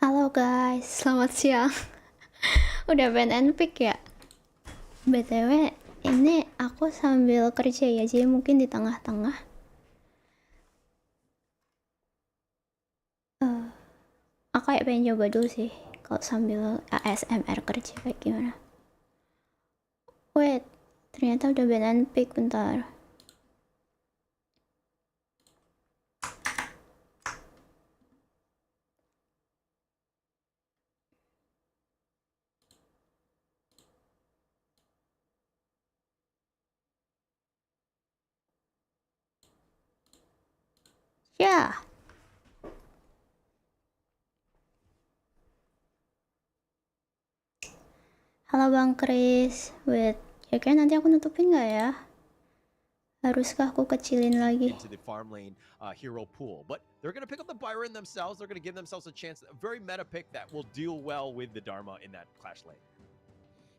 Halo guys, selamat siang. Udah band and pick ya? BTW, ini aku sambil kerja ya, jadi mungkin di tengah-tengah. Aku kayak pengen coba dulu sih, kalau sambil ASMR kerja kayak gimana. Wait, ternyata udah band and pick, bentar. Ya. Halo Bang Kris, wait, kira-kira nanti aku nutupin nggak ya? Haruskah aku kecilin lagi? Into the farm lane hero pool, but they're going to pick up the Byron themselves. They're going to give themselves a chance, a very meta pick that will deal well with the Dharma in that clash lane.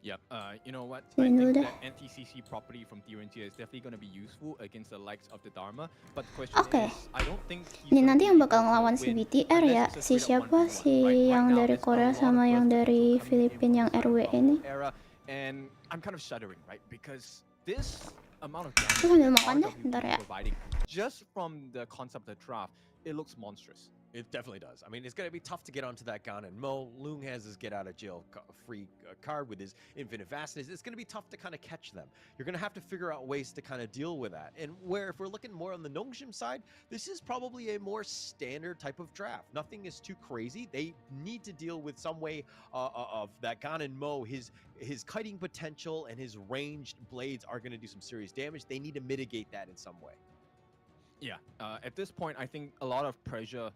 Yep. You know what? Sini I dulu think deh. that NTCC property from Tier is definitely going to be useful against the likes of the Dharma. But the question Oke. is, I don't think he's Ini gonna nanti be yang able bakal to ngelawan si win BTR ya, unless it's si a straight up siapa 1v1, si right? yang Right now, dari there's a Korea lot of sama yang growth dari potential coming in Filipina yang from the RW side of ini. Rumble era, and I'm kind of shuddering, right? Because this amount of damage Aku sambil that makan deh, RWE bentar is ya. providing, just from the concept of the draft, it looks monstrous. It definitely does. I mean, it's going to be tough to get onto that gun, and Mo Loong has his get out of jail free card with his infinite vastness. It's going to be tough to kind of catch them. You're going to have to figure out ways to kind of deal with that. And where if we're looking more on the Nongshim side, this is probably a more standard type of draft. Nothing is too crazy. They need to deal with some way of that Gan and Mo. His kiting potential and his ranged blades are going to do some serious damage. They need to mitigate that in some way. Yeah, at this point, I think a lot of pressure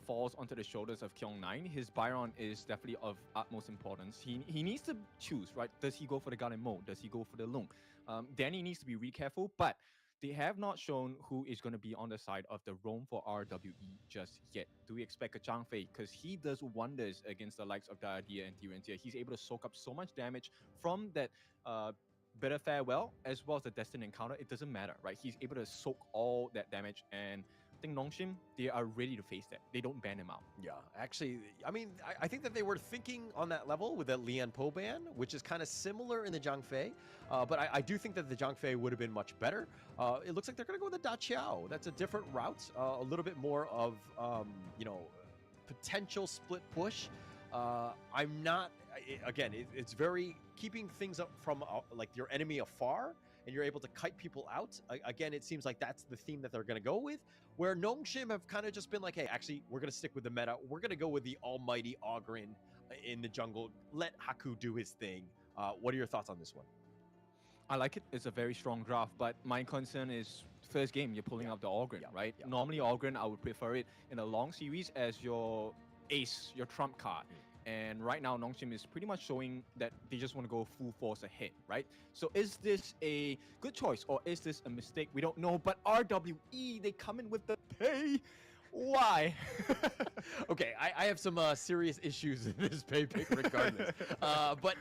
falls onto the shoulders of Kyung9. His Byron is definitely of utmost importance. He needs to choose, right? Does he go for the Garen mode? Does he go for the Lung? Danny needs to be really careful, but they have not shown who is going to be on the side of the roam for RWE just yet. Do we expect a Zhang Fei? Because he does wonders against the likes of Dia and Tirentia. He's able to soak up so much damage from that Better Farewell as well as the Destined Encounter. It doesn't matter, right? He's able to soak all that damage, and I think Nongshim, they are ready to face that. They don't ban him out. Yeah, actually, I mean, I think that they were thinking on that level with that Lian Po ban, which is kind of similar in the Zhang Fei. But I do think that the Zhang Fei would have been much better. It looks like they're going to go with the Da Qiao. That's a different route, a little bit more of, potential split push. I'm not, again, it's very keeping things up from like your enemy afar, and you're able to kite people out. Again, it seems like that's the theme that they're going to go with, where Nongshim have kind of just been like, hey, actually, we're going to stick with the meta. We're going to go with the almighty Ogren in the jungle. Let Haku do his thing. What are your thoughts on this one? I like it. It's a very strong draft, but my concern is first game, you're pulling out the Ogren, right? Normally, Ogren, I would prefer it in a long series as your ace, your trump card. And right now, Nongshim is pretty much showing that they just want to go full force ahead, right? So is this a good choice or is this a mistake? We don't know. But RWE, they come in with the pay. Why? Okay, I have some serious issues in this pay pick regardless. But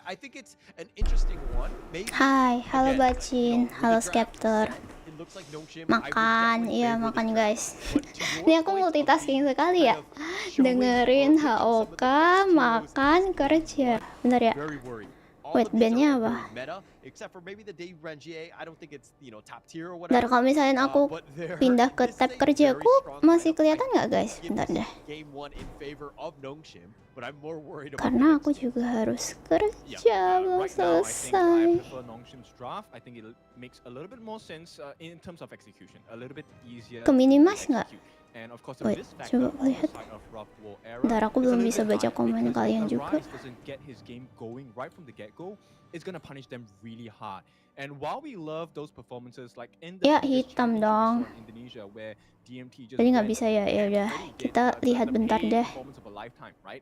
I think it's an interesting one. Maybe, Hai, halo again, Bacin, halo Skeptor. it looks like Nongshim, Makan, iya makan guys. But to your Ini aku point of multitasking the sekali ya. kind of showing Dengerin or picking some of the HOK, best heroes makan, kerja. Bentar ya. very worried. All Wait, of these bandnya are apa? very meta, except for maybe the Dave Rangier. I don't think it's top tier or Bentar, whatever. kalau misalnya aku But they're- pindah ke this is tab a kerjaku, very strong masih lineup. kelihatan I nggak guys? give Bentar this deh. Game one in favor of Nongshim, but I'm more worried about Karena the aku next two. juga harus kerja, belum Right now, I think I selesai. prefer Nongshim's draft. I think it makes a little bit more sense in terms of execution, a little bit easier. Ke minimas to nggak? execute. And of course, the Wait, risk coba factor on the lihat. side of Rough War era Bentar, aku is a belum little bisa bit baca high komen because kalian if juga. Arise doesn't get his game going right from the get-go, it's gonna punish them really hard. And while we love those performances, like in the Ya, previous hitam championship we dong. saw in Indonesia, where DMT just Tadi nggak went bisa ya, ya udah. already did Kita lihat the bentar pay deh. performance of a lifetime, right?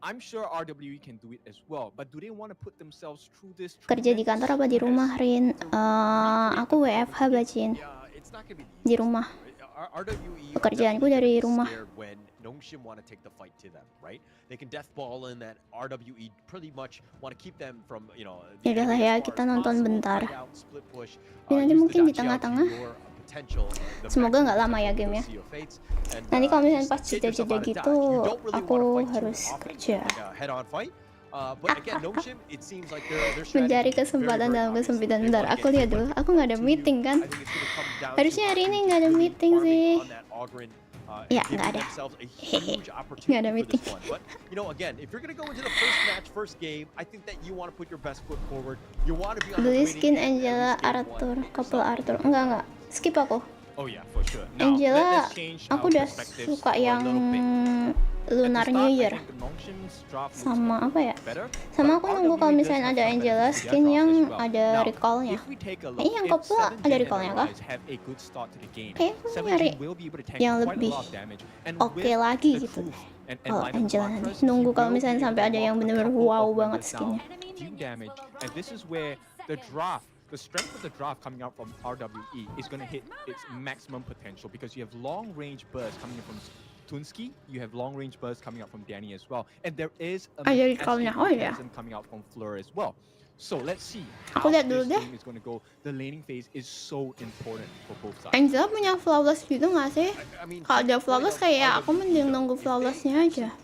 I'm sure RWE can do it as well, but do they want to put themselves through this? Kerja di kantor apa di rumah, Rin? Aku WFH, Bacin. Yeah, it's not gonna be the Di easiest, rumah. right? RWE are Pekerjaanku definitely dari gonna be rumah. scared when Nongshim want to take the fight to them, right? They can death ball in that RWE pretty much want to keep them from, the Ya udahlah enemy ya, as far kita as nonton possible, bentar. fight out, split push, Tapi nanti use the mungkin di Da Qiao to tengah-tengah your potential. Semoga nggak lama ya gamenya. Nanti kalau misalnya pas jeda-jeda gitu, aku harus kerja. Mencari kesempatan dalam kesempitan. Bentar, aku lihat dulu. Aku nggak ada meeting kan? Harusnya hari ini nggak ada meeting sih. Ya, nggak ada. Hehe, nggak ada meeting. Beli skin Angela Arthur, couple Arthur. Enggak. Skip aku. Oh yeah, for sure. Now, Angela, let's change aku our udah perspectives suka a yang little bit. Lunar New Year. Sama apa ya? Sama aku nunggu kalau misalnya ada Angela skin yang ada recallnya. Yang couple ada recallnya kah? Kayaknya aku nyari yang lebih oke lagi gitu. Kalau Angela nanti nunggu kalau misalnya sampai ada yang bener-bener wow banget skinnya. The strength of the draft coming out from RWE is going to hit its maximum potential because you have long range bursts coming from Tunski, you have long range bursts coming out from Danny as well, and there is a mechanism coming out from Fleur as well. So let's see how this game is going to go. The laning phase is so important for both sides. Angela punya flawless gitu nggak sih? Kalau ada flawless kayak aku mending nunggu flawlessnya aja.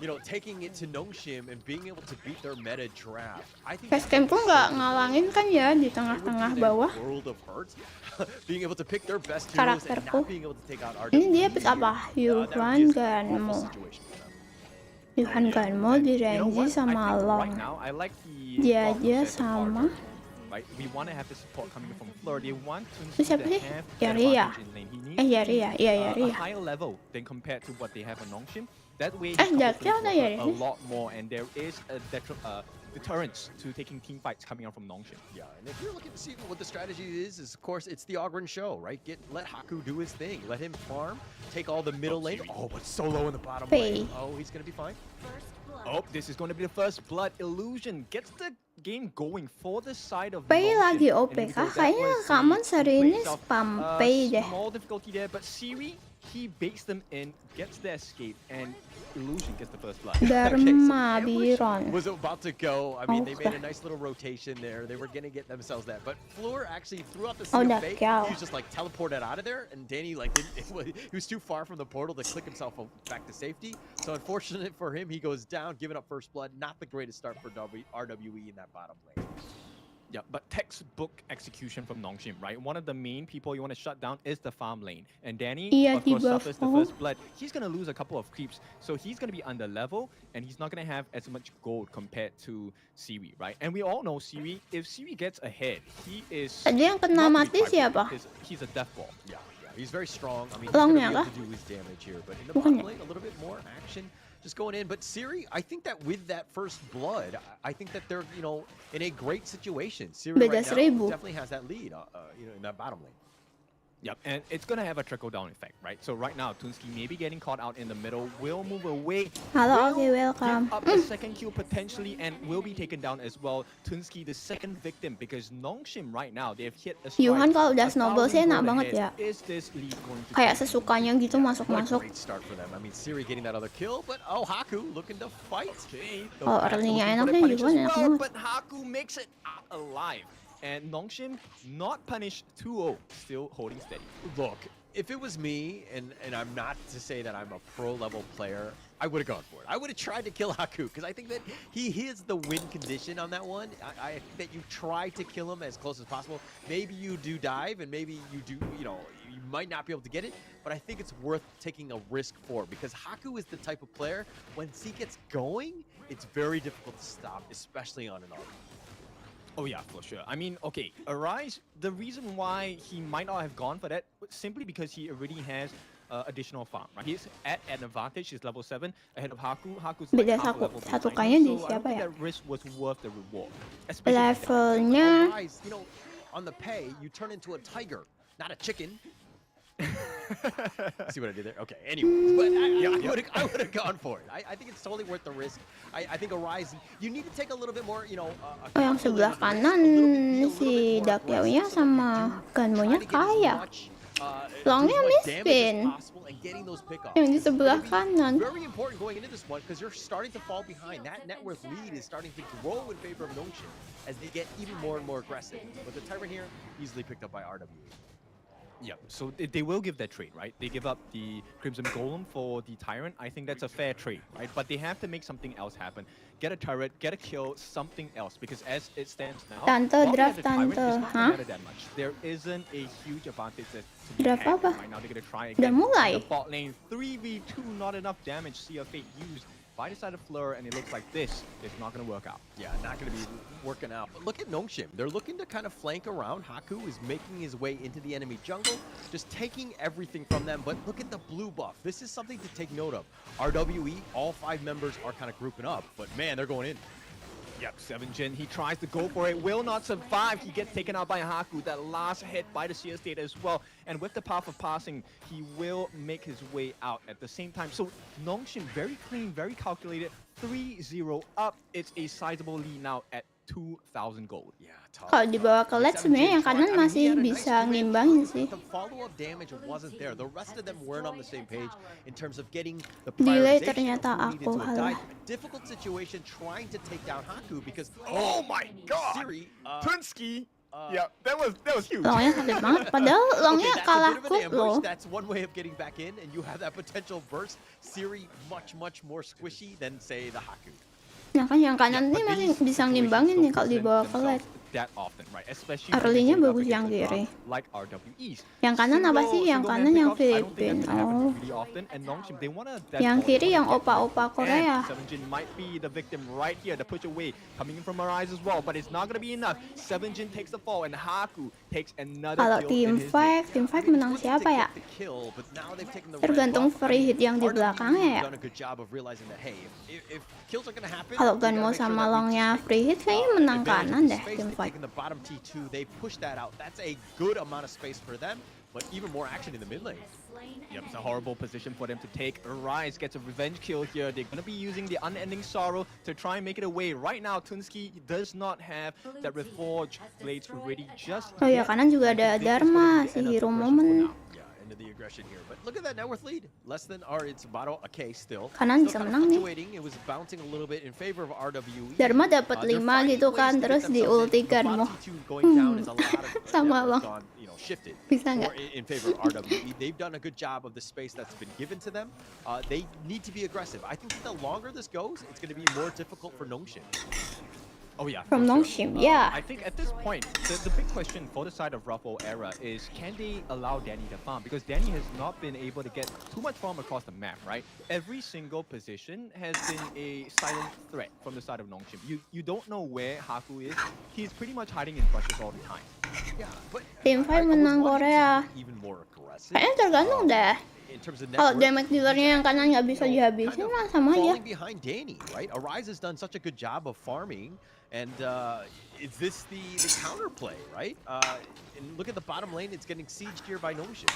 You know, taking it to Nongshim and being able to beat their meta draft. I think Facecam pun nggak ngalangin kan ya di tengah-tengah bawah. Being able to pick their best heroes and not being able to take out RWE. Ini dia pick apa? Yuhan Ganmo. Yuhan Ganmo di Renji sama Long. Dia aja sama. Itu siapa sih? Yaria. Yaria. Iya, Yaria. Darknya ada Yaria sih. Deterrence to taking team fights coming out from Nongshim. Yeah, and if you're looking to see what the strategy is of course it's the Ogren show, right? Let Haku do his thing, let him farm, take all the middle lane. Oh, but solo in the bottom lane. Oh, he's gonna be fine. Oh, this is going to be the first blood. Illusion gets the game going for the side of Pei lagi OP kah? Kayaknya Kamon hari ini spam Pei deh. Small difficulty there, but Siri, he baits them in, gets the escape, and Illusion gets the first blood. Dharma Biron Was about to go. I mean, they made a nice little rotation there. They were gonna get themselves that, but Fleur actually threw out the seal fake. He was just like teleported out of there, and Danny like he was too far from the portal to click himself back to safety. So unfortunate for him, he goes down, giving up first blood. Not the greatest start for RWE in that bottom lane. Yeah, but textbook execution from Nongshim, right? One of the main people you want to shut down is the farm lane. And Danny, of course, suffers the first blood. He's going to lose a couple of creeps, so he's going to be under level, and he's not going to have as much gold compared to Siri, right? And we all know Siri, if Siri gets ahead, he is... Tadi yang kena mati siapa? He's a death ball. Yeah, he's very strong. I mean, he's going to be able to do his damage here, but in the bottom lane, a little bit more action. Just going in, but Siri, I think that with that first blood, I think that they're, you know, in a great situation. Siri right now definitely has that lead, you know, in that bottom lane. Yep, and it's going to have a trickle-down effect, right? So right now, Tunski may be getting caught out in the middle, will move away. Hello, okay, welcome. Give up a second kill potentially, and will be taken down as well. Tunski, the second victim, because Nongshim right now, they've hit a strike. Yuhan kalau udah snowball sih enak banget ya. Is this lead going to kayak sesukanya gitu masuk-masuk. Great start for them. I mean, Siri getting that other kill, but oh, Haku looking to fight. Oh, early-nya enaknya Yuhan enak banget. But Haku makes it alive. And Nongshim not punished 2-0, still holding steady. Look, if it was me, and I'm not to say that I'm a pro-level player, I would have gone for it. I would have tried to kill Haku, because I think that he is the win condition on that one. I think that you try to kill him as close as possible. Maybe you do dive, and maybe you do, you know, you might not be able to get it, but I think it's worth taking a risk for, because Haku is the type of player, once he gets going, it's very difficult to stop, especially on an armor. Oh yeah, for sure. I mean, okay, Arise, the reason why he might not have gone for that, simply because he already has additional farm, right? He's at an advantage, he's level 7, ahead of Haku. Haku's like half level behind him, so I don't think that risk was worth the reward. Levelnya... Arise, you know, on the pay, you turn into a tiger, not a chicken. See what I did there? Okay, anyway, but I would have gone for it. I think it's totally worth the risk. I think Arise, you need to take a little bit more, you know... yang sebelah kanan si Dakyao-nya sama Ganmo-nya kaya. Longnya do as much damage mispin. as possible and getting those pickoffs. Yang di This is sebelah gonna be kanan. very important going into this one because you're starting to fall behind. That net worth lead is starting to grow in favor of Nongshim as they get even more and more aggressive. But the Tyrant here easily picked up by RWE. Yeah, so they will give that trade, right? They give up the Crimson Golem for the Tyrant. I think that's a fair trade, right? But they have to make something else happen. Get a turret, get a kill, something else. Because as it stands now, Tante, while they draft have the Tyrant, tante. it's not Hah? gonna matter that much. There isn't a huge advantage that to be Draft had apa? right now. They're gonna try Udah again. mulai. The bot lane 3v2, not enough damage. See a fate used by the side of Fleur, and it looks like this is not gonna work out. Yeah, not going to be working out. But look at Nongshim. They're looking to kind of flank around. Haku is making his way into the enemy jungle, just taking everything from them. But look at the blue buff. This is something to take note of. RWE, all 5 members are kind of grouping up. But man, they're going in. Yep, 7gen, he tries to go for it, will not survive. He gets taken out by Haku, that last hit by the CS data as well. And with the path of passing, he will make his way out at the same time. So Nongshim, very clean, very calculated, 3-0 up. It's a sizable lead now at 2,000 gold. Yeah, tough. Kalau dibawa ke late sebenarnya yang kanan masih bisa ngimbangin sih. The follow-up damage wasn't there. The rest of them weren't on the same page in terms of getting the Delay prioritization ternyata of who needed aku, to halah. dive. Difficult situation trying to take down Haku because Oh my god! Siri, Tunski! Yeah, that was huge. Longnya sakit banget. Padahal longnya that's kalah a bit of cook an ambush. loh. That's one way of getting back in, and you have that potential burst. Siri much more squishy than say the Haku. Nah kan yang kanan ini masih bisa ngimbangin nih kalau dibawa ke late. That often, right? Especially Early-nya when bagus they go yang up against a kiri. drop like RWEs. Yang kanan apa sih? Yang kanan yang Filipina. Oh. Yang kiri yang opa-opa Korea. 7gen might be the victim right here. The push away coming in from Arise as well, but it's not going to be enough. 7gen takes the fall and Haku takes another Kalau kill in his day. tim 5 menang siapa ya? Tergantung free hit yang di belakangnya ya. Kalau Ganmo sama Longnya free hit kayaknya menang kanan deh tim 5. In the bottom T2, they push that out. That's a good amount of space for them, but even more action in the mid lane. Yep, it's a horrible position for them to take. Arise gets a revenge kill here. They're going to be using the Unending Sorrow to try and make it away. Right now, Tunski does not have that Reforged Blades ready just Oh ya yet. kanan juga ada Dharma, si hero momen. Into the aggression here, but look at that net worth lead. Less than it's about a K still. Kanan Still bisa kind of menang nih. fluctuating. It was bouncing a little bit in favor of RWE. Dharma dapat 5 gitu kan, terus diulti Ganmo. Sama Long. Shifted Bisa nggak? in favor of RWE. They've done a good job of the space that's been given to them. They need to be aggressive. I think the longer this goes, it's going to be more difficult for Nongshim. Oh yeah. From for Nongshim, yeah. I think at this point, the big question for the side of Ruffle era is can they allow Danny to farm? Because Danny has not been able to get too much farm across the map, right? Every single position has been a silent threat from the side of Nongshim. You don't know where Haku is. He's pretty much hiding in bushes all the time. Yeah, but Tim 5 menang Korea. even more aggressive. Kayaknya tergantung deh. In terms of Kalau damage dealernya yang kanan nggak bisa dihabisin lah sama aja. falling behind Danny, right? Arise has done such a good job of farming, and is this the counterplay, right? And look at the bottom lane; it's getting sieged here by Nongshim.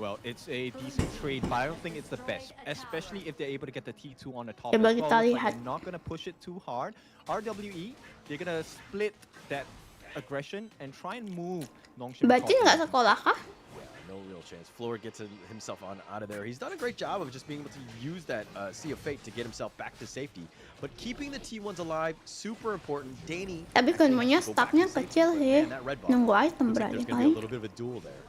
Well, it's a decent trade, but I don't think it's the best, especially if they're able to get the T2 on the top. Coba as kita well. Looks like lihat. they're not gonna push it too hard. RWE, they're gonna split that aggression and try and move Nongshim. Bacin nggak sekolah kah? No real chance. Floor gets himself out of there. He's done a great job of just being able to use that Sea of Fate to get himself back to safety. But keeping the T1s alive, super important. Danny. Tapi Ganmonya stacknya kecil sih. Nunggu item berarti There's going to be a paling. little bit of a duel there.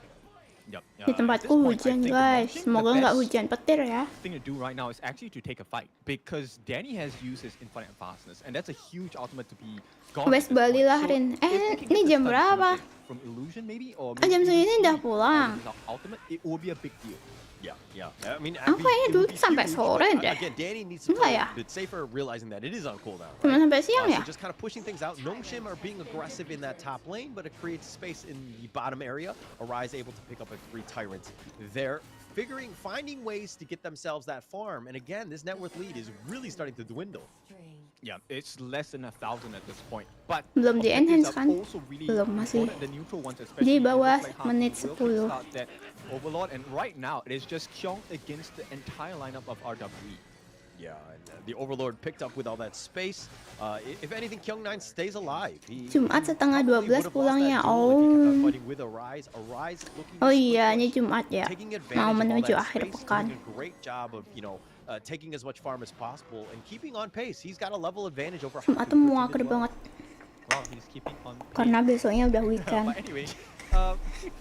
Yep. Di tempatku hujan guys. Semoga nggak hujan petir ya. Thing to do right now is actually to take a fight because Danny has used his infinite fastness and that's a huge ultimate to be gone. Wes Bali lah Rin. Ini jam berapa? From illusion maybe or Jam segini udah pulang. Ultimate it will be a big deal. Yeah. I mean, Aku kayaknya dulu sampai sore deh. again, Danny needs to Enggak play ya? a bit safer, realizing that it is on cooldown. Cuma sampai siang ya? So just kind of pushing things out. Nongshim are being aggressive in that top lane, but it creates space in the bottom area. Arise able to pick up a 3 tyrants there, finding ways to get themselves that farm. And again, this net worth lead is really starting to dwindle. Yeah, it's less than 1,000 at this point. But Belum di-enhance kan? also really Belum, masih important. The neutral ones di especially. bawah It looks like menit Haku will 10. kickstart that Overlord, and right now it is just Kyong against the entire lineup of RWE. Yeah, and the Overlord picked up with all that space. If anything, Kyung9 stays alive. Jumat setengah 12 pulangnya. Oh iya, ini Jumat ya. Mau menuju akhir pekan. Taking as much farm as possible and keeping on pace. He's got a level advantage over Jumat tuh muaker banget. Well, he's keeping on pace. Karena besoknya udah weekend. But anyway,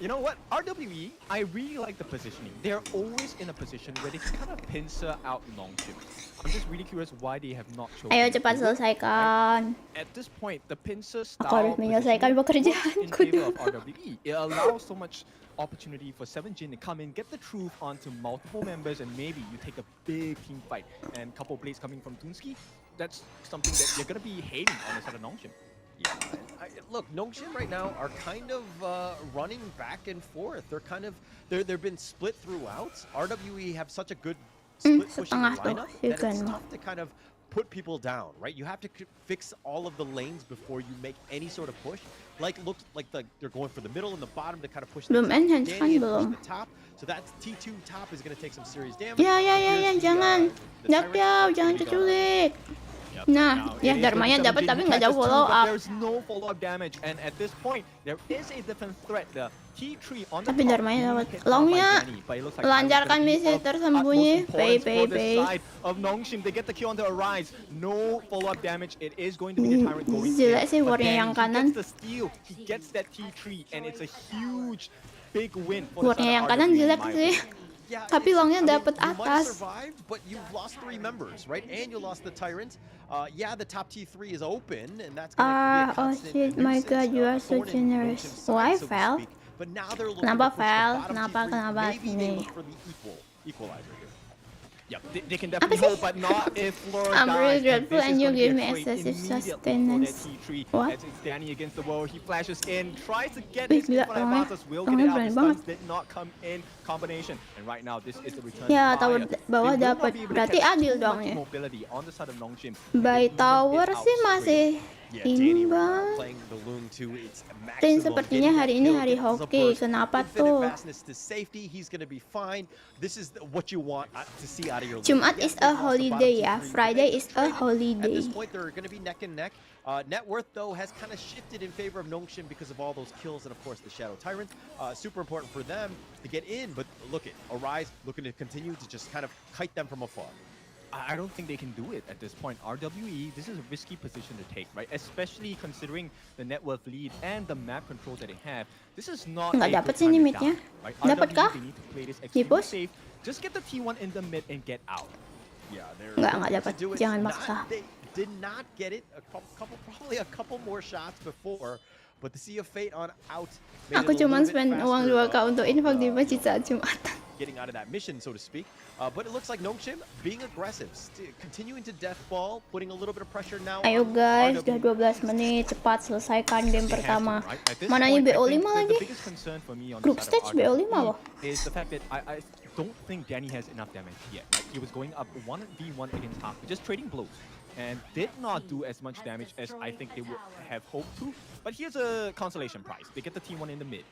you know what? RWE, I really like the positioning. They're always in a position where they can kind of pincer out Nongshim. I'm just really curious why they have not chosen. Ayo cepat selesaikan. At this point, the pincer style Aku harus menyelesaikan pekerjaanku dulu. RWE. It allows so much opportunity for 7jin to come in, get the truth onto multiple members, and maybe you take a big team fight. And couple blades coming from Toonski, that's something that you're gonna be hating on the side of Nongshim. Yeah, look, Nongshim right now are kind of running back and forth. They've been split throughout. RWE have such a good split pushing lineup that it's tough to kind of put people down, right? You have to fix all of the lanes before you make any sort of push. Looks like they're going for the middle and the bottom to kind of push the top. So that T2 top is going to take some serious damage. Ya, jangan. Jangan keculik. Nah, ya Dharmanya dapat tapi nggak jauh follow up. There's no follow up damage, and at this point there is a different threat. The T3 on the tapi Dharmanya dapat longnya. Lancarkan misi tersembunyi. Pay. Of Nongshim, they get the kill on the Arise. No follow up damage. It is going to be the Tyrant going. Jelek sih warnya yang kanan. He gets the steal. He gets that T3, and it's a huge, big win. Warnya yang kanan jelek sih. Yeah, tapi longnya dapat atas. Survived, but you've lost 3 members, right? And you lost the Tyrant. Yeah, the top T3 is open, and that's going to be a constant shit, my god, you are so generous. Why fell? But now they're looking Kenapa to push fell? the bottom Kenapa T3. Maybe they ini? look for the equalizer here. Yeah, they can definitely hold, but not if Flora I'm really dies, dreadful and you give me excessive sustenance. What? As it's Danny against the wall, he flashes in, tries to get Wih, his gila, Infinitas, will get it out, the stuns did not come in combination. And right now, this is the return Ya, fire. tower bawah dapat. Berarti adil dong ya. Mobility on the side of Nongshim. By tower sih masih imbang. Dan sepertinya hari ini hari hoki. Kenapa tuh? Jumat is a holiday ya. Friday is a holiday. Net worth though has kind of shifted in favor of Nongshim because of all those kills and of course the Shadow Tyrant. Super important for them to get in, but look at Arise looking to continue to just kind of kite them from afar. I don't think they can do it at this point. RWE, this is a risky position to take, right? Especially considering the net worth lead and the map control that they have. This is not nggak dapat sih mid-nya. Dapat kah? Di push? Just get the T1 in the mid and get out. Yeah, nggak dapat. Jangan maksa. They did not get it. Probably a couple more shots before. But the Sea of Fate on out. Aku cuma spend uang 2K untuk infak di masjid saat Jumatan. Getting out of that mission, so to speak. But it looks like Nongshim being aggressive, continuing to death ball, putting a little bit of pressure now. Ayo guys, udah 12 menit, cepat selesaikan game pertama. Mananya BO5 lagi? Group stage BO5 loh. Is the fact that I don't think Danny has enough damage yet. Right? He was going up 1v1 against Hawk, just trading blows, and did not do as much damage as I think they would have hoped to. But here's a consolation prize. They get the T1 in the mid.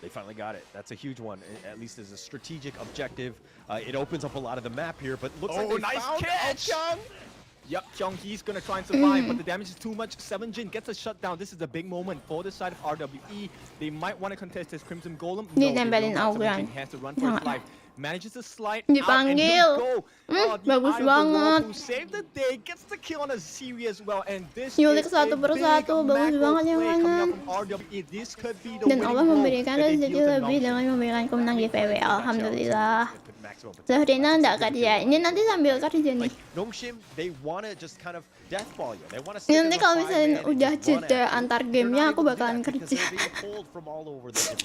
They finally got it. That's a huge one, at least as a strategic objective. It opens up a lot of the map here, but looks like they nice found catch! Kyung. Yep, Kyung, he's gonna try and survive, but the damage is too much. 7jin gets a shutdown. This is a big moment for the side of RWE. They might want to contest his Crimson Golem. No, Ditempelin Auguran. Has to run for his life. Manages to slide dipanggil. Bagus banget. Save the day, gets the kill on a series as well, and this nyulik satu persatu, bagus banget yang kanan. Dan Allah memberikan rezeki lebih dengan memberikan kemenang giveaway. Alhamdulillah. Zahrina nggak kerja. Ini nanti sambil kerja nih. Nanti kalau misalnya udah jeda antar gamenya, aku bakalan kerja.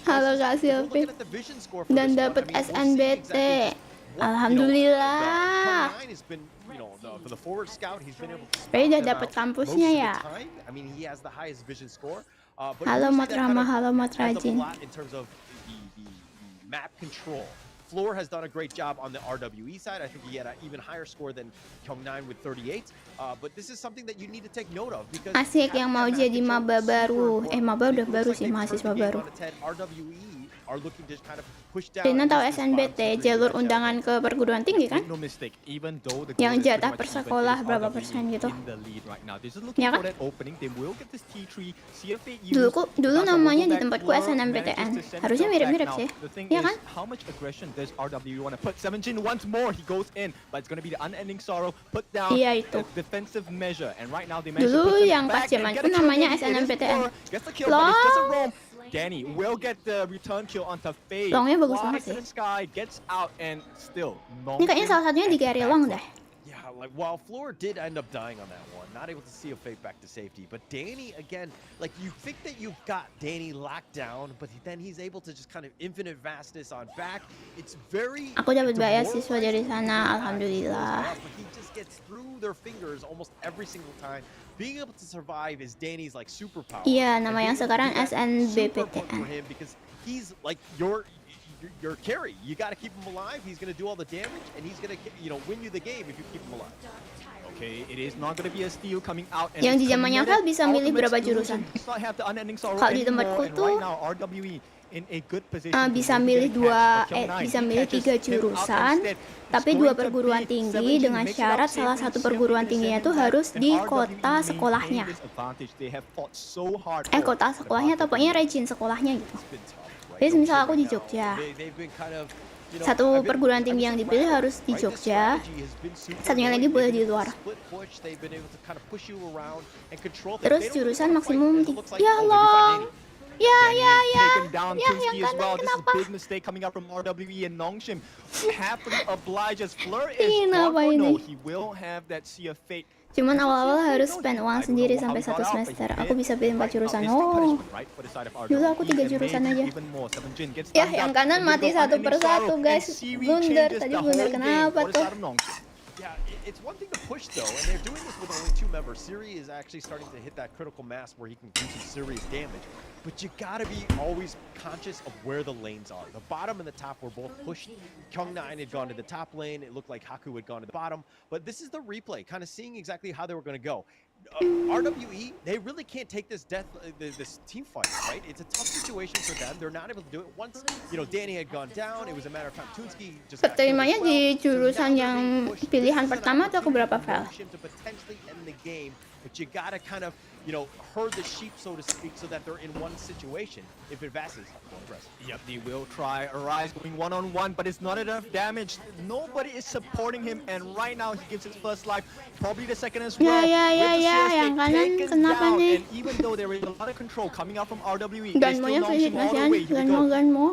Halo Kak Silvi. Dan dapat SNBT. Alhamdulillah. Tapi udah dapat kampusnya ya. Halo Matrama, halo Matrajin. Floor has done a great job on the RWE side. I think he had an even higher score than Kyung9 with 38. But this is something that you need to take note of because Asik yang mau jadi maba baru. Maba udah baru sih, mahasiswa baru. are looking to kind of push down. Dina tahu SNBT, jalur undangan ke perguruan tinggi kan? No mistake, even though the Yang goal is jatah pretty per much even, sekolah it is berapa RWE persen gitu. in the lead right now. They're just looking Ya for kan? that opening. They will get this T3. CFA Dulu namanya di tempatku SNMPTN. Harusnya mirip-mirip sih. The thing Ya is, kan? how much aggression does RWE want to put? 17 once more, he goes in, but it's going to be the unending sorrow. Put down Iya, itu. a defensive measure, and right now they managed to Dulu put them yang pas back and zamanku get a kill. namanya Maybe it is SNMPTN. Fleur. Gets the kill, but it's just a roam. Danny will get the return kill onto Faye. Longnya bagus banget Flies to sih. the sky, gets out, and still. Ini kayaknya salah satunya di Gary Long deh. Yeah, like while Floor did end up dying on that one, not able to see a fake back to safety. But Danny again, like you think that you've got Danny locked down, but then he's able to just kind of infinite vastness on back. It's very. Aku dapat beasiswa dari sana, alhamdulillah. But he just gets through their fingers almost every single time. Being able to survive is Danny's like superpower. Iya, nama yang And being able to sekarang do that, super important SNBPTN. for him because he's like your carry. You got to keep him alive. He's going to do all the damage, and he's going to win you the game if you keep him alive. Okay, it is not going to be a steal coming out. And Yang di it's zamannya committed Val bisa milih ultimate berapa solution. jurusan. Does not have the unending sorrow Kalau di tempatku anymore, and tuh, right now RWE in a good position to bisa maybe milih get a catch, but Kyung9, bisa he milih catches 3 him out jurusan, instead. tapi It's 2 going to perguruan be tinggi 17, dengan makes it syarat out salah safely, satu 17 perguruan to tingginya 7 itu harus and di RWE kota maintain sekolahnya. this advantage. They have fought so hard Eh, for kota the sekolahnya atau past pokoknya 2 years. region sekolahnya gitu. It's been tough, right? Jadi misal aku di Right now, Jogja, they've been kind of, satu perguruan tinggi yang dipilih harus di Jogja, satunya lagi boleh di luar. Terus jurusan maksimum ya Allah. Ya, Taken down yang Tunsky as kanan well. This is kenapa? a big mistake coming out from RWE and Nongshim. Happily obliges. Fleur is Ini gone apa for ini? no. He will have that Sea of Fate. Cuman awal-awal harus spend uang sendiri sampai 1 semester. Aku bisa pilih 4 jurusan. Oh, dulu aku 3 jurusan aja. Ya, yang kanan mati 1 persatu guys. Blunder, tadi blunder kenapa tuh? Yeah, it's one thing to push though, and they're doing this with only 2 members. Siri is actually starting to hit that critical mass where he can do some serious damage. But you gotta be always conscious of where the lanes are. The bottom and the top were both pushed. Kyung9 had gone to the top lane. It looked like Haku had gone to the bottom. But this is the replay, kind of seeing exactly how they were going to go. RWE, they really can't take this this team fight, right? It's a tough situation for them. They're not able to do it. Once, Danny had gone down, it was a matter of time. Tunsky just got killed Keterimanya as well. di jurusan So now yang they're being pushed. pilihan This is an pertama atau keberapa, opportunity for Val? Nongshim to potentially end the game, but you gotta kind of, herd the sheep, so to speak, so that they're in one situation. If it advances, Yep, they will try Arise going one-on-one, but it's not enough damage. Nobody is supporting him, and right now he gives his first life, probably the second as well. Ya, With the ya, CS, yang they kanan taken kenapa down, nih? and even though there is a lot of control coming out from RWE, there's Ganmonya still visit Nongshim all the nasihan, way. Here we go. ganmo.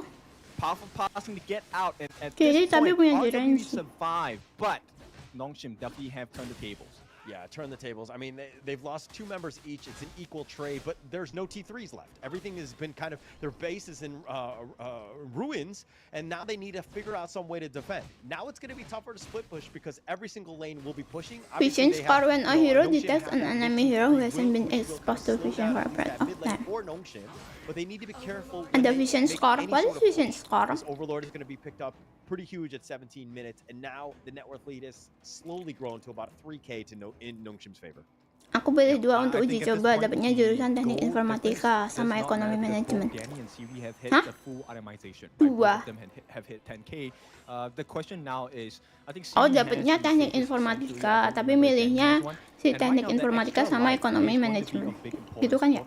Powerful passing to get out, and at Kiri this tapi point, punya RWE range. survive, but Nongshim definitely have turned the tables. Yeah, turn the tables. I mean, they've lost 2 members each. It's an equal trade, but there's no T3s left. Everything has been kind of, their base is in ruins, and now they need to figure out some way to defend. Now it's going to be tougher to split push because every single lane will be pushing. Vision Obviously, they score have, when a hero detects an enemy hero who hasn't been exposed to vision for a period of time. But they need to be careful. Ada vision score. What is vision score? This Overlord is going to be picked up pretty huge at 17 minutes, and now the net worth lead has slowly grown to about 3K in Nongshim's favor. Aku pilih 2 untuk uji coba, dapatnya jurusan teknik informatika sama ekonomi manajemen. Hah? 2. The question now is, I think Oh, dapatnya teknik informatika, tapi milihnya si teknik informatika sama ekonomi manajemen. Gitu kan ya?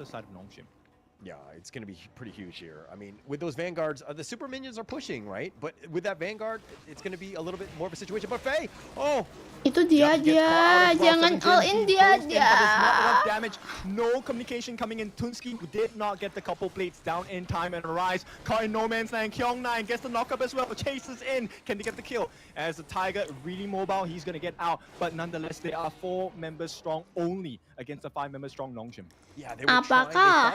Yeah, it's going to be pretty huge here. I mean, with those Vanguards, the super minions are pushing, right? But with that Vanguard, it's going to be a little bit more of a situation. But Faye, Itu dia, jangan all in dia. Damage, no communication coming in. Tunsky did not get the couple plates down in time, and Arise caught in no man's land. Kyung9 gets the knockup as well, chases in. Can they get the kill? As the Tiger really mobile, he's going to get out. But nonetheless, they are 4 members strong only against a 5 member strong Nongshim. Yeah, they were trying.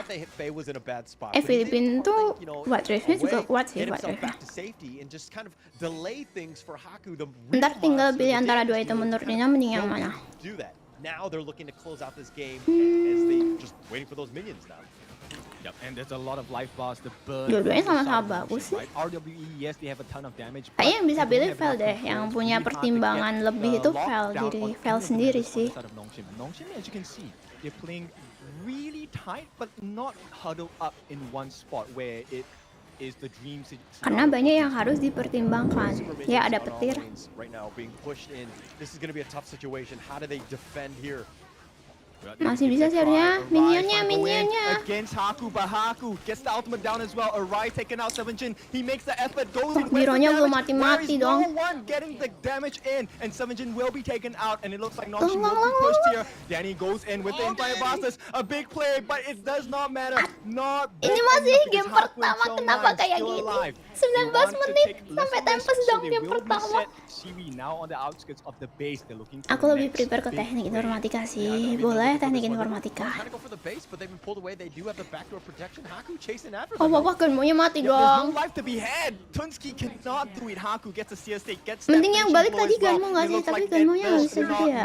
They thought Faye was in a bad spot. Filipina tuh buat review juga kuat sih, get buat himself review. back to safety and just kind of delay things for Haku. The Ntar tinggal pilih antara 2 itu, menurut Nina mending yang mana? do that. Now they're looking to close out this game as they just waiting for those minions now. Yep, and there's a lot of life bars to burn. Dua-duanya from the sama-sama side of bagus Nongshim, sih. right? RWE, yes, they have a ton of damage. Kayaknya yang bisa pilih they Vel have deh, enough yang control. punya Really hard to pertimbangan get lebih itu locked Vel, down diri on Vel any sendiri members on sih. the side of Nongshim. Nongshim, as you can see, they're playing really tight, but not huddled up in one spot where it is the dream Karena banyak yang harus dipertimbangkan. Ya, ada petir. Right now being pushed in. This is going to be a tough situation. How do they defend here? Masih bisa sih harusnya. Minionnya. Against Haku, but Haku gets the ultimate down as well. Arise taken out Sevenjin. He makes the effort, goes in. Mironya belum mati-mati dong. No one getting the damage in, and Sevenjin will be taken out, and it looks like Nongshim will be pushed here. Danny goes in with the Empire Blasters. A big play, but it does not matter. Ini masih game pertama, kenapa kayak gini? 19 menit sampai tempes dong game pertama. Aku lebih prepare ke teknik informatika sih. Boleh teknik informatika. Oh, bapak Genmonya mati dong. Mending yang balik tadi Genmo nggak sih? Tapi Genmonya nggak bisa gitu ya.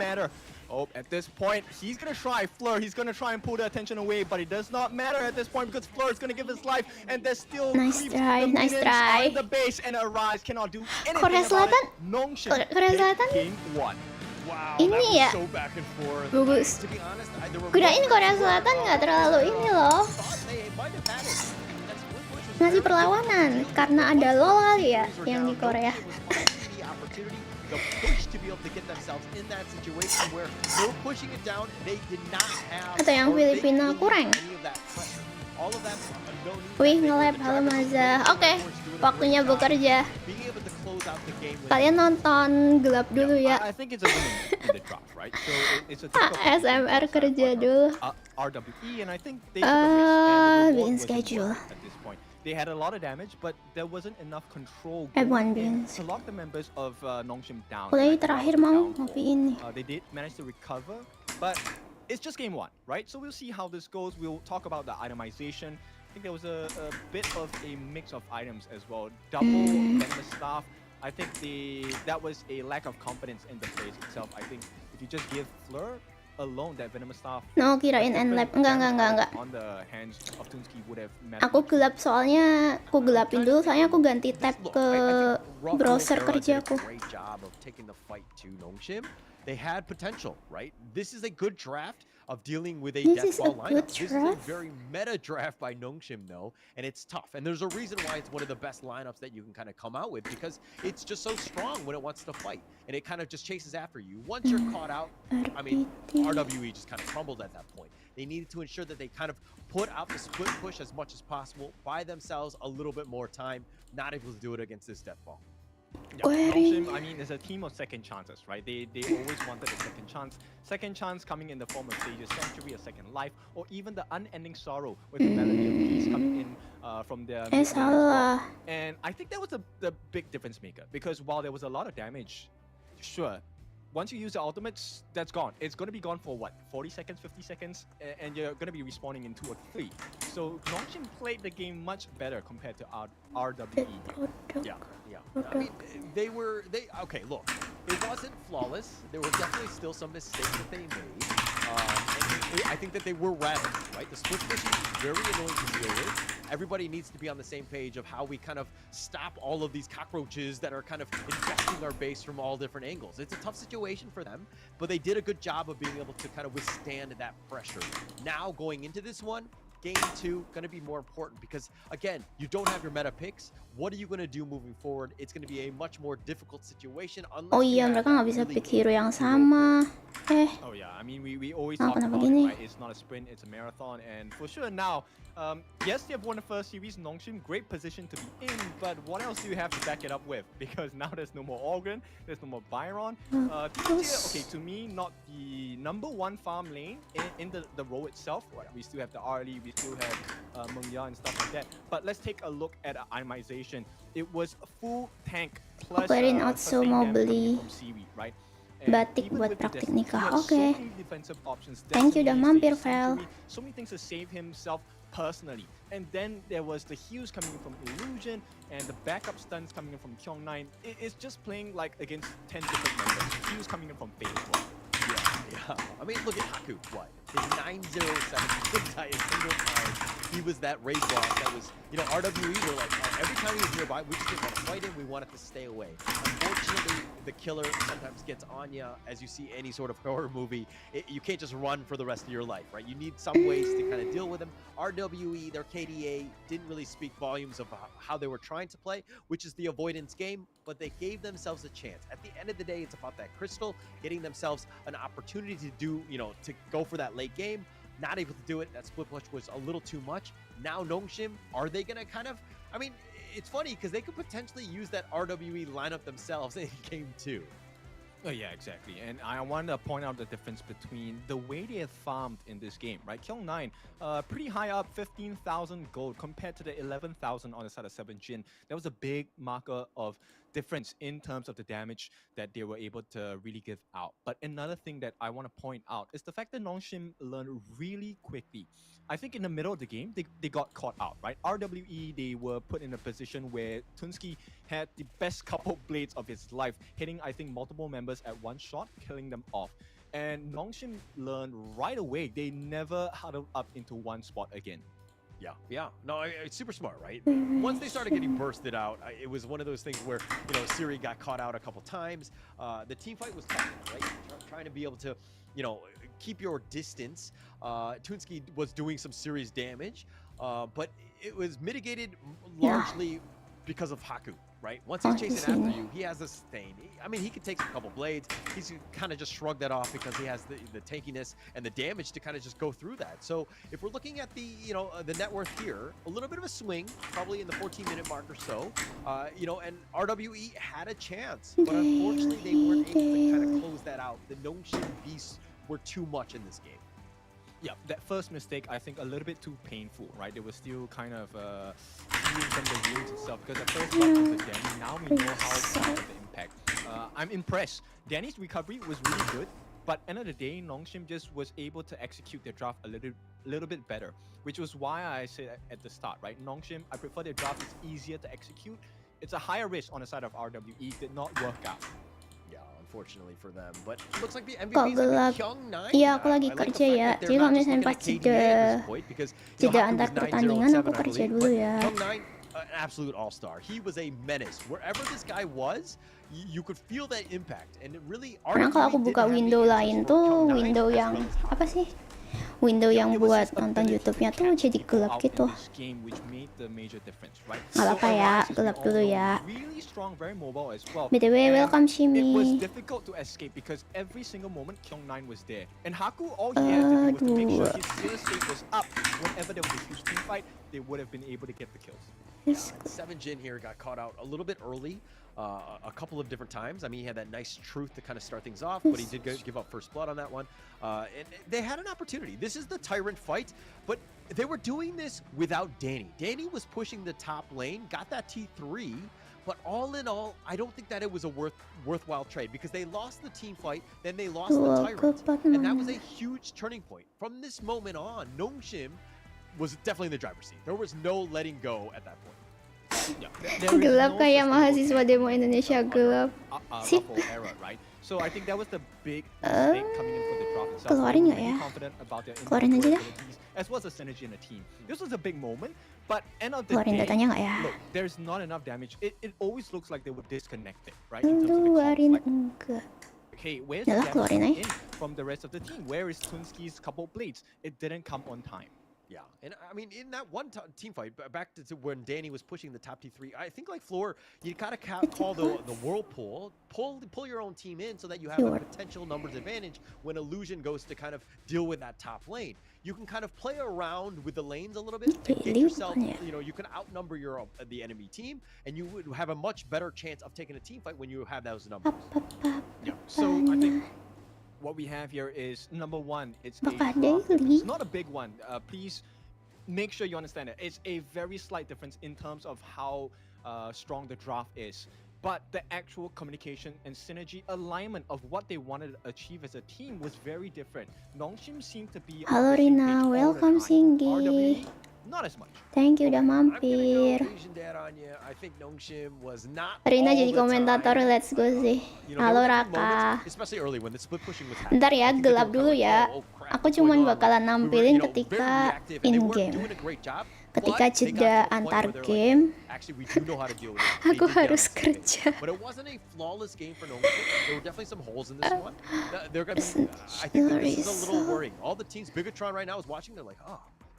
Oh, at this point, he's gonna try Fleur. He's gonna try and pull the attention away, but it does not matter at this point because Fleur is gonna give his life, and there's still nice try. The base and Arise cannot do anything. Korea Selatan, Korea Selatan. Wow, ini ya, so back and forth. bagus. Kudain Korea Selatan nggak terlalu ini loh. Ngasih perlawanan karena ada LOL ya yang di Korea. The push to be able to get themselves in that situation where they were pushing it down, they did not have. Atau yang Filipina kurang. Wih, nge-lab, halo Maza. Oke, waktunya bekerja. Kalian nonton gelap dulu ya. ASMR kerja dulu. Bikin schedule. They had a lot of damage, but there wasn't enough control to lock the members of Nongshim down. Udah terakhir mau ngopi ini. They did manage to recover, but it's just game 1, right? So we'll see how this goes. We'll talk about the itemization. I think there was a bit of a mix of items as well. Double venomous staff. I think that was a lack of confidence in the place itself. I think if you just give Fleur alone that venomous staff. No, kirain end lab. Enggak. Aku gelap soalnya aku gelapin dulu soalnya aku ganti tab ke browser kerjaku. They had potential, right? This is a good draft of dealing with a This deathball lineup. This is a very meta draft by Nongshim, though, and it's tough. And there's a reason why it's one of the best lineups that you can kind of come out with because it's just so strong when it wants to fight, and it kind of just chases after you. Once you're caught out, I mean, RWE just kind of crumbled at that point. They needed to ensure that they kind of put out the split push as much as possible, buy themselves a little bit more time, not able to do it against this deathball. Yeah, Nongshim, I mean, it's a team of second chances, right? They always wanted a second chance. Second chance coming in the form of Sage's Sanctuary, a second life, or even the unending sorrow with the melody of peace coming in from their And I think that was the big difference maker because while there was a lot of damage, sure, once you use the ultimates, that's gone. It's going to be gone for what, 40 seconds, 50 seconds, and you're going to be respawning in 2 or 3. So Nongshim played the game much better compared to RWE. Yeah. I mean, okay, look, it wasn't flawless. There were definitely still some mistakes that they made. And I think that they were rattled, right? The split push is very annoying to deal with. Everybody needs to be on the same page of how we kind of stop all of these cockroaches that are kind of infesting our base from all different angles. It's a tough situation for them, but they did a good job of being able to kind of withstand that pressure. Now going into this one, Game 2 going to be more important because again, you don't have your meta picks. What are you going to do moving forward? It's going to be a much more difficult situation. Oh iya, mereka nggak bisa pick hero yang sama. Oh yeah, I mean we always talk about it, right? It's not a sprint, it's a marathon, and for sure now, yes, they have won the first series. Nongshim, great position to be in, but what else do you have to back it up with? Because now there's no more Organ, there's no more Byron. Okay, to me, not the #1 farm lane in the role itself. We still have the Arlie, we still have Mungya and stuff like that. But let's take a look at itemization. It was a full tank plus mau beli right? batik buat praktik nikah. Oke. Thank you udah mampir, Vel. So many things to save himself personally. And then there was the heals coming in from Illusion and the backup stuns coming in from Kyong9. It's just playing like against 10 different members. Heals coming in from Fate as well. Yeah. I mean, look at Haku. What? In 907, he didn't die a single time. He was that raid boss that was, RWE were like, every time he was nearby, we just didn't want to fight him, we wanted to stay away. Unfortunately, the killer sometimes gets on ya. As you see any sort of horror movie, you can't just run for the rest of your life, right? You need some ways to kind of deal with him. RWE, their KDA, didn't really speak volumes of how they were trying to play, which is the avoidance game, but they gave themselves a chance. At the end of the day, it's about that crystal, getting themselves an opportunity to do, to go for that late game. Not able to do it. That split push was a little too much. Now Nongshim, are they going to kind of, it's funny because they could potentially use that RWE lineup themselves in game 2. Oh, yeah, exactly. And I want to point out the difference between the way they have farmed in this game, right? Kyung9, pretty high up, 15,000 gold compared to the 11,000 on the side of 7 Jin. That was a big marker of difference in terms of the damage that they were able to really give out. But another thing that I want to point out is the fact that Nongshim learned really quickly. I think in the middle of the game, they got caught out, right? RWE, they were put in a position where Tunski had the best couple blades of his life, hitting, I think, multiple members at one shot, killing them off. And Nongshim learned right away, they never huddled up into one spot again. Yeah. No, it's super smart, right? Once they started getting bursted out, it was one of those things where, Siri got caught out a couple times. The team fight was tough, right? Trying to be able to, keep your distance. Tunski was doing some serious damage, but it was mitigated largely because of Haku, right? Once he's chasing after you, he has this thing. He could take a couple blades. He's kind of just shrug that off because he has the tankiness and the damage to kind of just go through that. So if we're looking at the, the net worth here, a little bit of a swing, probably in the 14-minute mark or so, and RWE had a chance, but unfortunately they weren't able to kind of close that out. The Nongshim beasts were too much in this game. Yeah, that first mistake, I think, a little bit too painful, right? They were still kind of healing from the wounds itself because at first blood was Danny. Now we know how bad the impact. I'm impressed. Danny's recovery was really good, but end of the day, Nongshim just was able to execute their draft a little bit better, which was why I said at the start, right? Nongshim, I prefer their draft is easier to execute. It's a higher risk on the side of RWE, did not work out. Unfortunately for them, but it looks like the Kok MVP is gelap? Kyung9. Iya, aku lagi kerja ya. Jadi kalau misalnya pas jeda antar pertandingan, aku kerja dulu ya. Kyung9, an absolute all-star. He was a menace. Wherever this guy was, you could feel that impact, and it really. Karena kalau aku buka window lain tuh, window yang apa sih? Window yang buat nonton YouTube-nya tuh jadi gelap gitu. Nggak apa-apa ya, gelap dulu ya. BTW, welcome Shimi. It was difficult to escape because every single moment Kyung9 was there. And Haku, all he had to do was to make sure his skill state was up. Whenever there was a huge team fight, they would have been able to get the kills. 7 Jin here got caught out a little bit early. A couple of different times. He had that nice truth to kind of start things off, but he did give up first blood on that one. And they had an opportunity. This is the Tyrant fight, but they were doing this without Danny. Danny was pushing the top lane, got that T3, but all in all, I don't think that it was a worthwhile trade because they lost the team fight, then they lost the Tyrant, and that was a huge turning point. From this moment on, Nongshim was definitely in the driver's seat. There was no letting go at that point. Gelap kayak mahasiswa demo Indonesia gelap. Sip. So I think that was the big mistake coming in for the draft itself. Keluarin nggak ya? Keluarin aja deh. As well as the synergy in the team. This was a big moment, but end of the Keluarin day, datanya nggak ya? look, there's not enough damage. It always looks like they were disconnected, right? Keluarin enggak. Okay, where's the Yalah, keluarin damage aja. in from the rest of the team? Where is Tunski's couple blades? It didn't come on time. Yeah, and in that one team fight, back to when Danny was pushing the top T3, I think like Floor, you gotta call the whirlpool, pull your own team in so that you have a potential numbers advantage when Illusion goes to kind of deal with that top lane. You can kind of play around with the lanes a little bit and get yourself, you can outnumber the enemy team, and you would have a much better chance of taking a team fight when you have those numbers. Yeah, so I think what we have here is number one, it's not a big one. Please make sure you understand it. It's a very slight difference in terms of how strong the draft is. But the actual communication and synergy alignment of what they wanted to achieve as a team was very different. Nongshim seemed to be. Halo Rina, welcome Singgi. Not as much. Thank you udah mampir. Rina jadi komentator, let's go sih. Halo Raka. Ntar ya, gelap dulu ya. Aku cuman bakalan nampilin ketika in game. Ketika jeda antar game, aku harus kerja.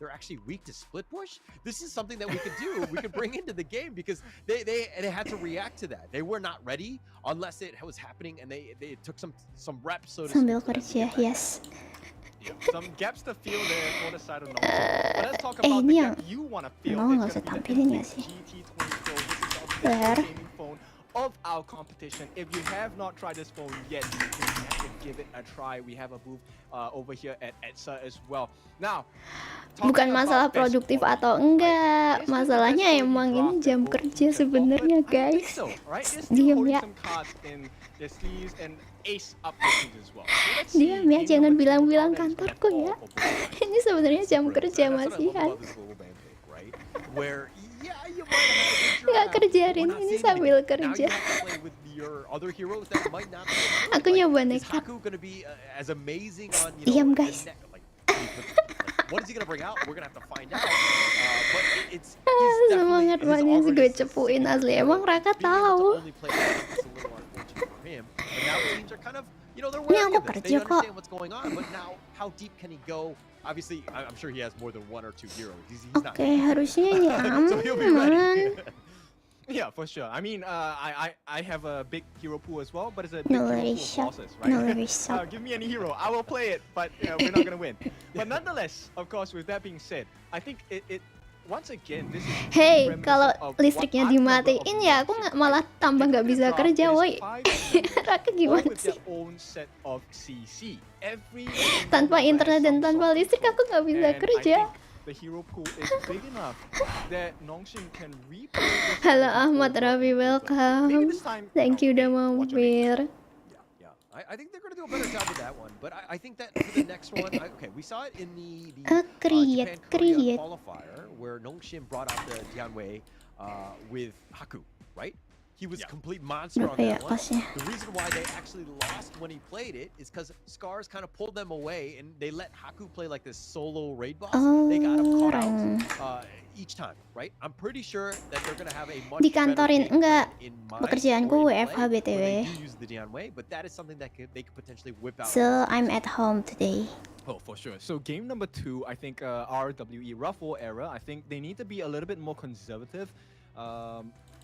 They're actually weak to split push. This is something that we could do. We could bring into the game because they had to react to that. They were not ready unless it was happening, and they took some reps. So to Sambil speak, kerja, yes. Yeah, some gaps to fill there for the side of Nongshim. But let's talk about the gap you want to fill. Nggak usah tampilin ya sih. There. Of our competition. If you have not tried this phone yet, you can actually give it a try. We have a booth over here at ETSA as well. Now, bukan masalah produktif atau enggak, masalahnya emang ini jam kerja sebenarnya, guys. Diam ya. Diam ya, jangan bilang-bilang kantorku ya. Ini sebenarnya jam kerja masihan. Nggak kerjain ini sambil kerja. Aku nyoba nekat. Diam, guys. Semangat manis gue cepuin asli. Emang Raka tahu. Ini aku kerja kok. Oke, harusnya ini aman. Yeah, for sure. I mean, I have a big hero pool as well, but it's a big No hero worries, pool of bosses, right? no worries. Give me any hero, I will play it, but we're not gonna win. But nonetheless, of course, with that being said, I think it once again, this is Hey, kalau listriknya dimatiin ya, aku malah tambah nggak bisa kerja, woi. Raka gimana sih? Tanpa internet dan tanpa listrik aku nggak bisa kerja. The hero pool is big enough that Nongshim can replay. Halo Ahmad Rafi, welcome. Thank you udah mampir. I think they're going to do a better job with that one, but I think that for the next one, okay, we saw it in the Japan Korea qualifier where Nongshim brought out the Dianwei with Haku, right? He was a complete monster on that one. The reason why they actually lost when he played it is because Scars kind of pulled them away and they let Haku play like this solo raid boss. They got him caught out each time, right? I'm pretty sure that they're gonna have a much Di kantorin enggak, pekerjaanku WFH BTW. But that is something that they could potentially whip out. So I'm at home today. Oh, for sure. So game number 2, I think RWE Ruffle era, I think they need to be a little bit more conservative.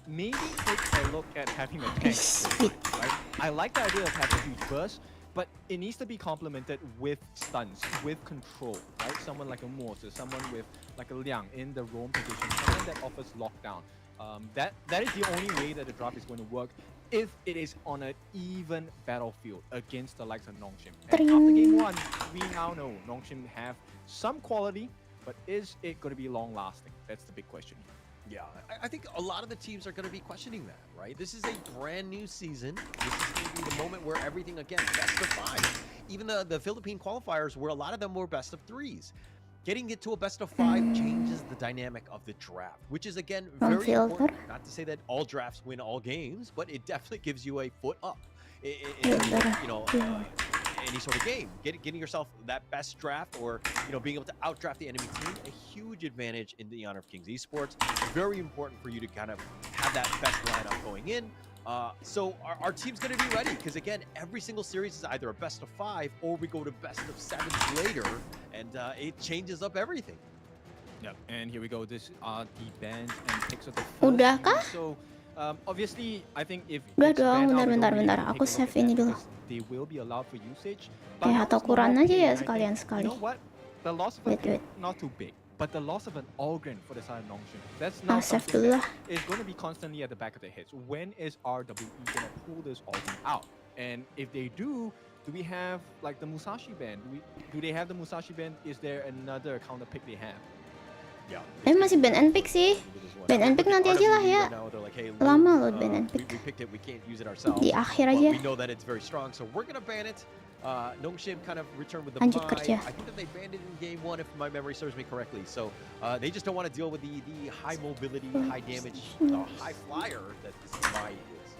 Maybe take a look at having a tank, right? I like the idea of having a huge burst, but it needs to be complemented with stuns, with control, right? Someone like a Morse, someone with like a Liang in the roam position, someone that offers lockdown. That is the only way that the drop is going to work if it is on an even battlefield against the likes of Nongshim. And after game 1, we now know Nongshim have some quality, but is it going to be long lasting? That's the big question. Yeah, I think a lot of the teams are going to be questioning that, right? This is a brand new season. This is going to be the moment where everything, again, best of 5. Even the Philippine qualifiers, where a lot of them were best of 3s. Getting it to a best of 5 changes the dynamic of the draft, which is, again, very important. Not to say that all drafts win all games, but it definitely gives you a foot up in any sort of game. Getting yourself that best draft, or being able to outdraft the enemy team, a huge advantage in the Honor of Kings esports. Very important for you to kind of have that best lineup going in. So our team's going to be ready, because again, every single series is either a best of 5 or we go to best of 7 later, and it changes up everything. Yep, and here we go. This are the bans and picks of the Udah kah? So obviously, I think if udah dong, bentar. Aku save ini dulu. They will be allowed for usage. Ya, atau Quran aja ya sekalian-sekali. You know what? The loss of a not too big, but the loss of an Allgren for the side of Nongshim, that's not something that is going to be constantly at the back of their heads. When is RWE going to pull this Allgren out? And if they do we have like the Musashi band? Do they have the Musashi band? Is there another counter pick they have? Masih ban and pick sih. Ban and pick nanti aja lah ya. Lama loh ban and pick. Di akhir aja. Lanjut kerja. I think that they banned it in game 1 if my memory serves me correctly. So they just don't want to deal with the high mobility, high damage, high flyer that this Mai is.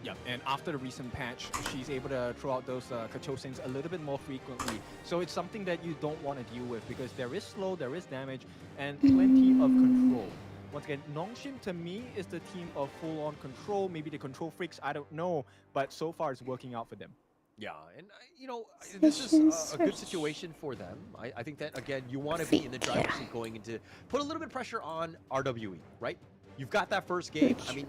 Yeah, and after the recent patch, she's able to throw out those Kachosins a little bit more frequently. So it's something that you don't want to deal with because there is slow, there is damage, and plenty of control. Once again, Nongshim to me is the team of full-on control. Maybe the control freaks, I don't know, but so far it's working out for them. Yeah, and you know, this is a good situation for them. I think that, again, you want to be in the driver's seat going into, put a little bit of pressure on RWE, right? You've got that first game. I mean,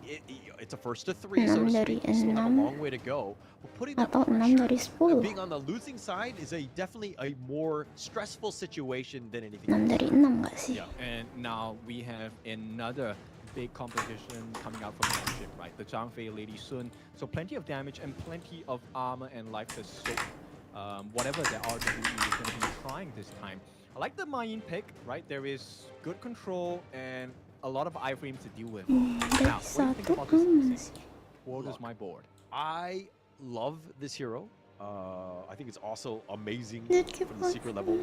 it's a first to 3, so to speak. You still have a long way to go. But putting that pressure, being on the losing side is definitely a more stressful situation than anything else. Yeah, and now we have another big competition coming out from Nongshim, right? The Zhangfei Lady Sun. So plenty of damage and plenty of armor and life to soak. Whatever the RWE is going to be trying this time. I like the Mayin pick, right? There is good control and a lot of iframes to deal with. Now, what do you think about this? Board is my board. I love this hero. I think it's also amazing from the secret level.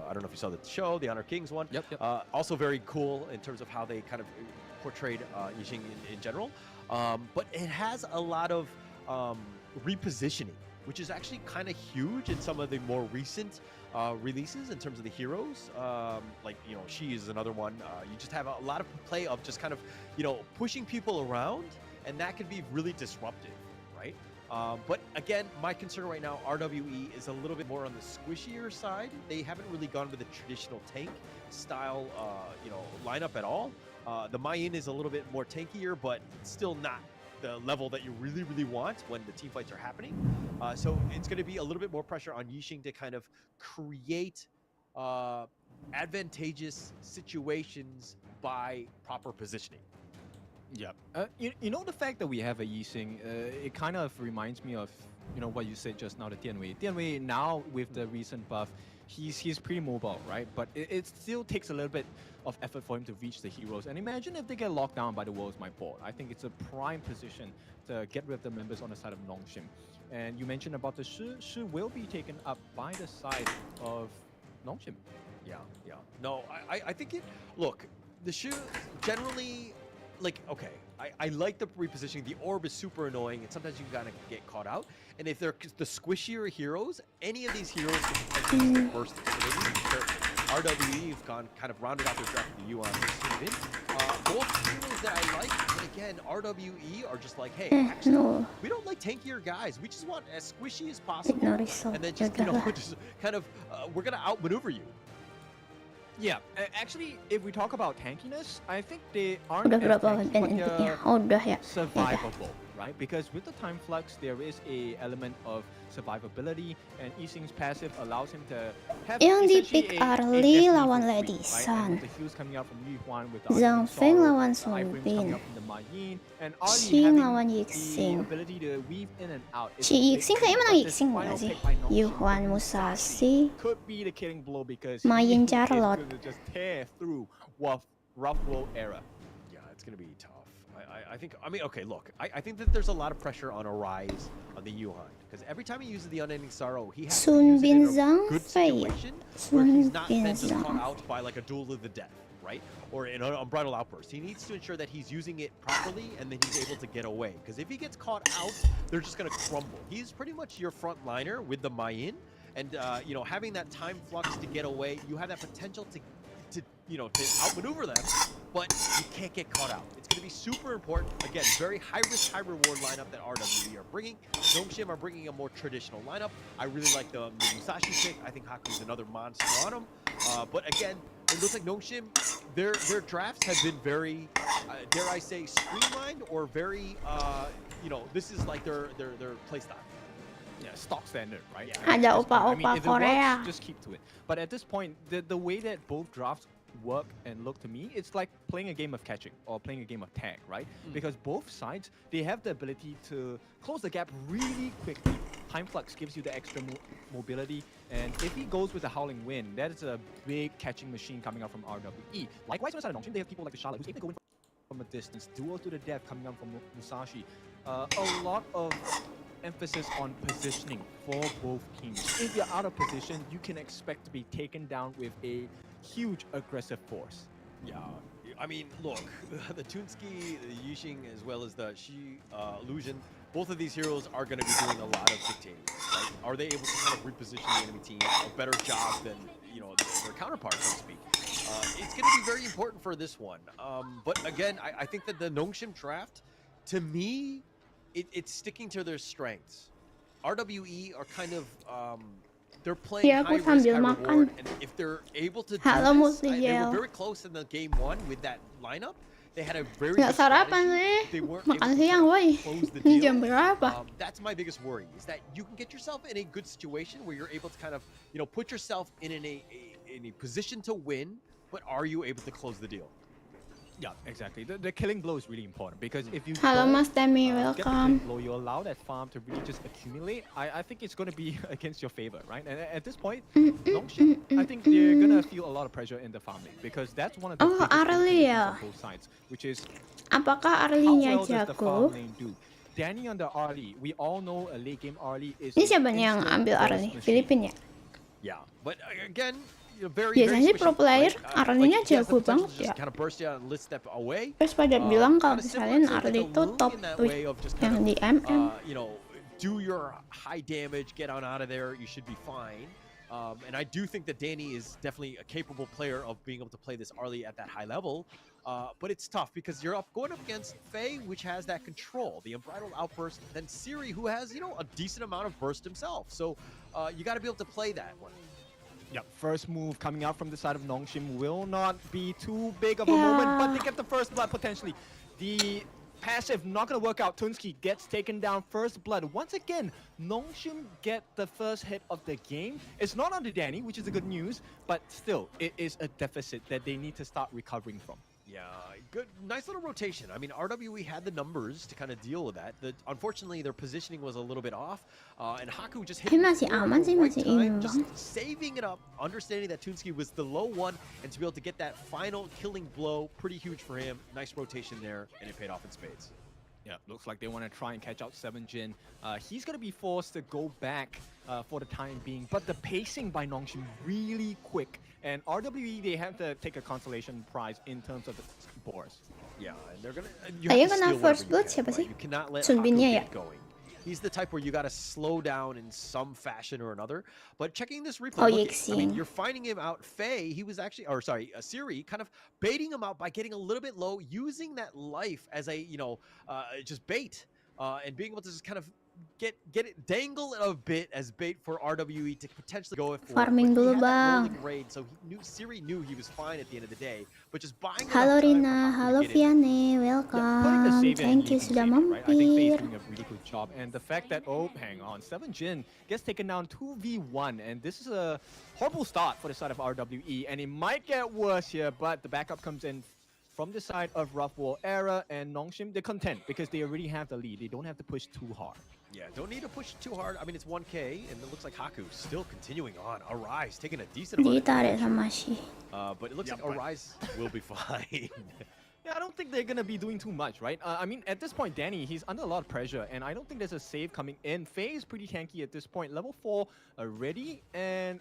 I don't know if you saw the show, the Honor of Kings one. Yep. Also very cool in terms of how they kind of portrayed Yixing in general. But it has a lot of repositioning, which is actually kind of huge in some of the more recent releases in terms of the heroes. Like, you know, she is another one. You just have a lot of play of just kind of, you know, pushing people around, and that can be really disruptive, right? But again, my concern right now, RWE is a little bit more on the squishier side. They haven't really gone with the traditional tank style, you know, lineup at all. The Mayin is a little bit more tankier, but still not the level that you really, really want when the team fights are happening. So it's going to be a little bit more pressure on Yixing to kind of create advantageous situations by proper positioning. Yeah. You know, the fact that we have a Yixing, it kind of reminds me of, you know, what you said just now, the Dianwei. Dianwei now with the recent buff, he's pretty mobile, right? But it still takes a little bit of effort for him to reach the heroes. And imagine if they get locked down by the World's My Board. I think it's a prime position to get rid of the members on the side of Nongshim. And you mentioned about the Shi will be taken up by the side of Nongshim. Yeah. No, I think it, look, the Shi generally, like, okay, I like the repositioning. The orb is super annoying, and sometimes you can kind of get caught out. And if they're the squishier heroes, any of these heroes can potentially get bursted. So they need to be careful. RWE have gone kind of rounded out their draft with the Yuan. Both heroes that I like, but again, RWE are just like, hey, actually, we don't like tankier guys. We just want as squishy as possible. And then just, you know, just kind of, we're going to outmaneuver you. Yeah, actually, if we talk about tankiness, I think they aren't as tanky, but they're survivable, right? Because with the time flux, there is a element of survivability, and Yixing's passive allows him to have yang di pick early lawan Lady Sun, Zhangfei lawan Sunbin, Shi lawan Yixing. Si Yixing kayaknya menang Yixing nggak sih? Yuan Musashi, Mayin Charlotte. Just tear through rough world era. Yeah, it's gonna be tough. I think, I mean, okay, look, I think that there's a lot of pressure on Arise on the Yuhan, because every time he uses the Unending Sorrow, he has to use it in a good situation where he's not then just caught out by like a Duel of the Death, right? Or in an Unbridled Outburst. He needs to ensure that he's using it properly and then he's able to get away, because if he gets caught out, they're just gonna crumble. He's pretty much your front liner with the Mayin, and you know, having that time flux to get away, you have that potential to you know, to outmaneuver them, but you can't get caught out. It's going to be super important. Again, very high risk, high reward lineup that RWE are bringing. Nongshim are bringing a more traditional lineup. I really like the Musashi pick. I think Haku's another monster on him. But again, it looks like Nongshim, their drafts have been very, dare I say, streamlined, or very, you know, this is like their playstyle. Yeah, stock standard, right? Yeah. Ada opa-opa Korea. Works, just keep to it. But at this point, the way that both drafts work and look to me, it's like playing a game of catching or playing a game of tag, right? Because both sides, they have the ability to close the gap really quickly. Time flux gives you the extra mobility, and if he goes with the Howling Wind, that is a big catching machine coming out from RWE. Likewise, on the side of Nongshim, they have people like the Charlotte who's able to go in from a distance, duel to the death coming out from Musashi. A lot of emphasis on positioning for both teams. If you're out of position, you can expect to be taken down with a huge aggressive force. Yeah, I mean, look, the Tunski, the Yixing, as well as the Shi Illusion, both of these heroes are going to be doing a lot of dictating. Right? Are they able to kind of reposition the enemy team a better job than their counterparts, so to speak? It's going to be very important for this one. But again, I think that the Nongshim draft, to me, it's sticking to their strengths. RWE are kind of they're playing high risk, high reward, and if they're able to do this, they were very close in the game 1 with that lineup. They had a very good strategy. They weren't able to close the deal. That's my biggest worry, is that you can get yourself in a good situation where you're able to kind of, put yourself in a position to win, but are you able to close the deal? Yeah, exactly. The killing blow is really important, because if you Hello, Mas Demi, get the welcome. killing blow, you allow that farm to really just accumulate. I think it's going to be against your favor, right? And at this point, Nongshim, I think they're going to feel a lot of pressure in the farm lane, because that's one of the biggest things on both sides, which is Apakah how Arlie-nya well does the farm jago? lane do? Danny on the Arlie, we all know a late game Arlie is Ini siapa nih yang ambil Arlie? Filipina ya? Yeah, but again, very Biasanya sih pro player Arlie-nya jago banget ya. Terus pada bilang kalau misalnya Arlie itu top yang di MM. Do your high damage, get on out of there, you should be fine. And I do think that Danny is definitely a capable player of being able to play this Arlie at that high level. But it's tough because you're going up against Faye, which has that control, the unbridled outburst, then Siri, who has, a decent amount of burst himself. So you got to be able to play that one. Yeah, first move coming out from the side of Nongshim will not be too big of a moment, but they get the first blood potentially. The passive not going to work out. Tunski gets taken down, first blood. Once again, Nongshim get the first hit of the game. It's not under Danny, which is a good news, but still, it is a deficit that they need to start recovering from. Yeah, good, nice little rotation. I mean, RWE had the numbers to kind of deal with that. Unfortunately, their positioning was a little bit off, and Haku just hit masih aman sih, masih imbang. just saving it up, understanding that Tunski was the low one, and to be able to get that final killing blow, pretty huge for him. Nice rotation there, and it paid off in spades. Yeah, looks like they want to try and catch out 7jin. He's going to be forced to go back for the time being, but the pacing by Nongshim really quick. And RWE, they have to take a consolation prize in terms of the boars. Yeah, and they're going to... Ayo kena first blood siapa sih? You cannot let Sunbinnya ya? get going. He's the type where you got to slow down in some fashion or another. But checking this replay, I mean, you're finding him out. Faye, he was actually, or sorry, Siri, kind of baiting him out by getting a little bit low, using that life as a, just bait, and being able to just kind of get it, dangle it a bit as bait for RWE to potentially go for. Farming dulu bang. So Siri knew he was fine at the end of the day, but just buying. Halo Rina, halo Vianney, welcome. Thank you sudah mampir. I think Faye's doing a really good job, and the fact that hang on, 7jin gets taken down 2v1, and this is a horrible start for the side of RWE, and it might get worse here, but the backup comes in from the side of Rough War Era, and Nongshim, they're content because they already have the lead. They don't have to push too hard. Yeah, don't need to push too hard. I mean, it's 1K, and it looks like Haku still continuing on. Arise taking a decent amount of damage. But it looks like Arise will be fine. Yeah, I don't think they're going to be doing too much, right? I mean, at this point, Danny, he's under a lot of pressure, and I don't think there's a save coming in. Faye is pretty tanky at this point. Level 4 already, and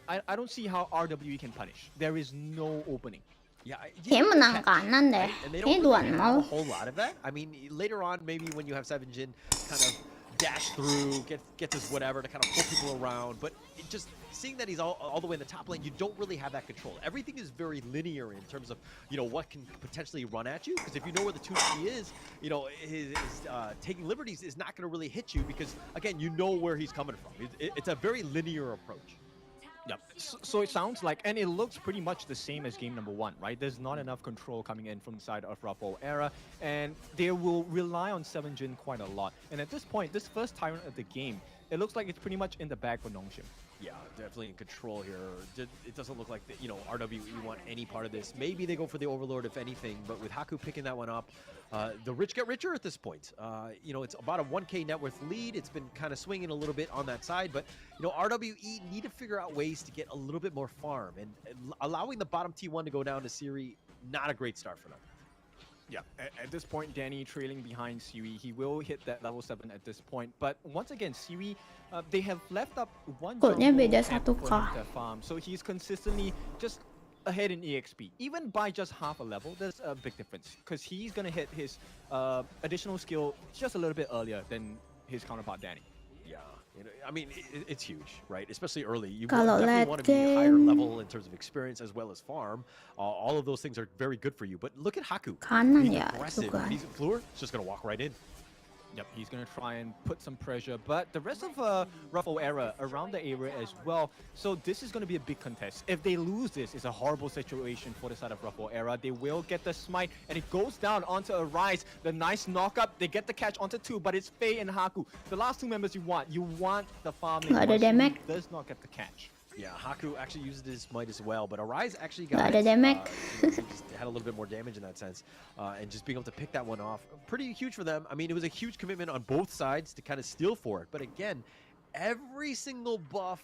I don't see how RWE can punish. There is no opening. Yeah, menang kanan deh. Kayaknya 2-0. A whole lot of that. I mean, later on, maybe when you have 7jin kind of dash through, get this whatever to kind of pull people around, but just seeing that he's all the way in the top lane, you don't really have that control. Everything is very linear in terms of what can potentially run at you. Because if you know where the Tunski is, his taking liberties is not going to really hit you because again, you know where he's coming from. It's a very linear approach. Yep. So it sounds like, and it looks pretty much the same as game number 1, right? There's not enough control coming in from the side of Ruffle Era, and they will rely on 7jin quite a lot. And at this point, this first Tyrant of the game, it looks like it's pretty much in the bag for Nongshim. Yeah, definitely in control here. It doesn't look like RWE want any part of this. Maybe they go for the Overlord if anything, but with Haku picking that one up, the rich get richer at this point. It's about a 1K net worth lead. It's been kind of swinging a little bit on that side, but RWE need to figure out ways to get a little bit more farm, and allowing the bottom T1 to go down to Siri, not a great start for them. Yeah, at this point, Danny trailing behind Siri. He will hit that level 7 at this point. But once again, Siri, they have left up one Goldnya beda jungle 1K. farm. So he's consistently just ahead in EXP. Even by just half a level, there's a big difference because he's gonna hit his additional skill just a little bit earlier than his counterpart Danny. Yeah, you know, I mean, it's huge, right? Especially early. You Kalau definitely late want to be higher game, level in terms of experience as well as farm. All of those things are very good for you. But look at Haku. kanan Being ya aggressive. juga. When he's in Fleur, he's just going to walk right in. Yep, he's going to try and put some pressure, but the rest of Ruffle era around the area as well. So this is going to be a big contest. If they lose this, it's a horrible situation for the side of Ruffle era. They will get the smite, and it goes down onto a Rise. The nice knock-up, they get the catch onto 2, but it's Faye and Haku. The last 2 members you want the farming. Nggak ada damage. Does not get the catch. Yeah, Haku actually used his might as well, but Arise actually got Nggak ada damage. he just had a little bit more damage in that sense, and just being able to pick that one off, pretty huge for them. I mean, it was a huge commitment on both sides to kind of steal for it, but again, every single buff,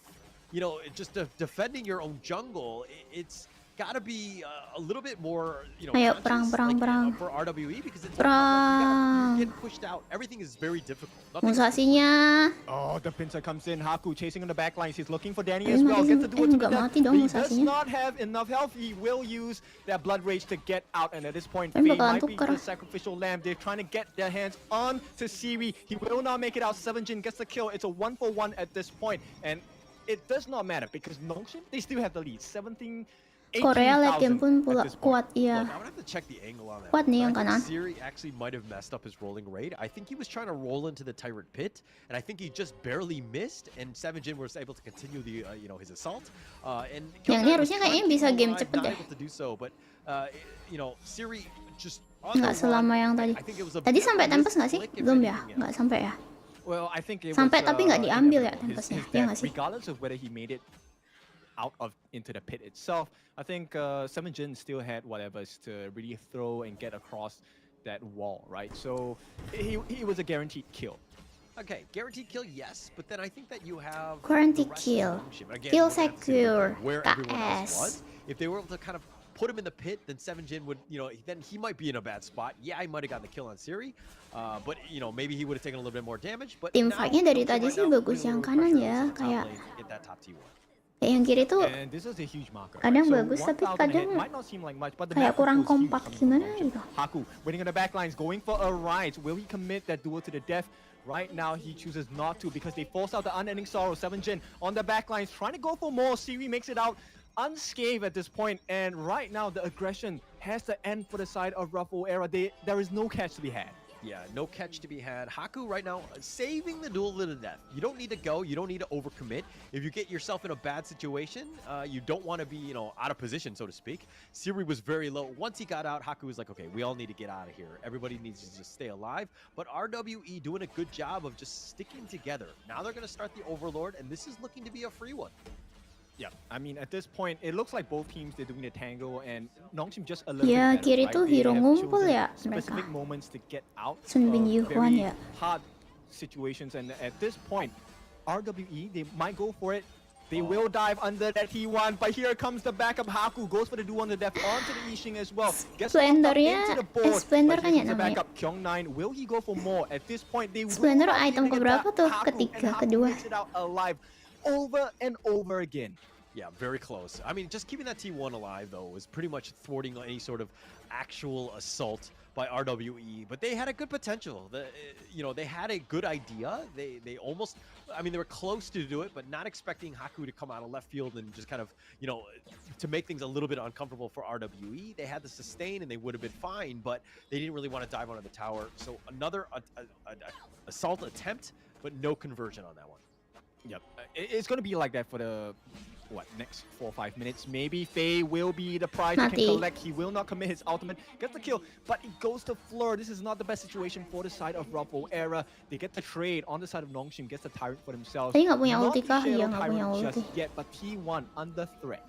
you know, just defending your own jungle, it's got to be a little bit more, you know, Ayo, conscious, perang. for RWE because it's Perang. you get pushed out. Everything is very difficult. Musasinya. Oh, the pincer comes in. Haku chasing on the back lines. He's looking for Danny Eh, as well. mati- Gets to do it to the nggak death. mati dong He does Musasinya. not have enough health. He will use that blood rage to get out. And at this point, Eh, Faye bakalan might be tukar. the sacrificial lamb. They're trying to get their hands on to Siri. He will not make it out. 7jin gets the kill. It's a 1-for-1 at this point. And it does not matter because Nongshim, they still have the lead. 17. Korea late game 18,000 pun at pula this point. kuat iya. Look, I would have to check the angle on that. Kuat nih But yang I think kanan. Siri actually might have messed up his rolling raid. I think he was trying to roll into the Tyrant Pit, and I think he just barely missed, and 7jin was able to continue the you know, his assault. And Yang ini harusnya kayaknya bisa game cepet not deh. able to do so, but you know, Siri just on the Nggak selama run, yang tadi. I think it was a Tadi bit of sampai a tempest nggak sih? misclick, if Belum ya? anything, Nggak sampai ya? Well, I think it Sampai was, tapi nggak diambil ya inevitable. tempestnya, His iya death, nggak sih? regardless of whether he made it out of into the pit itself, I think 7jin still had whatever's to really throw and get across that wall, right? So he was a guaranteed kill. Okay, guaranteed kill, yes, but then I think that you have Guaranteed the rest of kill. Nongshim. Again, Kill we're gonna have to see secure. where everyone else KS. was. If they were able to kind of put him in the pit, then 7jin would, you know, then he might be in a bad spot. Yeah, he might have gotten the kill on Siri, but you know, maybe he would have taken a little bit more damage. But Team now, fight-nya dari Nongshim tadi right sih now bagus putting a yang little kanan pressure ya, on the top kayak lane, get that top T1. yang kiri tuh And this is a huge marker. kadang right? bagus, tapi 1,000 kadang hit might not seem like much, but the kayak map kurang control is huge kompak coming from gimana Nongshim. gitu. Haku waiting on the back lines, going for a Rise. Will he commit that duel to the death? Right now, he chooses not to because they force out the unending sorrow. 7jin on the back lines, trying to go for more. Siri makes it out unscathed at this point, and right now the aggression has to end for the side of Ruffle era. There is no catch to be had. Yeah, no catch to be had. Haku right now saving the duel to the death. You don't need to go. You don't need to overcommit. If you get yourself in a bad situation, you don't want to be, you know, out of position, so to speak. Siri was very low. Once he got out, Haku was like, okay, we all need to get out of here. Everybody needs to just stay alive. But RWE doing a good job of just sticking together. Now they're going to start the Overlord, and this is looking to be a free one. Yeah, I mean, at this point, it looks like both teams, they're doing the tango, and Nongshim just a little Ya, bit better, kiri right? tuh They hero have ngumpul chosen ya specific mereka. moments to get out Sun Bin of Yuhuan very ya. hard situations, and at this point, RWE, they might go for it. They will dive under that T1, but here comes the backup. Haku goes for the duel on the depth onto the Yixing as well. Gets locked up Splendernya- into the board, Splendor but kan here ya comes the namanya? backup. Kyung9, will he go for more? At this point, they will Splendor not item even get keberapa that. tuh? Haku, Ketiga, and Haku kedua. makes it out alive over and over again. Yeah, very close. I mean, just keeping that T1 alive, though, was pretty much thwarting any sort of actual assault by RWE. But they had a good potential. You know, they had a good idea. They almost, I mean, they were close to do it, but not expecting Haku to come out of left field and just kind of, you know, to make things a little bit uncomfortable for RWE. They had the sustain and they would have been fine, but they didn't really want to dive onto the tower. So another assault attempt, but no conversion on that one. Yep, it's going to be like that for the next 4 or 5 minutes. Maybe Faye will be the prize he can Mati. collect. He will not commit his ultimate, gets the kill, but it goes to Fleur. This is not the best situation for the side of Ruffle era. They get the trade on the side of Nongshim, gets the Tyrant for themselves. Tadi nggak punya Not ulti the kah? Shadow Iya, nggak punya Tyrant ulti. just yet, but T1 under threat.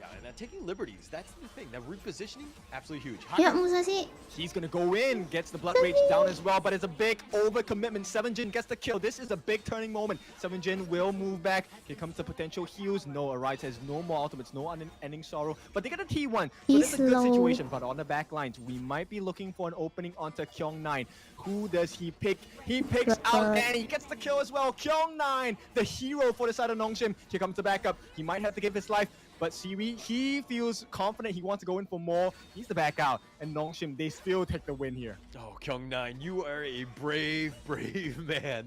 Yeah, and taking liberties, that's the thing. That repositioning, absolutely huge. Ya, Haku- Musashi. He's gonna go in, gets the blood rage down as well, but it's a big overcommitment. 7jin gets the kill. This is a big turning moment. 7jin will move back. Here comes the potential heals. No, Arise has no more ultimates, no unending sorrow, but they get a T1. So He's that's a good low. situation, but on the back lines, we might be looking for an opening onto Kyung9. Who does he pick? He picks out Danny. He gets the kill as well. Kyung9, the hero for the side of Nongshim. Here comes the backup. He might have to give his life, but Siri he feels confident. He wants to go in for more. He needs to back out. And Nongshim, they still take the win here. Oh, Kyung9, you are a brave, brave man.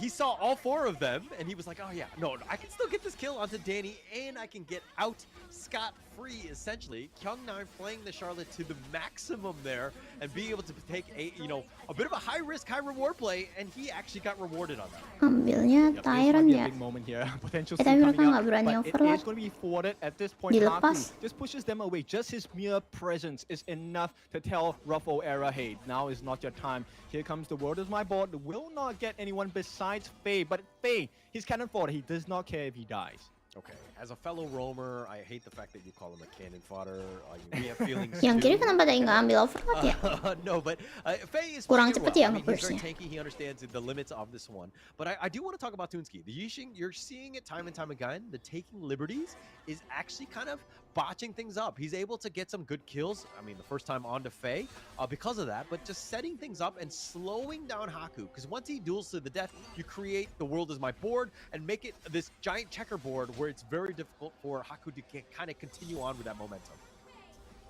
He saw all four of them, and he was like, oh yeah, no, I can still get this kill onto Danny, and I can get out scot-free, essentially. Kyung9 playing the Charlotte to the maximum there, and being able to take a bit of a high-risk, high-reward play, and he actually got rewarded on that. Ambilnya Tyrant ya. Tapi mereka nggak berani overlap. It's going to be forwarded at this point. Dilepas. Just pushes them away. Just his mere presence is enough to tell Ruffle Era, hey, now is not your time. Here comes the world is my board. Will not get anyone besides Faye. But Faye, he's cannon fodder. He does not care if he dies. Okay, as a fellow roamer, I hate the fact that you call him a cannon fodder. We have feelings Yang kiri too. kenapa tadi nggak ambil overlap ya? No, but Faye is Kurang playing cepet well. ya I mean, he's very nge-burstnya. tanky. He understands the limits of this one. But I do want to talk about Toonski. The Yixing, you're seeing it time and time again. The taking liberties is actually kind of botching things up. He's able to get some good kills. I mean, the first time onto Faye because of that, but just setting things up and slowing down Haku. Because once he duels to the death, you create the world is my board and make it this giant checkerboard where it's very difficult for Haku to kind of continue on with that momentum.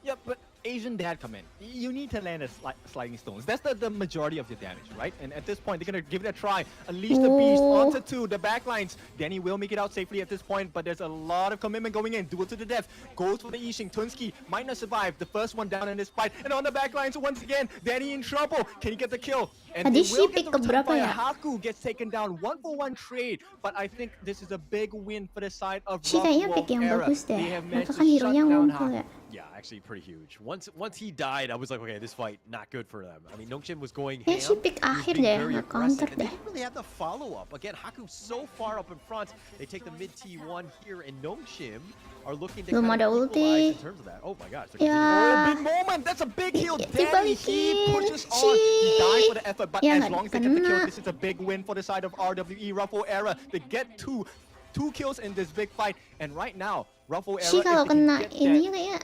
Yeah, but Asian dad come in. You need to land a sliding stones. That's the majority of the damage, right? And at this point, they're going to give it a try. Unleash the beast onto two. The backlines. Danny will make it out safely at this point, but there's a lot of commitment going in. Duel to the death. Goes for the Yixing. Tunski might not survive. The first one down in this fight. And on the backlines once again, Danny in trouble. Can he get the kill? And Tadi they will pick get the return keberapa fire. ya? Haku gets taken down. 1-for-1 trade. But I think this is a big win for the side of Shi kayaknya Rough pick yang Era. bagus deh. They have Mereka managed kan to hero-nya shut down ngumpul Haku. ya. Yeah, actually pretty huge. Once he died, I was like, okay, this fight not good for them. I mean, Nongshim was going ham. Ya si pick He was akhir being deh, very nggak aggressive, counter and they deh. didn't really have the follow-up. Again, Haku so far up in front. They take the mid T1 here, and Nongshim are looking to Belum kind ada of equalize ulti. in terms of that. Oh my gosh. Ya. Oh, big moment! That's a big heal. Danny, he Dibalikin. pushes on. He died for the effort, but Ya, as nggak long as they get the kill, kena. this is a big win for the side of RWE. Ruffle Era, they get two kills in this big fight, and right now, Ruffle Era, Shi kalau if they can kena get ininya that kayaknya.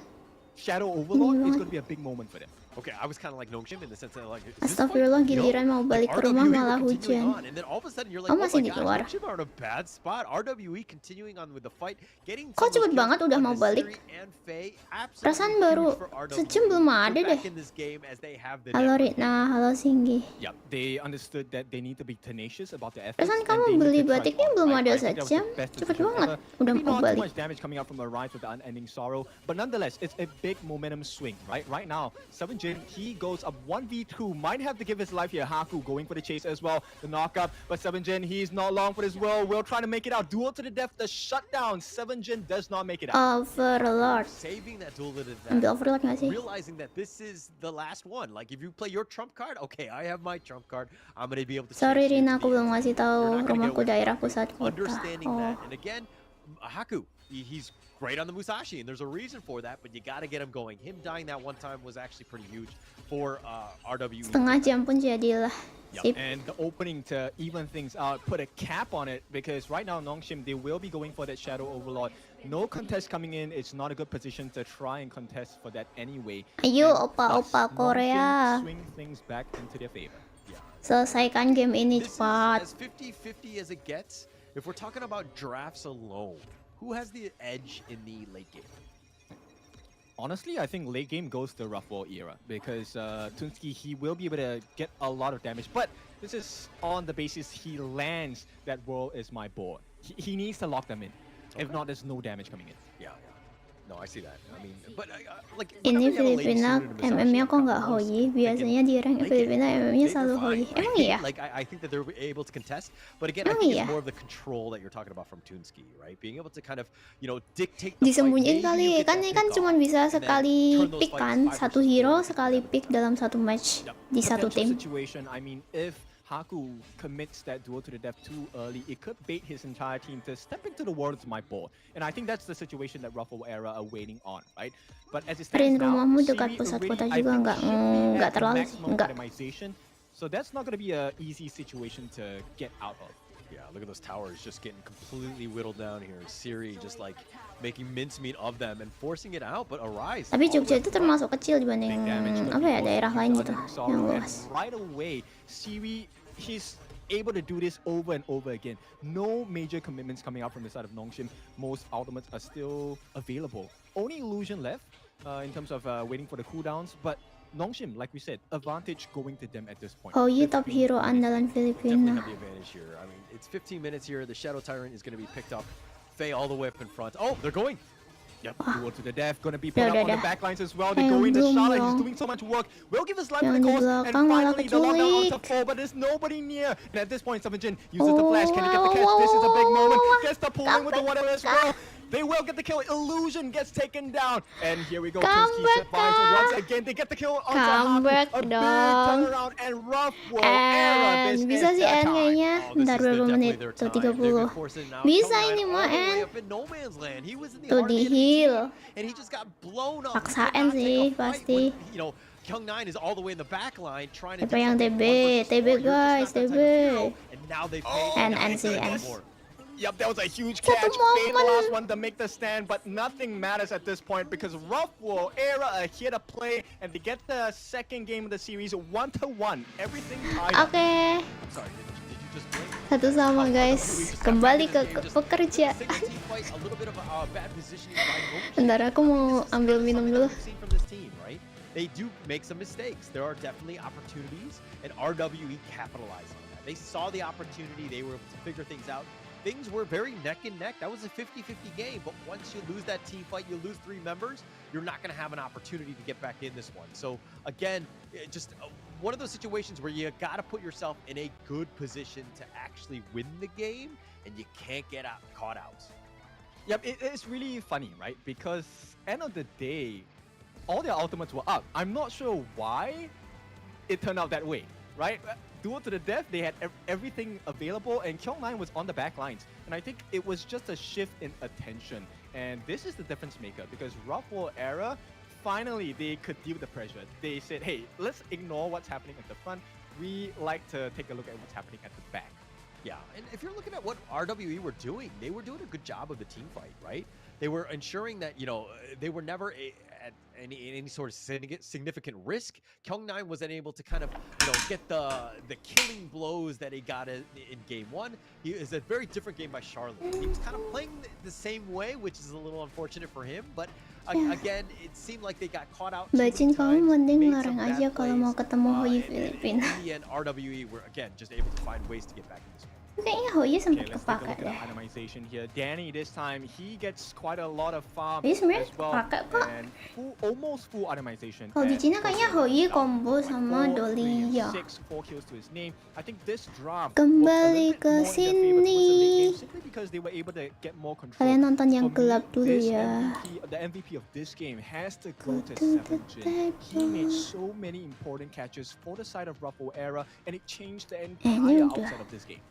Shadow Overlord, it's banget. going to be a big moment for them. Okay, I was kind of like Nongshim in the sense that like, is this Astagfirullah, fight, giliran mau balik ke rumah RWE malah were continuing hujan. on, and then all of a sudden you're like, Oh, oh masih my di gosh, luar. Nongshim are in a bad spot. RWE continuing on with the fight, getting Kok some of those cepet banget kills udah on mau the balik? Siri and Faye. Absolutely Perasaan huge baru for RWE. sejam belum ada They're back deh. in this game as they have the Halo network. Ritna, halo Singgi. Yeah, they understood that they need to be tenacious about their efforts. Perasaan and kamu they need beli to try batiknya hard, belum right? ada I think that was the sejam. best Cepet decision banget, ever. udah Maybe mau not too balik. much damage coming out from Arise with the unending sorrow, but nonetheless, it's a big momentum swing, right? Right now, 7jin, he goes up 1v2, might have to give his life here. Haku going for the chase as well, the knockup, but 7jin, he's not long for this will try to make it out. Duel to the death, the shutdown. 7jin does not make it out. Overlord. Saving that duel to the Ambil death. overlord nggak sih? Realizing that this is the last one. Like if you play your trump card, okay, I have my trump card. I'm gonna be able to. Sorry chase you Rina, to aku the belum end. ngasih You're tahu not gonna get rumahku away from daerah it. pusat kota. Understanding Oh. that, and again, Haku, he's great on the Musashi, and there's a reason for that. But you got to get him going. Him dying that one time was actually pretty huge for RWE. Setengah jam pun jadilah. Yep. Sip. And the opening to even things out, put a cap on it, because right now Nongshim, they will be going for that Shadow Overlord. No contest coming in, it's not a good position to try and contest for that anyway. Ayo And opa-opa thus, Korea. Nongshim swing things back into their favor. Selesaikan game ini This is cepat. as 50-50 as it gets. If we're talking about drafts alone, who has the edge in the late game? Honestly, I think late game goes to Ruffle Era, because Tunski, he will be able to get a lot of damage, but this is on the basis he lands that world is my board. He needs to lock them in. If Okay. not, there's no damage coming in. Yeah. No, I see that. I mean, but like Ini whenever you have a lady Filipina suited in Musashi, MM-nya kok like nggak most, hoyi? they Biasanya can di rank make it. Filipina MM-nya They're selalu fine, hoyi. right? Emang iya? Like I think that they're able to contest, but again, I Emang think iya? it's more of the control that you're talking about from Toonski, right? Being able to kind of, dictate the fight. Disembunyiin Maybe kali, you get kan that ini kan pick cuma off, bisa and then sekali turn those pick fights kan, 5 satu versus 4 hero and sekali get pick dalam satu match di satu Potential tim. situation, I mean, if Haku commits that duel to the death too early, it could bait his entire team to step into the world of my board. And I think that's the situation that Ruffle Era are waiting on, right? But as it Rin, stands now, rumahmu dekat Siri pusat already, kota I juga think, nggak? should be Nggak at terlalu sih, maximum nggak. itemization. So that's not going to be an easy situation to get out of. Yeah, look at those towers just getting completely whittled down here. Siri just like making mincemeat of them and forcing it out, but Arise. Tapi all Jogja the itu way termasuk kecil dibanding Big damage to apa ya people, daerah he's lain on gitu Sorrow, yang and luas. right away, Siri, he's able to do this over and over again. No major commitments coming out from the side of Nongshim. Most ultimates are still available. Only illusion left in terms of waiting for the cooldowns, but Nongshim, like we said, advantage going to them at this point. HOK top hero andalan Definitely Filipina. have the advantage here. I mean, it's 15 minutes here. The Shadow Tyrant is going to be picked up. Faye all the way up in front. Oh, they're going. Yep, duel to the death, gonna be put up Udah, on the udah. back lines as well. They Ayo, go in the belum Charlotte, dong. he's doing so much work. Will give his life for Jangan the di cause, and belakang, malah finally the lockdown onto keculik. 4, but there's nobody near. And at this point, Sambil uses the flash. Can he get the catch? This is a big moment. Gets the pull in with the 1 as well. They will get the kill. Illusion gets taken down. And here we go. Comeback, Once again, they get the kill on Comeback a big dong. turnaround and rough world era. This And bisa is sih their N time. kayaknya. Oh, this Bentar is berapa definitely menit? their Tuh time. They're 30. gonna force it now. Bisa Kong9 ini all mah the way N. up in no man's land. He was in the Tuh heart of the di enemy heal. team, and he just got blown up. He Paksain could not take sih, a fight pasti. when, you know, Kong9 is all the way in the back line trying to Siapa yang do something TB? 1 versus 4. TB You're just guys, not that type of TB. hero, and now they paid. And Now NC, they get NC. more. Yep, that was a huge Satu catch. Fade the momen. last one to make the stand, but nothing matters at this point because Rough World Era are here to play and to get the second game of the series 1-1. Everything tied up. Oke, I'm sorry, did you just blink? satu sama guys. Kembali ke pekerjaan. Single team fight, a little bit of a bad positioning by Nongshim. Bentar, aku mau ambil minum Something dulu. that we've seen from this team, right? They do make some mistakes. There are definitely opportunities, and RWE capitalized on that. They saw the opportunity. They were able to figure things out. Things were very neck and neck. That was a 50-50 game, but once you lose that team fight, you lose 3 members, you're not going to have an opportunity to get back in this one. So again, just one of those situations where you got to put yourself in a good position to actually win the game, and you can't get caught out. Yep, it's really funny, right? Because end of the day, all their ultimates were up. I'm not sure why it turned out that way, right? Duel to the death, they had everything available, and Kong9 was on the back lines. And I think it was just a shift in attention. And this is the difference maker, because Rough World Era, finally they could deal with the pressure. They said, hey, let's ignore what's happening at the front. We like to take a look at what's happening at the back. Yeah, and if you're looking at what RWE were doing, they were doing a good job of the team fight, right? They were ensuring that, you know, they were never at any sort of significant risk. Kong9 was unable to kind of, you know, get the killing blows that he got in game 1. He is a very different game by Charlotte. He was kind of playing the same way, which is a little unfortunate for him, but again, it seemed like they got caught out. Bacin kamu mending larang aja kalau mau ketemu HOK Filipina. In the end, RWE were again just able to find ways to get back in this one. Kayaknya HOK Okay, sempat let's take a kepake look at deh. the itemization here. Danny this time, he gets quite a lot of farm Ini sebenarnya as well. kepake kok. And almost full itemization. Kalau di And Cina kayaknya also, HOK combo sama 4, 3, Dolia. 6, 4 kills to his name. I think this draft Kembali was a ke little bit more in their favor towards the late game sini. simply because they were able to get more control. Kalian nonton yang For me, gelap dulu this ya. the MVP of this game has to go to Go to the 7jin. He made table. so many important catches for the side of Ruffle Era, and it changed the ini entire udah. outside of this game.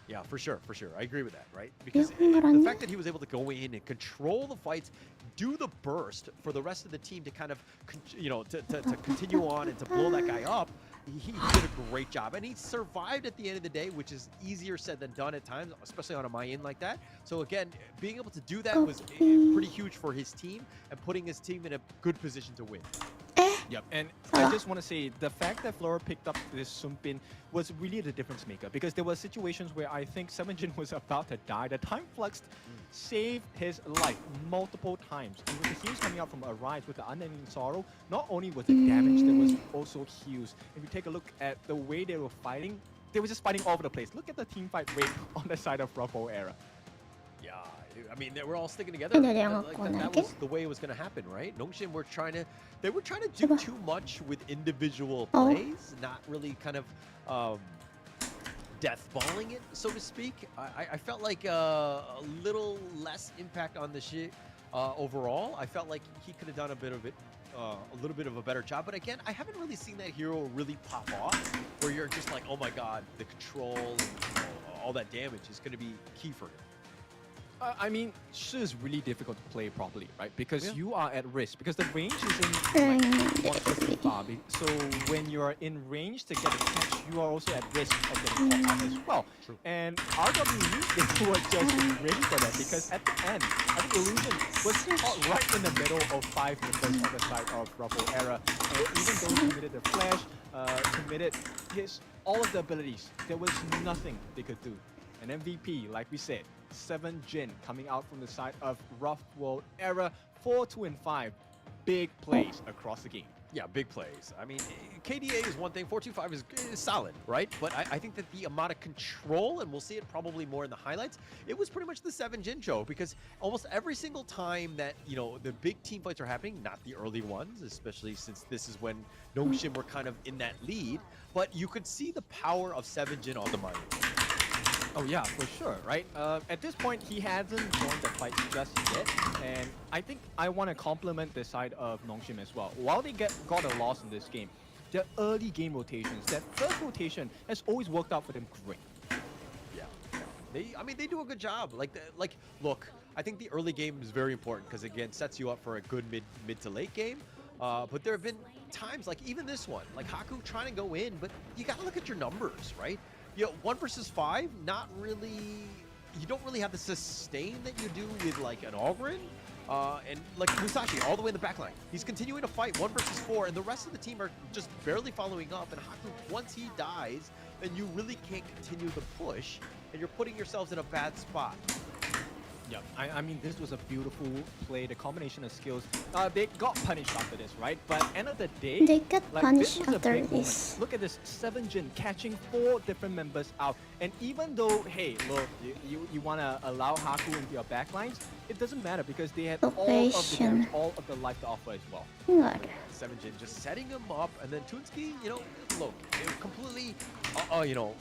Yeah, for sure. I agree with that, right? Because aku the ngerangin. fact that he was able to go in and control the fights, do the burst for the rest of the team to kind of, you know, to continue on and to blow that guy up, he did a great job. And he survived at the end of the day, which is easier said than done at times, especially on a my-in like that. So again, being able to do that was pretty huge for his team and putting his team in a good position to win. Yep, and Salah. I just want to say the fact that Flora picked up this Sumpin was really the difference maker, because there were situations where I think 7jin was about to die. The time flux saved his life multiple times. And with the heals coming out from Arise with the unending sorrow, not only was it damage, there was also heals. If you take a look at the way they were fighting, they were just fighting all over the place. Look at the team fight rate on the side of Ruffle Era. Yeah, I mean, they were all sticking together. Ada yang Like, aku that naikin. was the way it was going to happen, right? Nongshim were trying to do Coba. too much with individual Oh. plays, not really kind of death balling it, so to speak. I felt like a little less impact on the shit overall. I felt like he could have done a little bit of a better job. But again, I haven't really seen that hero really pop off, where you're just like, oh my god, the control and, you know, all that damage is going to be key for him. I mean, Shi is really difficult to play properly, right? Because Yeah. you are at risk, because the range isn't Hmm, like 150 far. So when you're in range to get a catch, you are also at risk of getting caught out as well. True. And RWE, they were just ready for that, because at the end, I think Illusion was caught right in the middle of 5 members on the side of Ruffle Era. And even though he committed the flash, committed his all of the abilities, there was nothing they could do. An MVP, like we said, 7 Jin coming out from the side of Rough World Era, 4, 2, and 5. Big plays across the game. Yeah, big plays. I mean, KDA is one thing, 425 is solid, right? But I think that the amount of control, and we'll see it probably more in the highlights, it was pretty much the 7 Jin show, because almost every single time that, you know, the big team fights are happening, not the early ones, especially since this is when Nongshim were kind of in that lead, but you could see the power of 7 Jin on the money. Oh yeah, for sure, right? At this point, he hasn't joined the fight just yet, and I think I want to compliment the side of Nongshim as well. While they got a loss in this game, their early game rotations, that first rotation has always worked out for them great. Yeah. I mean, they do a good job. Like, look, I think the early game is very important because, again, sets you up for a good mid to late game. But there have been times, like even this one, like Haku trying to go in, but you got to look at your numbers, right? You know, 1 versus 5, not really. You don't really have the sustain that you do with like an Ogren. And like Musashi all the way in the back line. He's continuing to fight 1 versus 4, and the rest of the team are just barely following up. And Haku, once he dies, then you really can't continue the push, and you're putting yourselves in a bad spot. Yeah, I mean, this was a beautiful play, the combination of skills. They got punished after this, right? But end of the day, They got like, punished this was a after big moment. this. Look at this, 7 Jin catching 4 different members out. And even though, hey, look, you want to allow Haku into your backlines, it doesn't matter because they had all of the damage, all of the life to offer as well. God. 7 Jin just setting him up, and then Tunsky, you know, look, it completely, you know,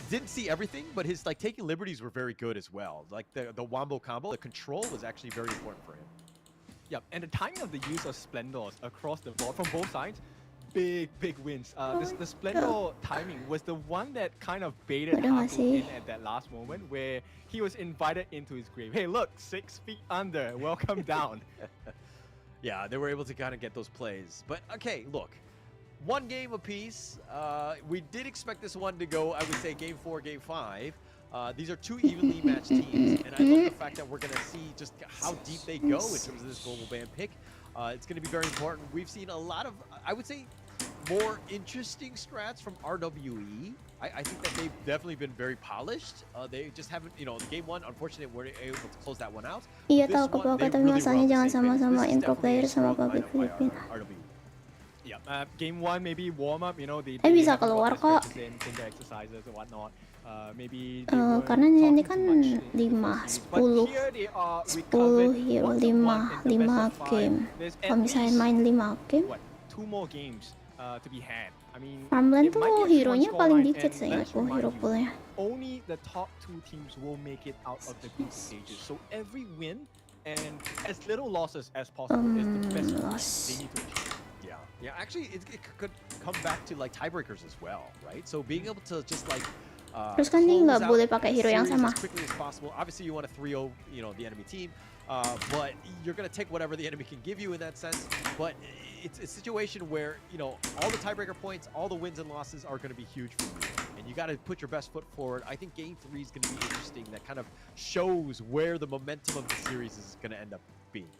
didn't see everything, but his like taking liberties were very good as well. Like the wombo combo, the control was actually very important for him. Yep, and the timing of the use of Splendors across the board from both sides, big wins. The Splendor timing was the one that kind of baited Haku in at that last moment where he was invited into his grave. Hey, look, 6 feet under, welcome down. Yeah, they were able to kind of get those plays. But okay, look. 1 game apiece. We did expect this one to go, I would say, game 4, game 5. These are 2 evenly matched teams, and I love the fact that we're going to see just how deep they go in terms of this global band pick. It's going to be very important. We've seen a lot of, I would say, more interesting strats from RWE. I think that they've definitely been very polished. They just haven't, you know, game 1, unfortunately, weren't able to close that one out. Iya tahu kepoka, tapi masalahnya jangan sama-sama intro player sama babak Filipina. Yeah, game 1 maybe warm up, you know, they bisa keluar kok. in the exercises and whatnot. Maybe karena ini kan 5, 10 hero, 5 game. Kalau misalnya main 5 game, 2 more games to be had. I mean, farmland tuh hero-nya paling dikit seingatku, hero poolnya. Only the top 2 teams will make it out of the group stages. So every win and as little losses as possible is the best they need to achieve. Yeah, actually, it could come back to like tiebreakers as well, right? So being able to just like terus kan dia nggak boleh pakai hero yang sama. As quickly as possible. Obviously, you want to 3-0, you know, the enemy team, but you're gonna take whatever the enemy can give you in that sense. But it's a situation where, you know, all the tiebreaker points, all the wins and losses are gonna be huge for you, and you got to put your best foot forward. I think game 3 is gonna be interesting. That kind of shows where the momentum of the series is gonna end up being.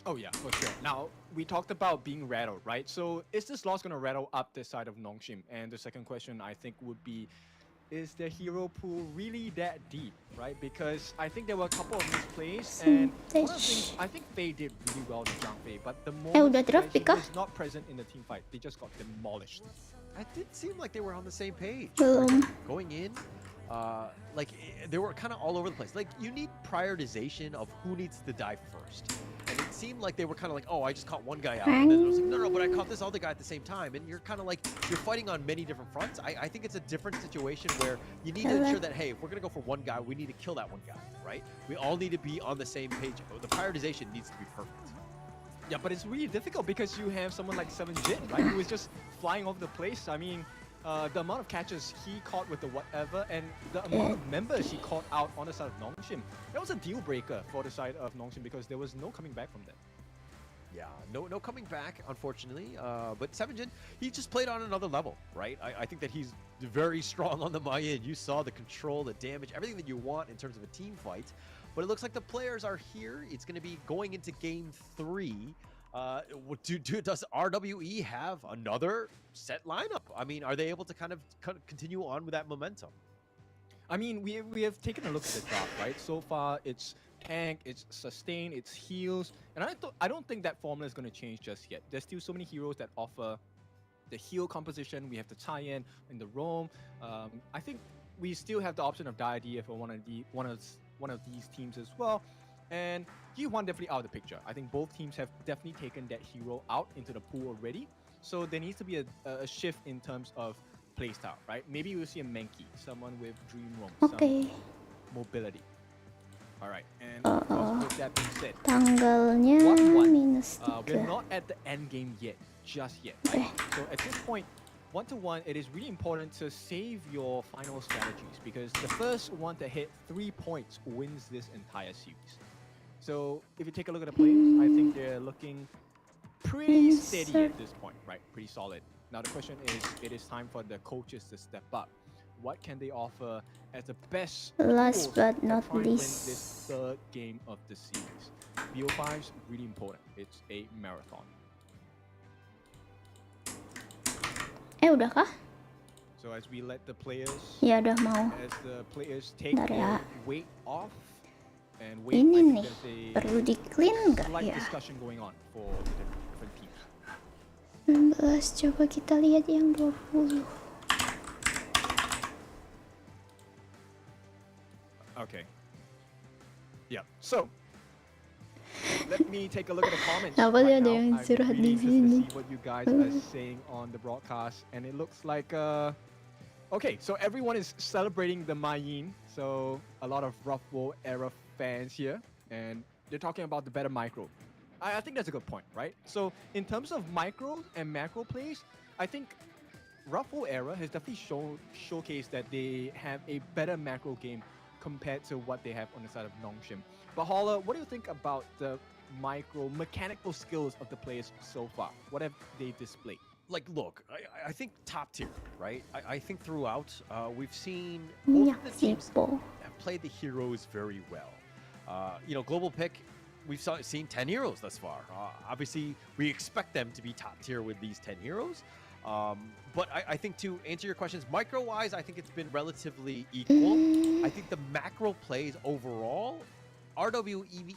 Oh yeah, for sure. Now, we talked about being rattled, right? So is this loss going to rattle up the side of Nongshim? And the second question I think would be, is the hero pool really that deep, right? Because I think there were a couple of misplays, and one of the things, I think Faye did really well in Zhang Fei, but the moment he was not present in the team fight, they just got demolished. It did seem like they were on the same page. Belum. Going in, like they were kind of all over the place. Like you need prioritization of who needs to die first. And it seemed like they were kind of like, oh, I just caught one guy out. And then it was like, no, but I caught this other guy at the same time. And you're kind of like, you're fighting on many different fronts. I think it's a different situation where you need to ensure that, hey, if we're going to go for one guy, we need to kill that one guy, right? We all need to be on the same page. The prioritization needs to be perfect. Yeah, but it's really difficult because you have someone like 7 Jin, right? Who is just flying off the place. I mean, the amount of catches he caught with the whatever and the amount of members he caught out on the side of Nongshim, that was a deal breaker for the side of Nongshim because there was no coming back from that. Yeah, no coming back, unfortunately. But 7 Jin, he just played on another level, right? I think that he's very strong on the Mayan. You saw the control, the damage, everything that you want in terms of a team fight. But it looks like the players are here. It's going to be going into game 3. Does RWE have another set lineup? I mean, are they able to kind of continue on with that momentum? I mean, we have taken a look at the draft, right? So far, it's tank, it's sustain, it's heals, and I don't think that formula is going to change just yet. There's still so many heroes that offer the heal composition. We have the tie-in the roam. I think we still have the option of Dari for one of these teams as well. And G1 definitely out of the picture. I think both teams have definitely taken that hero out into the pool already. So there needs to be a shift in terms of playstyle, right? Maybe we'll see a Mankey, someone with Dream Roam, some mobility. All right, and with that being said, tanggalnya minus we're 3. not at the end game yet, just yet. Right? So at this point, 1-to-1, it is really important to save your final strategies because the first one to hit 3 points wins this entire series. So if you take a look at the players, I think they're looking pretty steady at this point, right? Pretty solid. Now the question is, it is time for the coaches to step up. What can they offer as the best Last but to not try and win least, this third game of the series? BO5 is really important. It's a marathon. udah kah? So as we let the players, Ya udah mau. as the players take Bentar ya. their weight off and wait, Ini I think nih, there's perlu di clean a nggak slight ya? discussion going on for the different teams. 19, coba kita lihat yang 20. Okay. Yeah. So let me take a look at the comments. Kenapa right dia ada now. yang I'm curhat di really interested sini? to see what you guys are saying on the broadcast, and it looks like okay. So everyone is celebrating the Mayin. So a lot of Ruffle era fans here, and they're talking about the better micro. I think that's a good point, right? So in terms of micro and macro plays, I think Ruffle era has definitely showcased that they have a better macro game compared to what they have on the side of Nongshim. But Holla, what do you think about the micro mechanical skills of the players so far? What have they displayed? Like, look, I think top tier, right? I think throughout, we've seen both of the teams have played the heroes very well. You know, Global Pick, we've seen 10 heroes thus far. Obviously, we expect them to be top tier with these 10 heroes. But I think to answer your questions, micro-wise, I think it's been relatively equal. I think the macro plays overall, RWE,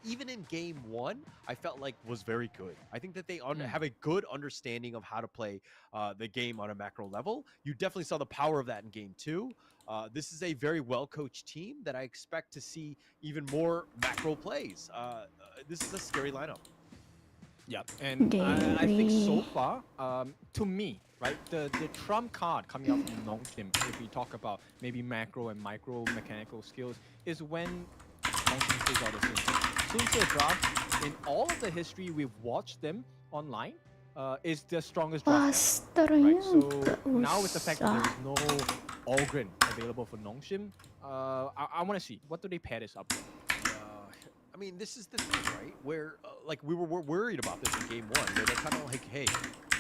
even in game 1, I felt like was very good. I think that they have a good understanding of how to play the game on a macro level. You definitely saw the power of that in game 2. This is a very well-coached team that I expect to see even more macro plays. This is a scary lineup. Yeah, and I think so far, to me, right, the trump card coming out from Nongshim, if we talk about maybe macro and micro mechanical skills, is when Nongshim plays out the Sunse draft, in all of the history we've watched them online, is the strongest draft ever, right? So now with the fact that there is no Ogren available for Nongshim, I want to see, what do they pair this up with? I mean, this is the thing, right? Where, like, we were worried about this in game 1, where they're kind of like, hey,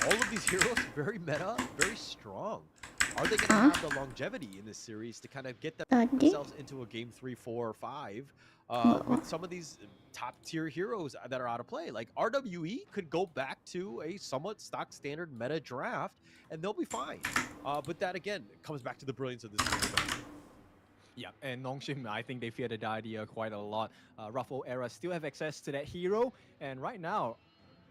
all of these heroes, very meta, very strong. Are they going to have the longevity in this series to kind of get themselves into a game 3, 4, or 5 with some of these top-tier heroes that are out of play? Like, RWE could go back to a somewhat stock standard meta draft, and they'll be fine. But that, again, comes back to the brilliance of this game. Yeah, and Nongshim, I think they fear the idea quite a lot. Ruffle era still have access to that hero, and right now,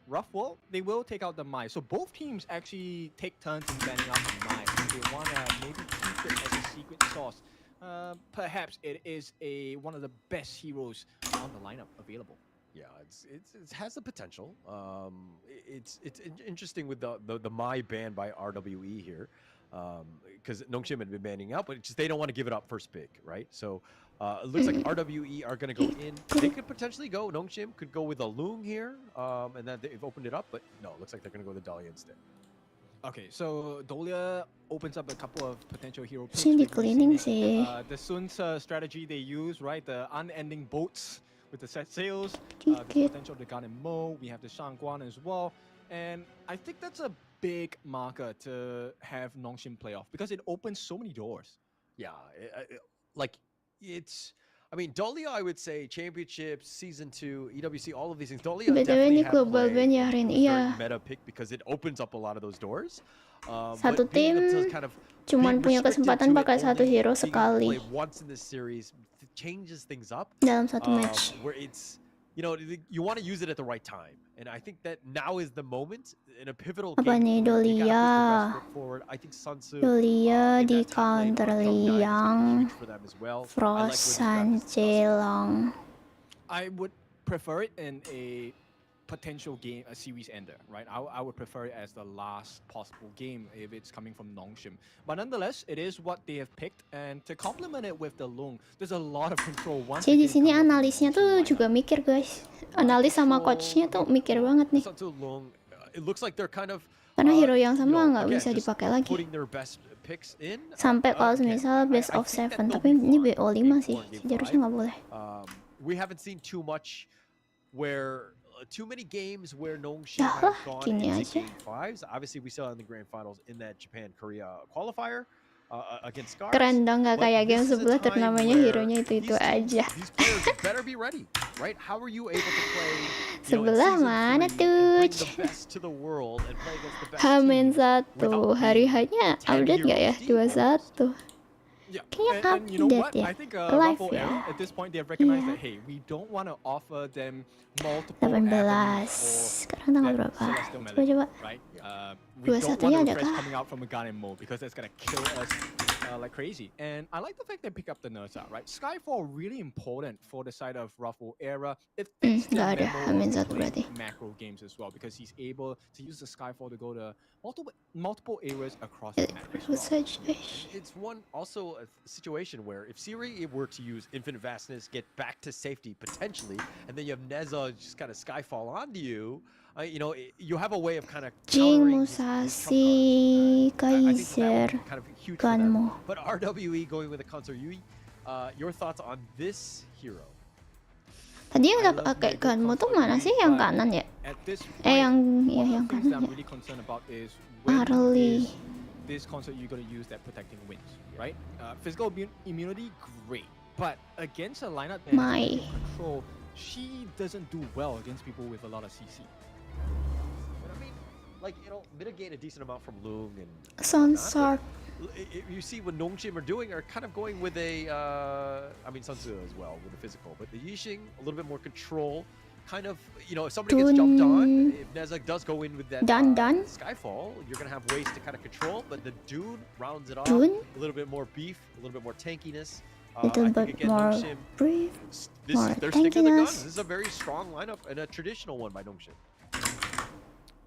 Ruffle, they will take out the Mai. So both teams actually take turns in banning out the Mai. They want to maybe keep it as a secret sauce. Perhaps it is one of the best heroes on the lineup available. Yeah, it has the potential. It's interesting with the Mai ban by RWE here. Because Nongshim had been banning out, but it's just they don't want to give it up first pick, right? So it looks like RWE are going to go in. They could potentially go. Nongshim could go with a Loong here, and then they've opened it up, but no, it looks like they're going to go with the Dahlia instead. Okay, so Dahlia opens up a couple of potential hero picks. The Sun's strategy they use, right? The unending boats with the set sails, the potential of the Gun and Mo. We have the Shangguan as well. And I think that's a big marker to have Nongshim play off because it opens so many doors. Yeah, I mean, Dolia, I would say Championships, Season 2, EWC, all of these things. Dolia BTW definitely ini had global ban ya hari ini. very Iya. meta pick because it opens up a lot of those doors. Satu But being tim able to kind of cuman punya kesempatan pakai satu hero sekali once in this series changes things up dalam satu match. where it's, you know, you want to use it at the right time, and I think that now is the moment in a pivotal Apa game. nih, Dolia? I think Sun Tzu, Dolia in di that top lane counter on Kyung 9 is gonna be Liang, huge for them as well. Frost, Sanjelang. I would prefer it in a potential game, a series ender, right? I would prefer it as the last possible game if it's coming from Nongshim. But nonetheless, it is what they have picked, and to complement it with the Lung, there's a lot of control. Once Jadi di again, sini coming from the analisnya Nongshim tuh lineup. juga mikir, guys. Analis sama coachnya tuh mikir banget nih. It looks like they're kind of Karena hero yang sama nggak bisa dipakai lagi. Sampai kalau misal best of 7, tapi ini BO5 sih. Harusnya nggak boleh. We haven't seen too much where too many games where Nongshim Dah have lah, gone gini into aja. game 5s. Obviously, we saw in the grand finals in that Japan-Korea qualifier against Scars. Keren dong, nggak But kayak game this is a sebelah time turnamennya where hero-nya itu these teams, aja. These players better be ready, right? How are you able to play, you know, in Sebelah season mana 3 tuh? and bring the best to the world and play against the best Hamin team 1 without hari being hanya 10 update nggak ya? heroes deep? 21. Yeah, Kayaknya and you know update what? ya. I think Live Ruffle ya. Era, at this point, they have recognized Iya. that, hey, we don't want to offer them multiple 18. avenues Sekarang tanggal that berapa? Celestial Coba Melody, coba. right? We don't 21-nya want ada a refresh kah? coming out from a gun and mode because that's gonna kill us like crazy. And I like the fact they pick up the Nersa, right? Skyfall really important for the side of Ruffle Era. It fits the nggak ada. memo Hamin of 1 berarti. playing macro games as well because he's able to use the Skyfall to go to multiple areas across the map as well. It's one also a situation where if Siri were to use Infinite Vastness, get back to safety potentially, and then you have Neza just kind of Skyfall onto you, you know, you have a way of kind of Jing, countering his Musashi, trump cards. I think that Kaiser, would be kind of huge for them. Ganmo. But RWE going with a Consor Yui, your thoughts on this hero? Tadi yang udah pakai Ganmo tuh mana sih? Yang kanan ya? Yang kanan ya. Really concerned about is Arli. this concept you're going to use that protecting wings, right? Physical immunity, great. But against a lineup that has control, she doesn't do well against people with a lot of CC. But I mean, like, it'll mitigate a decent amount from Loong and Sunsort. you see what Nongshim are doing are kind of going with a, I mean, Sun Tzu as well with the physical, but the Yixing, a little bit more control, kind of, you know, if somebody gets jumped on, if Nezak does go in with that Skyfall, you're going to have ways to kind of control, but the Dune rounds it off, a little bit more beef, a little bit more tankiness. Little bit more brief, more they're sticking to the guns. tankiness. This is a very strong lineup and a traditional one by Nongshim.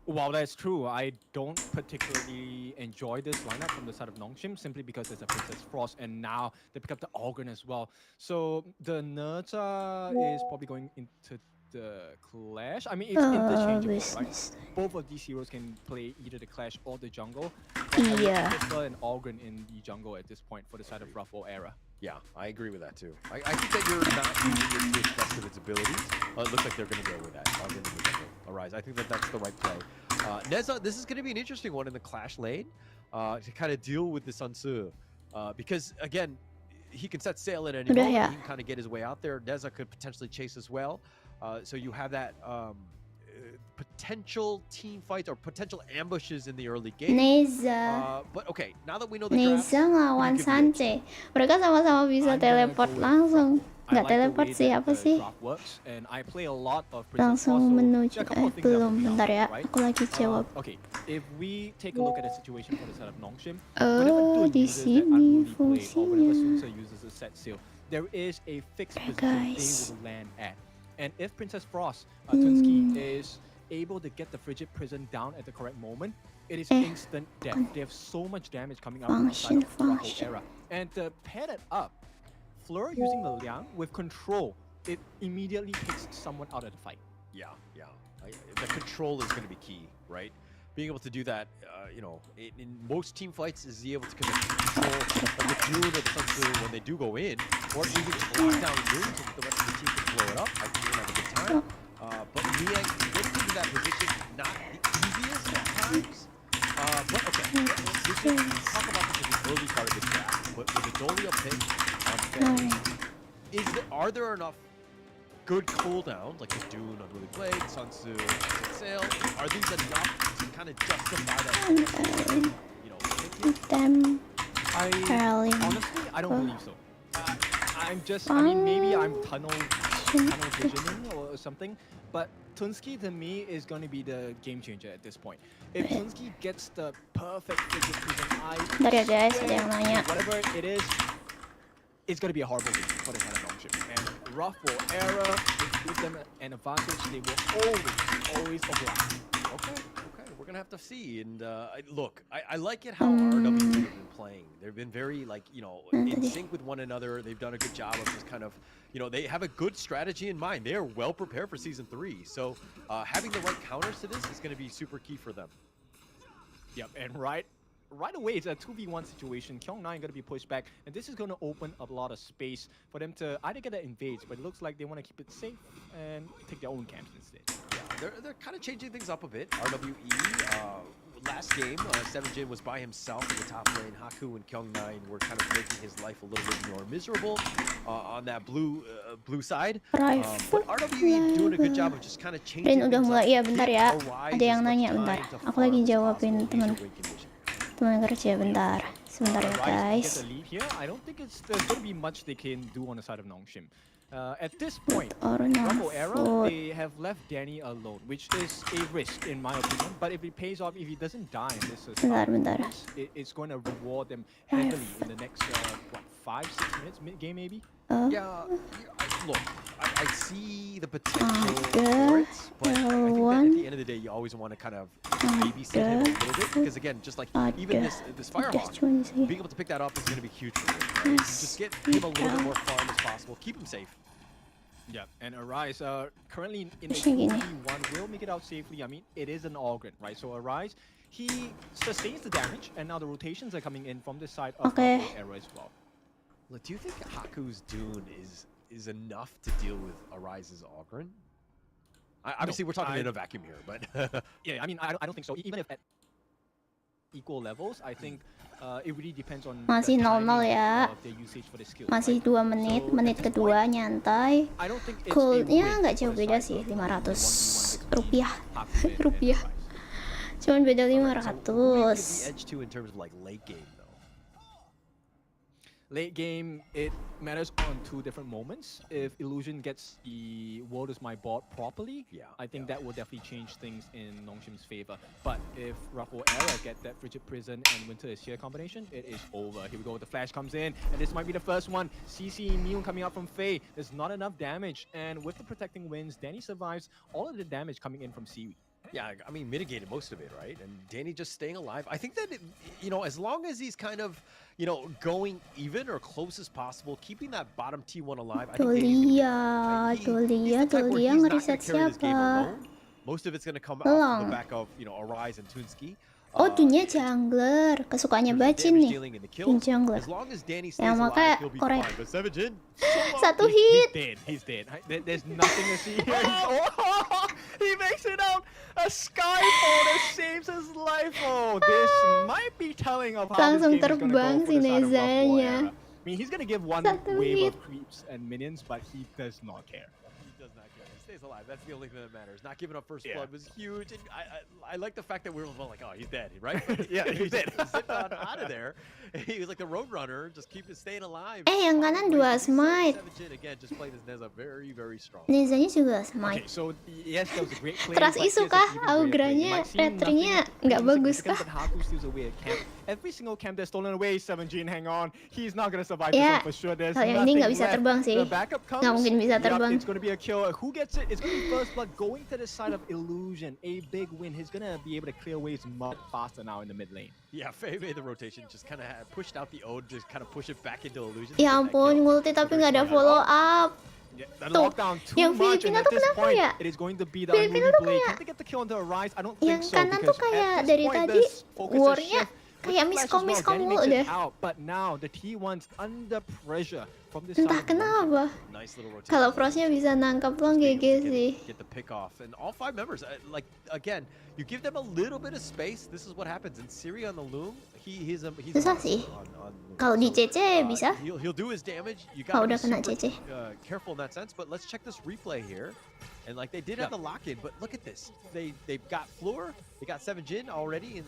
While that's true, I don't particularly enjoy this lineup from the side of Nongshim simply because there's a Princess Frost and now they pick up the Ogryn as well. So the Nerta is probably going into the Clash. I mean, it's interchangeable, right? Both of these heroes can play either the Clash or the jungle. Yeah. I would prefer an Ogryn in the jungle at this point for the side of Ruffle Era. Yeah, I agree with that too. I think that you're not using it to its best of its abilities. It looks like they're going to go with that. Ogryn in the jungle. Arise. I think that that's the right play. Neza, this is going to be an interesting one in the Clash lane to kind of deal with the Sun Tzu. Because, again, he can set sail at any moment. He can kind of get his way out there. Neza could potentially chase as well. So you have that potential team fights or potential ambushes in the early game. Neza. But okay, now that we know the Neza ngelawan Sanche. Mereka sama-sama bisa teleport langsung. Nggak teleport sih, apa sih? Langsung menuju, belum, bentar ya, aku lagi jawab. Oh, di sini fungsinya. Guys. And if Princess Frost, Tunsky, is able to get the Frigid Prison down at the correct moment, it is instant death. They have so much damage coming out from the side of Ruffle Era. And to pair that up, Fleur using the Liang with control, it immediately takes someone out of the fight. Yeah. The control is going to be key, right? Being able to do that, you know, in most team fights, is he able to kind of control the Dune or the Sun Tzu when they do go in, or even just lock down Dune so that the rest of the team can blow it up. I think we're going to have a good time. But Liang getting into that position, not the easiest at times. But okay, we can talk about this in the early part of the draft. But with the Dolia pick on Fairy, are there enough good cooldowns, like the Dune, Unruly Blade, Sun Tzu, Set Sail? Are these enough to kind of justify that? You know, Them. Honestly, I don't believe so. I'm just, I mean, maybe I'm tunnel visioning or something, but Tunski to me is going to be the game changer at this point. If Tunski gets the perfect fidget prison eye, Bentar ya guys, ada yang nanya. whatever it is, it's going to be a horrible game for the kind of Nongshim. And rough or error, if you give them an advantage, they will always oblige. Okay, we're gonna have to see. And look, I like it how RW have been playing. They've been very, like, you know, in sync with one another. They've done a good job of just kind of, you know, they have a good strategy in mind. They are well prepared for season 3. So having the right counters to this is going to be super key for them. Yep, and right away, it's a 2v1 situation. Kyung9 going to be pushed back, and this is going to open up a lot of space for them to either get an invade, but it looks like they want to keep it safe and take their own camps instead. Yeah, they're kind of changing things up a bit. RWE, last game, 7jin was by himself in the top lane. Haku and Kyung9 were kind of making his life a little bit more miserable on that blue side. But RWE doing a good job of just kind of changing Rin udah things mulai, up. iya bentar ya. Ada yang nanya bentar. Aku lagi jawabin teman kerja bentar. Sebentar ya guys. I don't think there's going to be much they can do on the side of Nongshim. At this point, Honor Rumble era, they have left Danny alone, which is a risk in my opinion. But if it pays off, if he doesn't die in this, Bentar. it's going to reward them heavily in the next 5-6 minutes mid game maybe. Yeah, look, I see the potential for it, but I think that at the end of the day, you always want to kind of babysit him a little bit, because again, just like even this Firehawk, being able to pick that up is going to be huge for him. Right? Just get him a little bit more farm as possible, keep him safe. Yeah, and Arise currently in the 2v1 will make it out safely. I mean, it is an Ogren, right? So Arise, he sustains the damage, and now the rotations are coming in from this side of Era as well. Do you think Haku's Dune is enough to deal with Arise's Ogren? Obviously, we're talking in a vacuum here, but yeah, I mean, I don't think so. Even if at equal levels, I think it really depends on Masih the 0-0 ya. of their usage for the skill. Masih 2 menit, menit kedua nyantai. Goldnya nggak jauh beda sih, 500 rupiah. Cuman beda 500. edge too in terms of like late game though. Late game, it matters on 2 different moments. If Illusion gets the World is My Bot properly, I think that will definitely change things in Nongshim's favor. But if Ruffle Era get that Frigid Prison and Winter is here combination, it is over. Here we go, the flash comes in, and this might be the first one. CC immune coming out from Faye. There's not enough damage, and with the protecting winds, Danny survives all of the damage coming in from Seaweed. Yeah, I mean, mitigated most of it, right? And Danny just staying alive. I think that, you know, as long as he's kind of, you know, going even or close as possible, keeping that bottom T1 alive, I think Tuh dia ngeriset siapa? Most of it's going to come off the back of, you know, Arise and Tunski. Oh, Dunya jungler, kesukaannya Bacin nih. Dun jungler. Yang makanya Korea. 1 hit. He's dead. There's nothing to see here. Oh, he makes it out. A Skyfall that saves his life. Oh, this might be telling of how Langsung this game is going to go terbang for si the side of Nezanya. Ruffle. I mean, he's going to give one wave of creeps and minions, but he does not care. Stays alive. That's the only thing that matters. Not giving up first blood was huge, and I like the fact that we were like, oh, he's dead, right? Yeah, he's dead. Zipped out of there. He was like the road runner, just staying alive. Yang kanan 2 smite. Again, just playing this Neza very, very strong. Nezanya juga smite. Okay, so yes, that was a great play. Keras isu kah? Augranya, retringnya nggak bagus kah? Every single camp that's stolen away, 7jin, hang on. He's not gonna survive this one for sure. There's yang ini nggak bisa terbang sih. The backup comes. Nggak mungkin bisa terbang. It's gonna be a kill. Who gets it? It's gonna be first blood going to the side of Illusion. A big win. He's gonna be able to clear waves much faster now in the mid lane. Yeah, Faye made the rotation, just kind of pushed out the Ode, just kind of push it back into Illusion. Ya ampun, ngulti tapi nggak ada follow up. Tuh, yang Filipina tuh kenapa ya? Filipina tuh kayak yang kanan tuh kayak dari tadi warnya kayak miskom mulu deh. But now the T1's under pressure. from this Entah side of Nongshim. kenapa. Nice little rotation. Kalau Frostnya bisa nangkap long Just being GG able to sih. get the pick off, and all 5 members, like again, you give them a little bit of space. This is what happens. And Siri on the loom, he's Susah sih. on loom. Kalau di So, CC bisa. he'll do his damage. You Oh, gotta udah be kena super CC. careful in that sense. But let's check this replay here. And like they did have the lock-in, but look at this. They've got Floor, they got 7 Jin already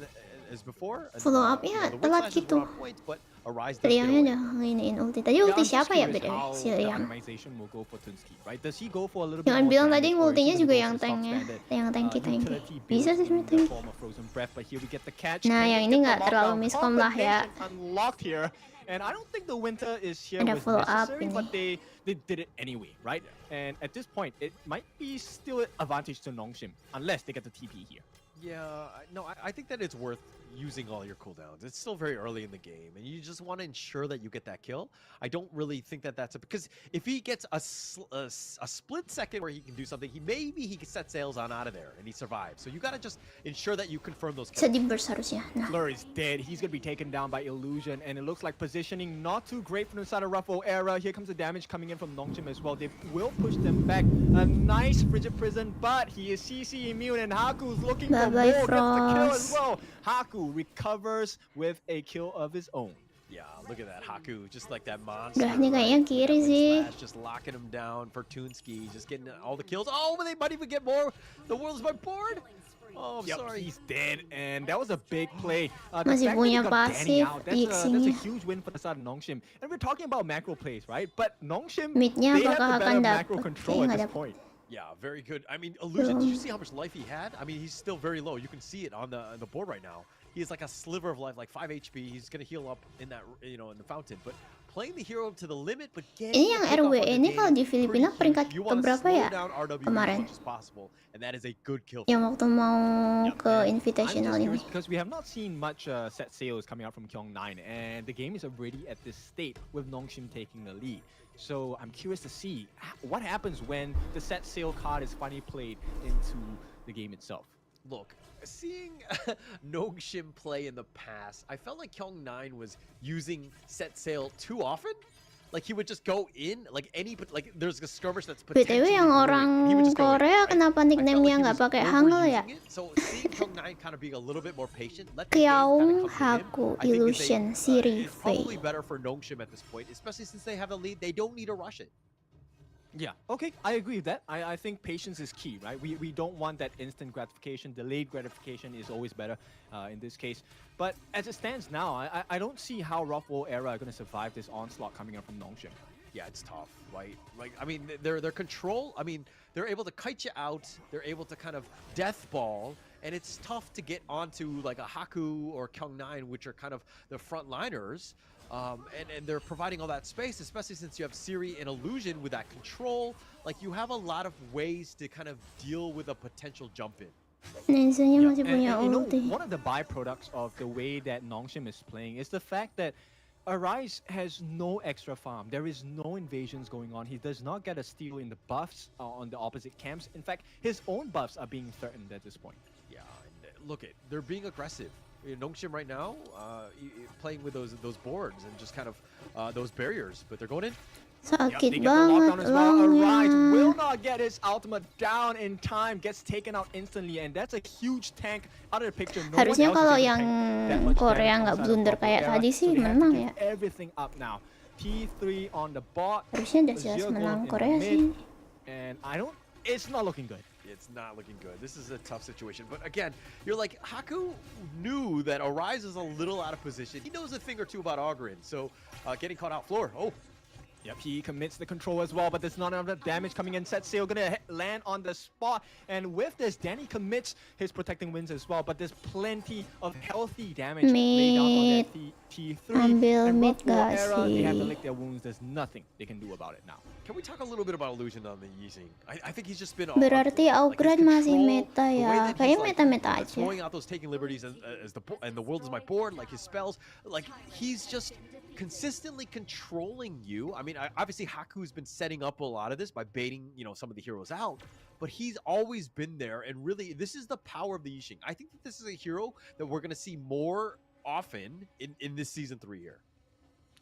as before. And, Follow up-nya the win telat slashes gitu. were on point, but Arise does get Riangnya away. udah nginiin ulti. Tadi ulti siapa ya beda how si the Riang? optimization will go for Tunski, right? Does he go for a little bit Jangan more bilang tadi damage, or is he ultinya gonna juga go yang for tanknya, substandard, yang tanky. utility Bisa build sih in sebenarnya the tanky. form of Frozen Breath, but here we get the catch. Nah, Can yang they ini get nggak the terlalu lockdown? miskom lah ya. Combination unlocked here, and I don't think the winter is here Ada with follow up necessary, ini. but they did it anyway, right? And at this point, it might be still an advantage to Nongshim unless they get the TP here. Yeah, no, I think that it's worth using all your cooldowns. It's still very early in the game, and you just want to ensure that you get that kill. I don't really think that that's because if he gets a split second where he can do something, maybe he can set sails on out of there and he survives. So you got to just ensure that you confirm those Bisa kills. di burst harusnya. Nah, Fleur is dead. He's gonna be taken down by Illusion, and it looks like positioning not too great from the side of Ruffle era. Here comes the damage coming in from Nongshim as well. They will push them back. A nice Frigid Prison, but he is CC immune, and Haku's looking for more. Bye-bye, Gets the kill as Frost. well. Haku recovers with a kill of his own. Yeah, look at that Haku, just like that monster. Udah, ini kayaknya right? With kiri that wind sih. slash, just locking him down for Toonski, just getting all the kills. Oh, but they might even get more. The world's my board. Oh, I'm Yep, sorry. he's dead, and that was a big play. The Masih fact that punya they got Danny pasif out, di that's a Xingnya. huge win for the side of Nongshim. And we're talking about macro plays, right? But Nongshim, Mid-nya they have apakah the akan better macro dapat? control Kayaknya at nggak this dapat. point. Yeah, very good. I mean, Illusion, did you see how much life he had? I mean, he's still very low. You can see it on the board right now. He has like a sliver of life, like 5 HP. He's gonna heal up in that, in the fountain. But playing the hero to the limit, but getting Ini yang the pick off RW on the ini game kalau di is pretty Filipina huge. peringkat You wanna keberapa slow ya down RW kemarin? as much as possible, and that is a good kill. Yang waktu mau ke I'm Invitational just ini. curious because we have not seen much set sales coming out from Kyong9, and the game is already at this state with Nongshim taking the lead. So I'm curious to see what happens when the set sale card is finally played into the game itself. Look, seeing Nongshim play in the past, I felt like Kyong9 was using set sail too often. Like he would just go in, like there's a skirmish that's potentially BTW yang brewing, orang he would just go in, Korea right? kenapa I felt nickname-nya like he nggak was pakai Hangul ya? overusing it. So seeing Kyong9 kind of being a little bit more patient, let the game kind Kyaung, of come to him, Haku, I think Illusion, Siri, it's probably Faye. better for Nongshim at this point, especially since they have a lead. They don't need to rush it. Yeah, okay, I agree with that. I think patience is key, right? We don't want that instant gratification. Delayed gratification is always better in this case. But as it stands now, I don't see how Ruffle era are going to survive this onslaught coming up from Nongshim. Yeah, it's tough, right? Like, I mean, their control, I mean, they're able to kite you out, they're able to kind of death ball, and it's tough to get onto like a Haku or Kyong9, which are kind of the frontliners. And they're providing all that space, especially since you have Siri and Illusion with that control. Like, you have a lot of ways to kind of deal with a potential jump in. Nensunya Yeah, masih punya you know, ulti. one of the byproducts of the way that Nongshim is playing is the fact that Arise has no extra farm. There is no invasions going on. He does not get a steal in the buffs on the opposite camps. In fact, his own buffs are being threatened at this point. Yeah, and look, they're being aggressive. Nongshim right now, playing with those boards and just kind of those barriers, but they're going in. Yep, they Sakit get the lockdown banget as well. Arise will longnya. not get his ultimate down in time, gets taken out instantly, and that's a huge tank out of the picture. No Harusnya one else kalau is able to yang tank that much Korea damage nggak outside of blunder Ruffle kayak era, tadi so sih they have to menang give ya. everything up now. T3 on the bot. Harusnya udah jelas Azir menang going in Korea mid, sih. and it's not looking good. It's not looking good. This is a tough situation. But again, you're like, Haku knew that Arise is a little out of position. He knows a thing or two about Ogren. So getting caught out floor. Oh, Yep, he commits the control as well, but there's not enough damage coming in. Set Sail gonna land on the spot, and with this, Danny commits his protecting winds as well, but there's plenty of healthy damage laid down on that T3. Ambil And mid Ruffle gak era, they have to sih? lick their wounds. There's nothing they can do about it now. can we talk a little bit about Illusion on the Yixing? I think he's just been Berarti like his upgrade masih control, meta the way ya. that he's, Kayaknya like, meta-meta aja. throwing out those taking liberties and the world is my board, like his spells, like he's just consistently controlling you. I mean, obviously Haku's been setting up a lot of this by baiting, some of the heroes out, but he's always been there. And really, this is the power of the Yixing. I think that this is a hero that we're going to see more often in this season 3 here.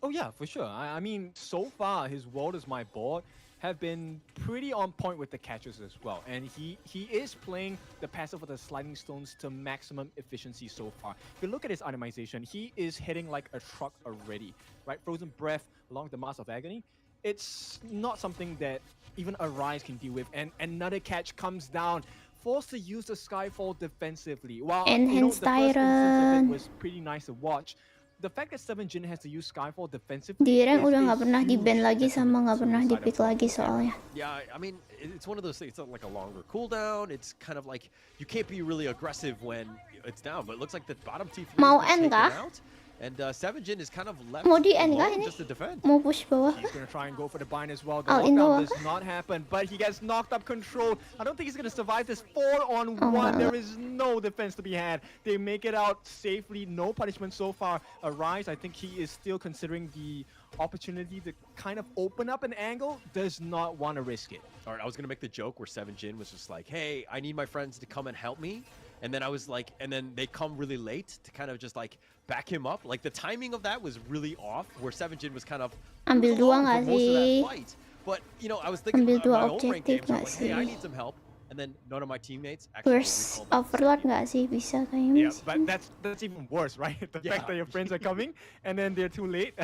Oh yeah, for sure. I mean, so far his world is my board have been pretty on point with the catches as well, and he is playing the passive with the sliding stones to maximum efficiency so far. If you look at his itemization, he is hitting like a truck already, right? Frozen breath along the Mask of Agony. It's not something that even Arise can deal with, and another catch comes down. Forced to use the Skyfall defensively. While Enhanced the first instance of it Tyrant. was pretty nice to watch, the fact that 7 Jin has to use Skyfall defensively Di rank is udah a nggak pernah di ban huge lagi sama detriment nggak to pernah the di side of pick lagi Bravo Era. soalnya. Yeah, I mean, it's one of those things. It's like a longer cooldown. It's kind of like you can't be really aggressive when it's down. But it looks like the bottom T3 Mau is end taken kah? out, and 7 Jin is kind of left Mau di end kah alone ini? just to defend. Mau push bawah? He's gonna try and go for the bind as well. The All in lockdown bawah does kah? not happen, but he gets knocked up control. I don't think he's gonna survive this 4-on-1. enggak. There is no defense to be had. They make it out safely. No punishment so far. Arise, I think he is still considering the opportunity to kind of open up an angle. Does not want to risk it. All right, I was gonna make the joke where 7 Jin was just like, "Hey, I need my friends to come and help me," and then I was like, and then they come really late to kind of just like back him up. Like the timing of that was really off, where 7 Jin was kind of Ambil alone dua for nggak most of that sih? fight. But you know, I was thinking Ambil of dua my own rank objektif games. I'm nggak like, hey, I sih? need some help, and then none of my teammates actually Burst recall that overload second. nggak sih? Bisa kayaknya Yeah, but that's even worse, right? The Yeah. fact that your friends are coming and then they're too late.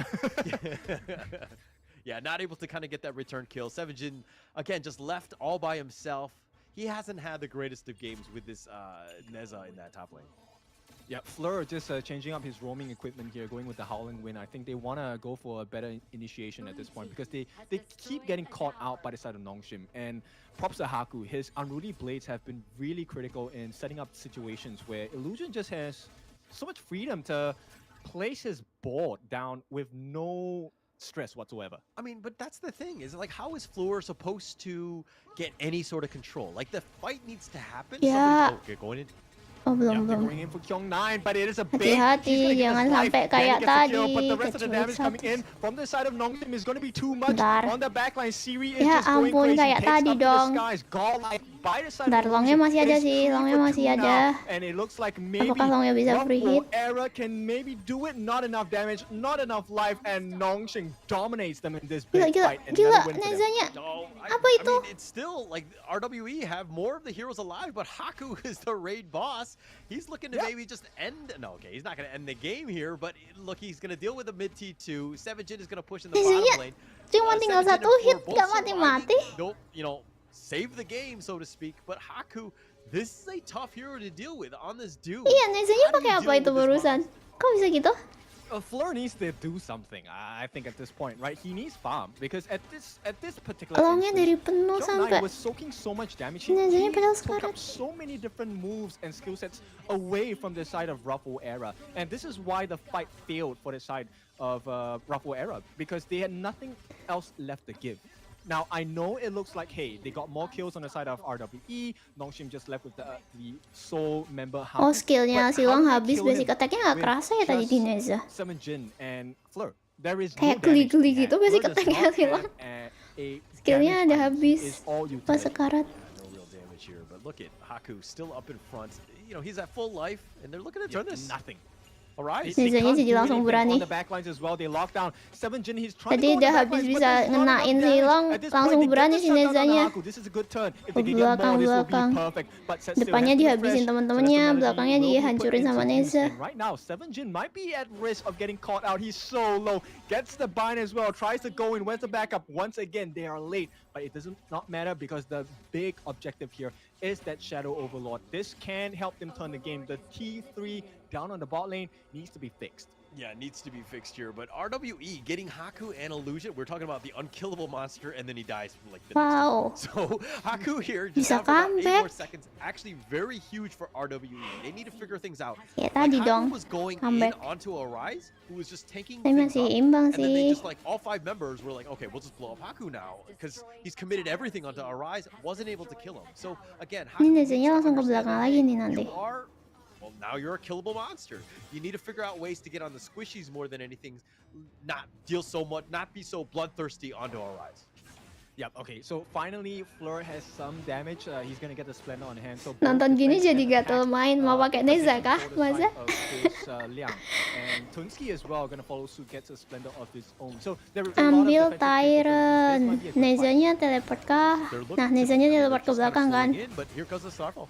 Yeah, not able to kind of get that return kill. 7 Jin, again, just left all by himself. He hasn't had the greatest of games with this Neza in that top lane. Yeah, Fleur just changing up his roaming equipment here, going with the Howling Wind. I think they want to go for a better initiation at this point because they keep getting caught out by the side of Nongshim. And props to Haku, his Unruly Blades have been really critical in setting up situations where Illusion just has so much freedom to place his board down with no stress whatsoever. I mean, but that's the thing, is like, how is Fleur supposed to get any sort of control? Like, the fight needs to happen. Yeah. Somebody's, okay, going in. Oh Yeah, belum they're belum. going in for Kyong9, but it is a bait. Hati-hati, He's gonna jangan give his life, sampai then he kayak gets the kill, tadi, but the rest of the kecuali damage coming satu. in from the side of Nongshim is going to be too much. Bentar. On the backline, Siri is Ya just going ampun, crazy. kayak Takes tadi up to the dong. skies. Godlike by the side Bentar, of longnya Nongshim. masih It ada is sih, 3 longnya for masih 2 ada. now, and it looks like maybe Apakah longnya bisa free hit? Era can maybe do it. Not enough damage, not enough life, and Nongshim dominates them in this Gila, big gila, fight. And gila, another win for them. Nezanya. No, Apa itu? I mean, it's still like RWE have more of the heroes alive, but Haku is the raid boss. He's looking to Yeah. maybe just end. No, okay, he's not going to end the game here, but look, he's going to deal with the mid T2. 7 Jin is going to push in the Nezanya bottom lane. cuma 7 tinggal Jin satu and hit, Fleur both gak surviving. mati-mati. Don't, you know, save the game, so to speak. But Haku, this is a tough hero to deal with on this dude. Iya, Nezanya How do you pakai apa deal itu with this barusan? monster? Kok bisa gitu? Fleur needs to do something. I think at this point, right? He needs farm because at this particular Longnya instance, dari penuh Kyong9 sampai was soaking so much damage. Nezanya He padahal took sekarat. up so many different moves and skill sets away from the side of Ruffle Era, and this is why the fight failed for the side of Ruffle Era because they had nothing else left to give. Now, I know it looks like, hey, they got more kills on the side of RWE. Nongshim just left with the sole member. Oh, Haku. skillnya But Silong how do they habis, kill basic him attack-nya nggak with kerasa ya tadi just di Neza. 7 Jin and Fleur? There is Kayak no damage to geli-geli be had. gitu, basic Fleur does attack-nya not Silong. have a Skillnya damage ada item. habis. It's all Pas utility. sekarat. No real damage here, but look at Haku still up in front. You know, he's at full life, and they're looking to turn this. Nothing. Alright. They Nezanya can't jadi do langsung anything berani. on the backlines as well. They lock down 7 Jin. He's trying Tadi to go on udah the habis backlines, but bisa there's not enough ngenain damage. Silong, At this langsung point, they get berani the si shutdown on Nezanya. Haku. This is a good turn. If Ke they can get more, this will be belakang. perfect. But Set still Depannya has to dihabisin refresh, so teman-temannya, that's the belakangnya melody will be put dihancurin into sama use. Neza. And right now, 7 Jin might be at risk of getting caught out. He's so low. Gets the bind as well. Tries to go in. Where's the backup? Once again, they are late. But it doesn't not matter because the big objective here is that Shadow Overlord. This can help them turn the game. The T3 down on the bot lane needs to be fixed. Yeah, it needs to be fixed here. But RWE getting Haku and Illusion, we're talking about the unkillable monster, and then he dies from like the Wow. next turn. So Haku here just Bisa down for about 8 comeback. more seconds. Actually, very huge for RWE. They need to figure things out. Ya Like, tadi Haku dong, was going comeback. in onto Arise, who was just tanking Tapi things masih up, imbang and then they sih. just like all 5 members were like, okay, we'll just blow up Haku now because he's committed everything onto Arise, wasn't able to kill him. So again, Haku Ini needs Nezanya to langsung ke understand belakang that, lagi hey, nih nanti. you are, well, now you're a killable monster. You need to figure out ways to get on the squishies more than anything, not deal so much, not be so bloodthirsty onto Arise. Yep. Okay. So finally, Fleur has some damage. He's gonna get the Splendor on hand. So Nonton gini defense jadi and gatel attack, main, mau pakai Neza kah, position for the masa? side of this, Liang. And Tunski as well gonna follow suit, gets a Splendor of his own. So there is a lot of Ambil defensive capabilities. This Tyron. might be a good fight. Nezanya teleport kah? Nah, Nezanya teleport ke belakang kan? But here comes the Starfall.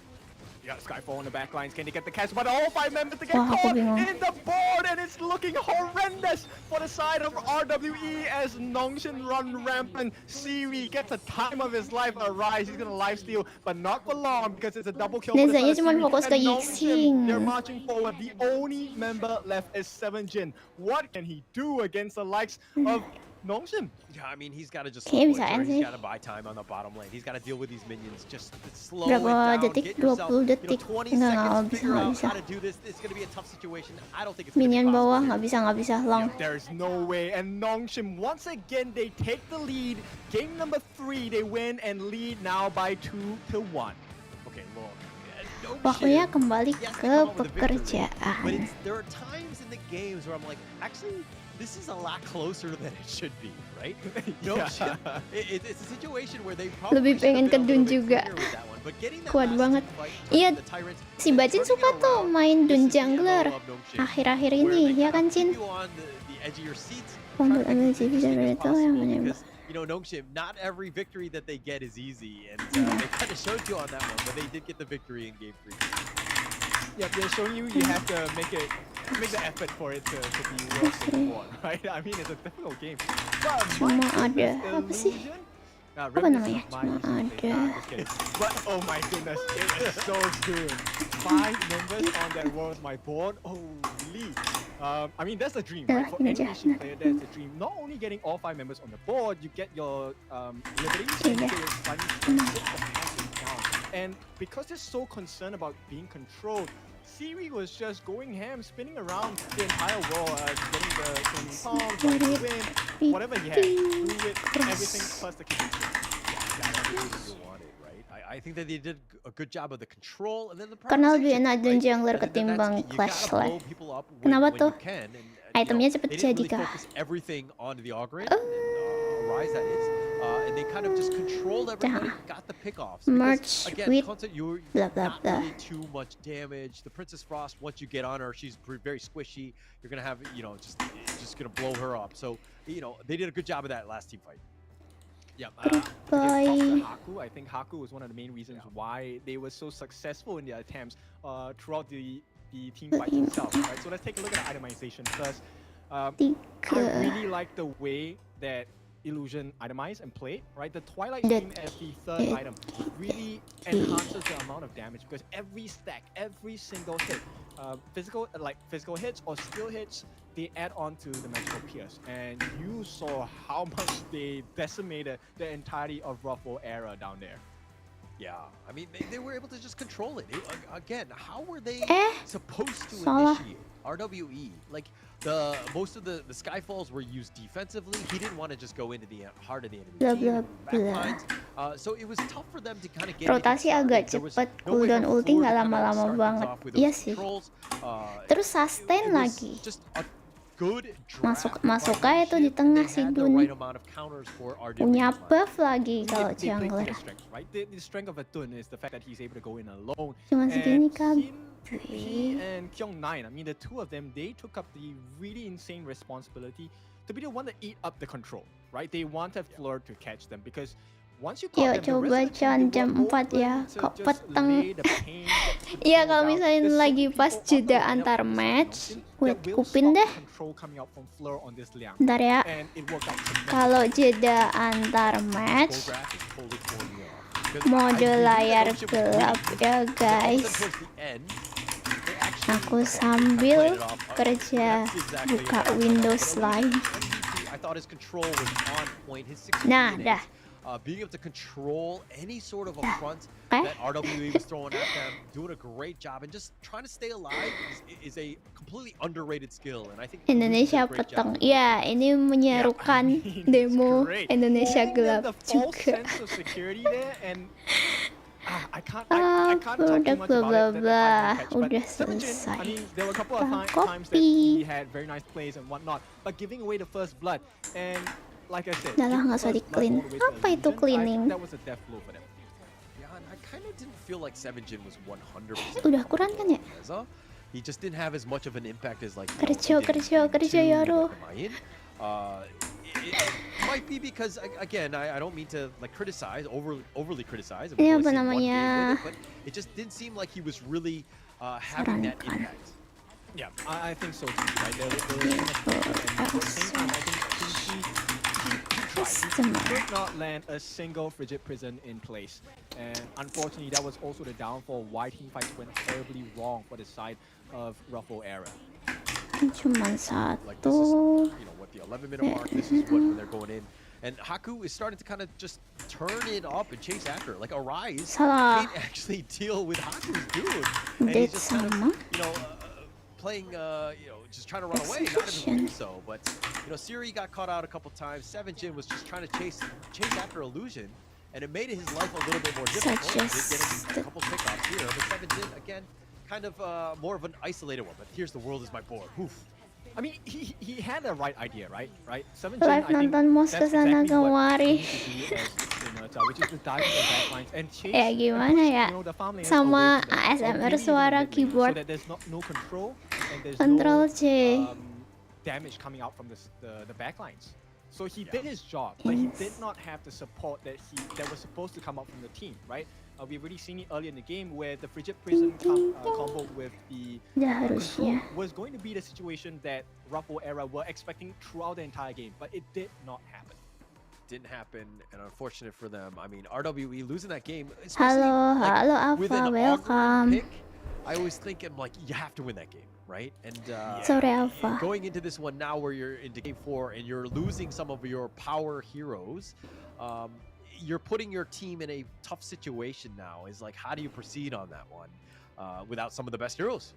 Yeah, Skyfall on the back lines. Can they get the catch? But all 5 members to get Wah, aku caught bingung. in the board, and it's looking horrendous for the side of RWE as Nongshim run rampant. Siwi gets a time of his life arise. He's gonna lifesteal, but not for long because it's a double kill. For the Nezanya side of cuma Siwi. fokus ke And Nongshim, Yixing. they're marching forward. The only member left is 7jin. What can he do against the likes of Nongshim? Yeah, I mean, he's got to just Kayaknya slow it bisaan down. He's sih. got to buy time on the bottom lane. He's got to deal with these minions. Just slow Berapa it down. detik? Get yourself, 20 detik. 20 Nggak, seconds. bisa, Figure nggak out bisa. how to do this. It's going to be a tough situation. I don't think it's going to be Minion bawah possible. nggak bisa long. There's no way. And Nongshim, once again, they take the lead. Game number 3, they win and lead now by 2-1. Okay, look. No Waktunya shit. kembali Yes, they ke come up with a victory, But pekerjaan. there are times in the games where I'm like, actually, this is a lot closer than it should be, right? No Yeah. shit. It's a situation where they probably Lebih should have pengen been a ke Dun little bit juga. cleaner with that one. But getting that Kuat last banget. team fight, Iya, the Tyrants, si and Bacin turning suka it tuh around, main this Dun is the jungler MO of Nongshim, akhir-akhir where ini, they ya kind kan of Cin? keep you on the edge of your seats, Pembel trying to make it MLG as interesting as itu yang possible, menembak. because, you know, Nongshim, not every victory that they get is easy, and they kind of showed you on that one, but they did get the victory in game 3. Yeah, they're showing you have to make the effort for it to be worth the reward, right? I mean, it's a difficult game. But Cuma my ada, goodness, apa sih? Illusion? Apa namanya? Cuma ada. But oh my goodness, it is so good. 5 members on that was my board. Holy. I mean, that's a dream, right? For Ini any aja. Asian player, that's a dream. Not only getting all 5 members on the board, you get your liberties and you Iya. get your funny stuff, the passive down. And because they're so concerned about being controlled, Siri was just going ham, spinning around the entire world, getting the King Palm, trying to win, whatever he had, do it, everything plus the King. That's what you wanted, right? I think that they did a good job of the control, and then the Karena lebih prioritization, enak Dun right? jungler And then ketimbang that's key. You Clash gotta Slayer. blow people up Kenapa when tuh? you can, and, Itemnya you know, cepet they didn't jadi really kah? focus everything onto the Ogryn, and Rise that is, and they kind of just controlled everybody, got the pickoffs. Merge Because, again, with content, you're blah, blah, not blah. really too much damage. The Princess Frost, once you get on her, she's very squishy. You're gonna have, you know, just gonna blow her up. So, you know, they did a good job of that last team fight. Yeah, Bye. again, props to Haku. I think Haku was one of the main reasons why they were so successful in their attempts throughout the team fight itself. Right, so let's take a look at itemization first. I really like the way that Illusion itemized and played. Right, the Twilight Stream as the third item really enhances the amount of damage because every stack, every single hit, physical hits or skill hits, they add on to the magical pierce, and you saw how much they decimated the entirety of Ruffle era down there. Yeah, I mean, they were able to just control it. Again, how were they supposed to salah. initiate RWE? Like, most of the Skyfalls were used defensively. He didn't want to just go into the heart of the enemy Blah, team, blah, backlines. So it was tough for them to kind of get Rotasi agak cepet, cooldown ulti nggak lama-lama banget. Iya sih. Terus sustain lagi. Masuk aja tuh di tengah si Dun. Punya buff lagi kalau jungler. The strength of a Dun is the fact that he's able to go in alone. Cuma segini kan. He and Kyung9, I mean, the two of them, they took up the really insane responsibility to be the one that eat up the control, right? They wanted Fleur to catch them because once you caught them, Coba jam 4 ya, kok peteng. Iya, kalau misalnya lagi pas jeda antar match, gue kupin deh. Bentar ya. Kalau jeda antar match, mode layar gelap ya guys. Aku sambil kerja buka Windows lain. Nah, dah. Being able to control any sort of a front that RWE was throwing at them, doing a great job, and just trying to stay alive is a completely underrated skill. And I think Indonesia peteng. Ya, ini menyerukan demo Indonesia gelap juga. Produk bla bla bla udah selesai. There were a couple of times that he had very nice plays and whatnot, but giving away the first blood, and like I said, Udah lah, nggak usah di-clean. Apa itu cleaning? That was a death blow for them. Yeah, and I kind of didn't feel like Jin was 100%. Udah kurang kan ya? He just didn't have as much of an impact as like Kerja ya Ro. It might be because again, I don't mean to like criticize, overly criticize. Ini apa namanya? But it just didn't seem like he was really having that impact. Yeah, I think so too. Right? There was and at the same time, I think he could not land a single frigid prison in place, and unfortunately, that was also the downfall why team fights went terribly wrong for the side of Ruffle era. Cuman Like this is, satu. you know, what the 11-minute mark. This is what when they're going in, and Haku is starting to kind of just turn it up and chase after it. Like Arise Salah. can't actually deal with Haku's dude, and Dead he's just kind of, sama. you know, playing, you know, just trying to run away, not even do so. But you know, Siri got caught out a couple times. Jin was just trying to chase after Illusion, and it made his life a little bit more difficult. He did get a couple pickoffs here, but Jin again, kind of more of an isolated one. But here's the world is my board. Oof. I mean, he had the right idea, right? Jin, Live I think nonton mos that's kesana exactly what kemari. he needs to do as Sinata, which is to dive into the backlines and chase. Ya gimana ya? You know, the farm lanes Sama away from them, or ASMR maybe even suara the mid lane, keyboard. so that there's no control and there's Control no C. damage coming out from the backlines. So he did his job, but he did not have the support that was supposed to come out from the team, right? We've already seen it earlier in the game where the frigid prison combo with the Udah harusnya. control was going to be the situation that Ruffle era were expecting throughout the entire game, but it did not happen. Didn't happen, and unfortunate for them. I mean, RWE losing that game. especially, Halo with Alpha, an welcome. pick, I always think I'm like, you have to win that game, right? And Sore Alpha. going into this one now, where you're into game 4 and you're losing some of your power heroes, you're putting your team in a tough situation now. Is like, how do you proceed on that one without some of the best heroes?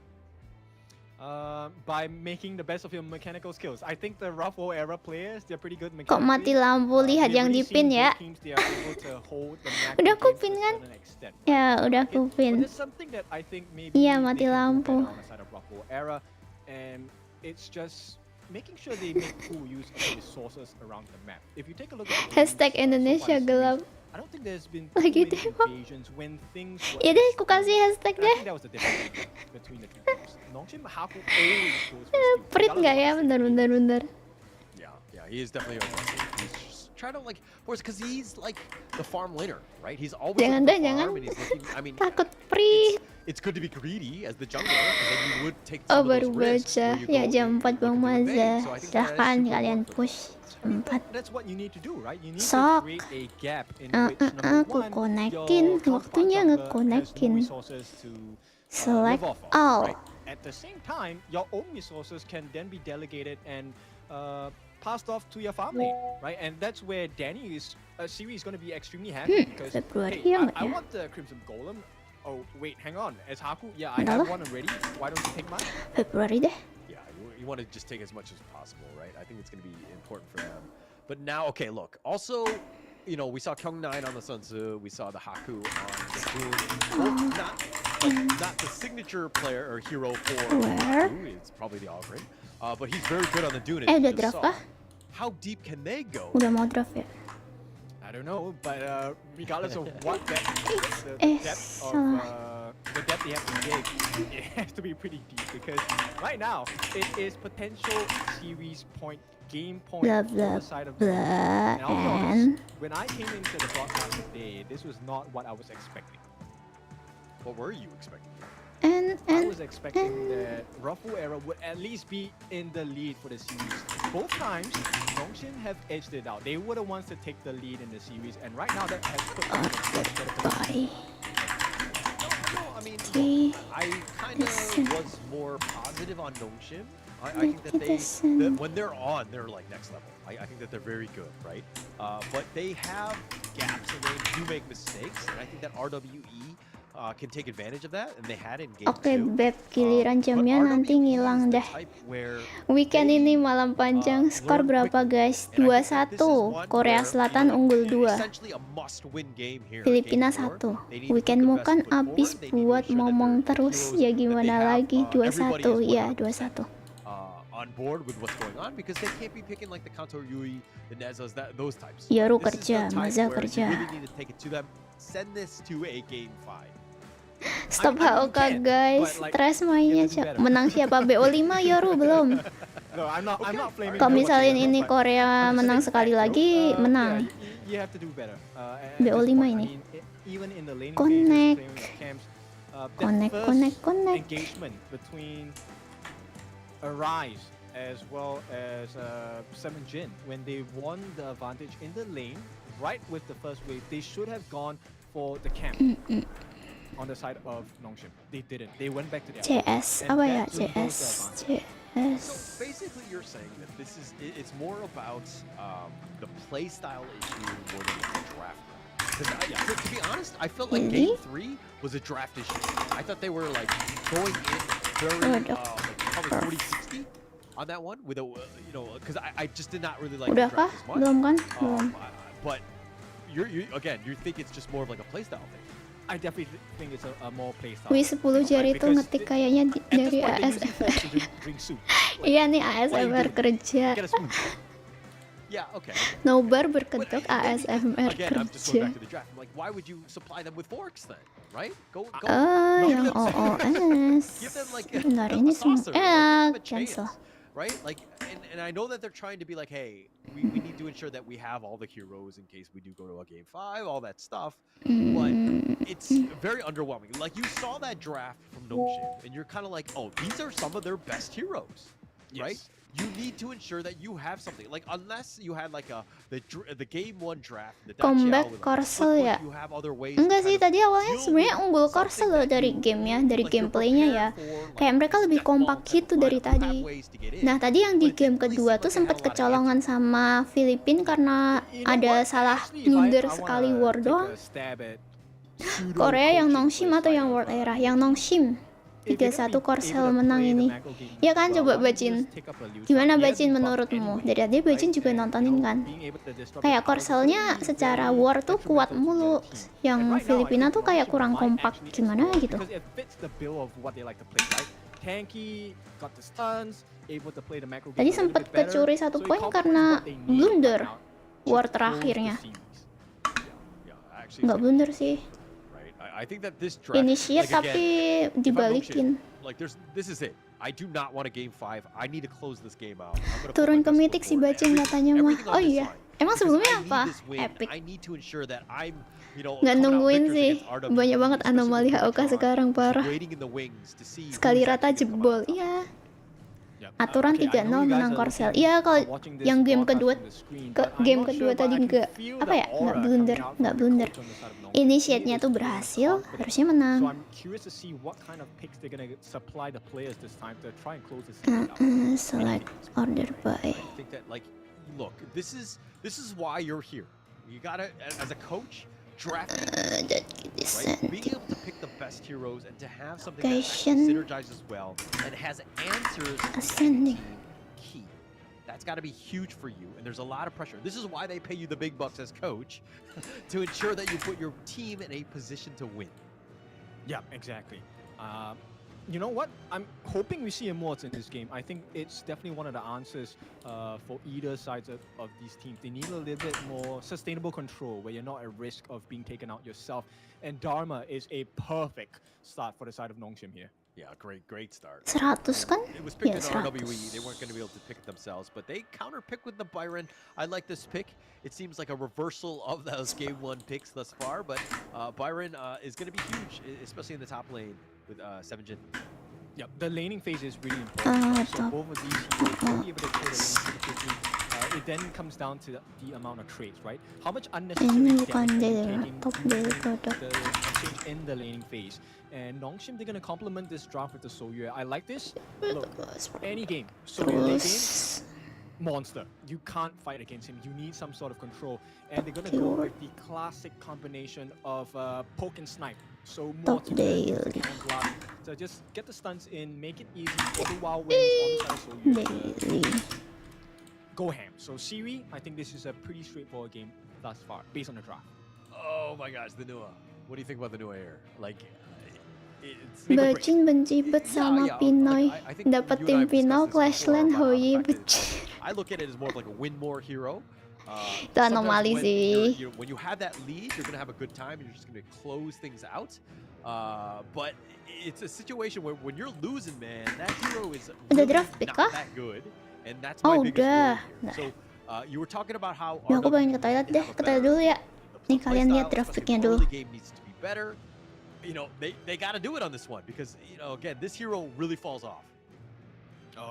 By making the best of your mechanical skills. I think the Ruffle era players, they're pretty good Kok mati mechanically. lampu, lihat yang di pin ya. Udah ku pin kan? Ya, udah ku pin. Iya, mati lampu. And it's just making sure they make full use of the resources around the map. If you take a look at Hashtag Indonesia gelap. I don't think there's been Lagi too many tengok. invasions when things were Ya deh, ku kasih hashtag and I deh. think that was the difference between the two teams. Nongshim Haku always goes for steal. Perit nggak ya? Bentar. Yeah, he is definitely aggressive. He's just trying to like, of course, because he's like the farm laner, right? He's always Jangan looking deh, to jangan. farm, and he's looking. I mean, Takut perit. it's good to be greedy as the jungler, because then you would take Oh, some of baru those risks baca. where you Ya, go jam 4 in Bang looking to Maza. invade. So I think that is Silahkan super kalian important. push. Jam 4. That's what you need to do, right? You need Sok. to create a gap in which number Aku one, konekin. your counterpart Waktunya jungler has ngekonekin. no resources to Select live off of, all. right? At the same time, your own resources can then be delegated and passed off to your farm lane, right? And that's where Danny is. Siri is going to be extremely happy because Februari hey, ya, I ya? want the Crimson Golem. Oh wait, hang on. As Haku, yeah, I Udah have lah. one already. Why don't you take mine? Februari deh. Yeah, you want to just take as much as possible, right? I think it's going to be important for them. But now, okay, look. Also, you know, we saw Kyung9 on the Sun Tzu. We saw the Haku on the Boon. Both not the signature player or hero for Where? Haku. It's probably the Ogren. But he's very good on the Dune. Eh, as udah you just draft saw. kah? How deep can they go? Udah mau draft ya? I don't know, but regardless of what depth, the depth of salah. the depth they have to dig, it has to be pretty deep because right now it is potential series point, game point Blah, on blah, the side of blah, and I'll be honest, and when I came into the broadcast today, this was not what I was expecting. What were you expecting? I was expecting that Ruffle era would at least be in the lead for the series. Both times, Nongshim have edged it out. They were the ones to take the lead in the series, and right now that has put them in a much better position. bye. No, I mean, Okay. look, I kind of Listen. was more positive on Nongshim. I think that Listen. that when they're on, they're like next level. I think that they're very good, right? But they have gaps and they do make mistakes, and I think that RWE can take advantage of that, and they had in game Oke, 2. Beb, giliran jamnya nanti ngilang deh. Weekend ini malam panjang, skor berapa guys? 2-1. Korea Selatan unggul 2. Filipina 1. Weekendmu kan abis buat ngomong terus. Ya gimana lagi? 2-1. Ya, 2-1. On on board with what's going on because they can't be picking like the Kanto Yui, the Nezas, those types. Yoru This is kerja, the time Maza where kerja. You really need to take it to them. Send this to a game 5. Stop I mean, you HOK can, guys, but, like, stres you mainnya have to do better. menang siapa BO5 Yoru belum. No, I'm not flaming. Kalau them misalnya whatsoever, ini but Korea I'm just menang saying sekali fact, lagi, though, menang. you have to do better. At BO5 this point, ini. I mean, even in the laning Connect. phases, playing with camps, that Connect, first connect. engagement between Arise as well as Seven Jin, when they won the advantage in the lane, right with the first wave, they should have gone for the camp on the side of Nongshim. They didn't. They went back to their CS And apa ya? that really goes CS, their advantage. So CS. basically, you're saying that it's more about the play style issue more than the draft. To be honest, I felt like Really? Game 3 was a draft issue. I thought they were like going in very like probably 40-60 on that one with a because I just did not really like the Udah kah? draft as much. Belum kan? Belum. But you think it's just more of like a play style thing. I definitely think it's a more play style. Wih 10 jari tuh ngetik kayaknya dari ASMR. Drink soup. Iya nih ASMR kerja. Get a spoon. Yeah, okay. Nobar berkedok But maybe- ASMR again, I'm just going kerja. back to the draft. Like, why would you supply them with forks then? Right? Go. Yang OOS. Give them like Bentar, a ini saucer. semua. Like, give them a Cancel. chance, right? Like, and I know that they're trying to be like, hey, we need to ensure that we have all the heroes in case we do go to a game 5, all that stuff. But it's very underwhelming. Like, you saw that draft from Nongshim, and you're kind of like, oh, these are some of their best heroes, right? You need to ensure that you have something. Like, unless you had like the game 1 draft, the Comeback Dachiao with Korsel Flipwood, ya? you have other ways Enggak to sih, kind of tadi awalnya deal sebenarnya with unggul something Korsel loh that dari you- gamenya, dari like, you're gameplaynya ya. prepared for, like, Kayak mereka lebih step kompak ball type gitu of dari fight. You have tadi. ways to get in. Nah tadi yang di But it game didn't really kedua seem tuh like they sempat had a lot of kecolongan sama Filipina karena You know ada what? salah Actually, blunder if I sekali wanna war take doang. a stab at pseudo Korea yang coaching Nongshim for the atau yang side World of, Era? Yang Nongshim. if you're gonna 3-1 be able Korsel to menang play the ini. macro game Ya kan, well, coba why don't you Bacin. just take up a Liu Gimana Shan? He has Bacin buff menurutmu? anyway, Dari tadi Bacin right? juga And, nontonin kan. being able to disrupt Kayak the powers is Korselnya gonna be secara very war tuh kuat detrimental to mulu. their team. Yang And right now, I Filipina think tuh kayak Nongshim kurang might kompak actually gimana explore gitu. because it fits the bill of what they like to play, right? Tanky, got the stuns, able to play the macro game Tadi a little sempet bit better, kecuri 1 so it poin complements karena what they need blunder right now to war close the terakhirnya. series. Yeah, actually, Nggak blunder sih. right. I think that this draft, Initiate like, tapi again, if I'm dibalikin. Nongshim, like this is it. I do not want a game 5. I need to close this game out. I'm gonna put Turun my ke best mythic foot si forward. Bacin katanya mah. Everything on Oh this iya. line. Emang Because sebelumnya I need apa? this win. Epic. I need to ensure that I'm, Nggak coming out nungguin victors sih. against RWE, Banyak banget especially anomali with HOK John, sekarang, just parah. waiting in the wings to see Sekali who's rata actually gonna come jebol. out top. Iya. Yep. Aturan Okay, I 3-0 know you guys menang are Korsel. looking, Iya, kalau watching this yang game broadcast kedua from the screen, ke but I'm game not kedua sure, but tadi I can nggak feel apa the ya? Nggak aura blunder, coming out nggak from the blunder. coach on the side of Nongshim. Initiate-nya He tuh is berhasil, confident. harusnya menang. So I'm curious to see what kind of picks they're gonna supply the players this time to try and close this series out. Select order by. I think that, like, look, this is why you're here. You gotta, as a coach, drafting, That right? Being able to pick the best heroes and to have something that Location. actually synergizes well and has answers to Ascending. the team key. That's got to be huge for you, and there's a lot of pressure. This is why they pay you the big bucks as coach, to ensure that you put your team in a position to win. Yeah, exactly. You know what? I'm hoping we see emotes in this game. I think it's definitely one of the answers for either sides of these teams. They need a little bit more sustainable control where you're not at risk of being taken out yourself. And Dharma is a perfect start for the side of Nongshim here. Yeah, great start. 100 kan? It was picked Yeah, in RWE. 100. They weren't going to be able to pick it themselves, but they counter pick with the Byron. I like this pick. It seems like a reversal of those game 1 picks thus far, but Byron is going to be huge, especially in the top lane with Seven Jin. Yep, the laning phase is really important. right? So top. both of these heroes will be able to clear the lane pretty quickly. It then comes down to the amount of trades, right? How much unnecessary Ini damage bukan are you dari taking top in dari the produk. exchange in the laning phase? And Nongshim, they're gonna complement this draft with the Soyue. I like this. Look, any game, Soyue late game, Terus monster. You can't fight against him. You need some sort of control. And they're gonna go Keyword. with the classic combination of poke and snipe. So more Top to the daily. cannon block. So just get the stunts in, make it easy for the wild wings on the side of Soyue. daily. Go ham. So Siri, I think this is a pretty straightforward game thus far, based on the draft. Oh my gosh, the Nua. What do you think about the Nua here? Like, Bacin benci bet sama Pinoy. Dapat tim final Clashland Hoyi becir. I look at it as more of like a win more hero. Itu anomali sih. When you have that lead, you're gonna have a good time and you're just gonna close things out. But it's a situation where when you're losing, man, that hero is really not that good, and that's my biggest worry here. So you were talking about how Aku pengen ke toilet deh, ke toilet dulu ya. Nih kalian lihat draft picknya dulu. The game needs to be better. You know, they got to do it on this one because, you know, again, this hero really falls off.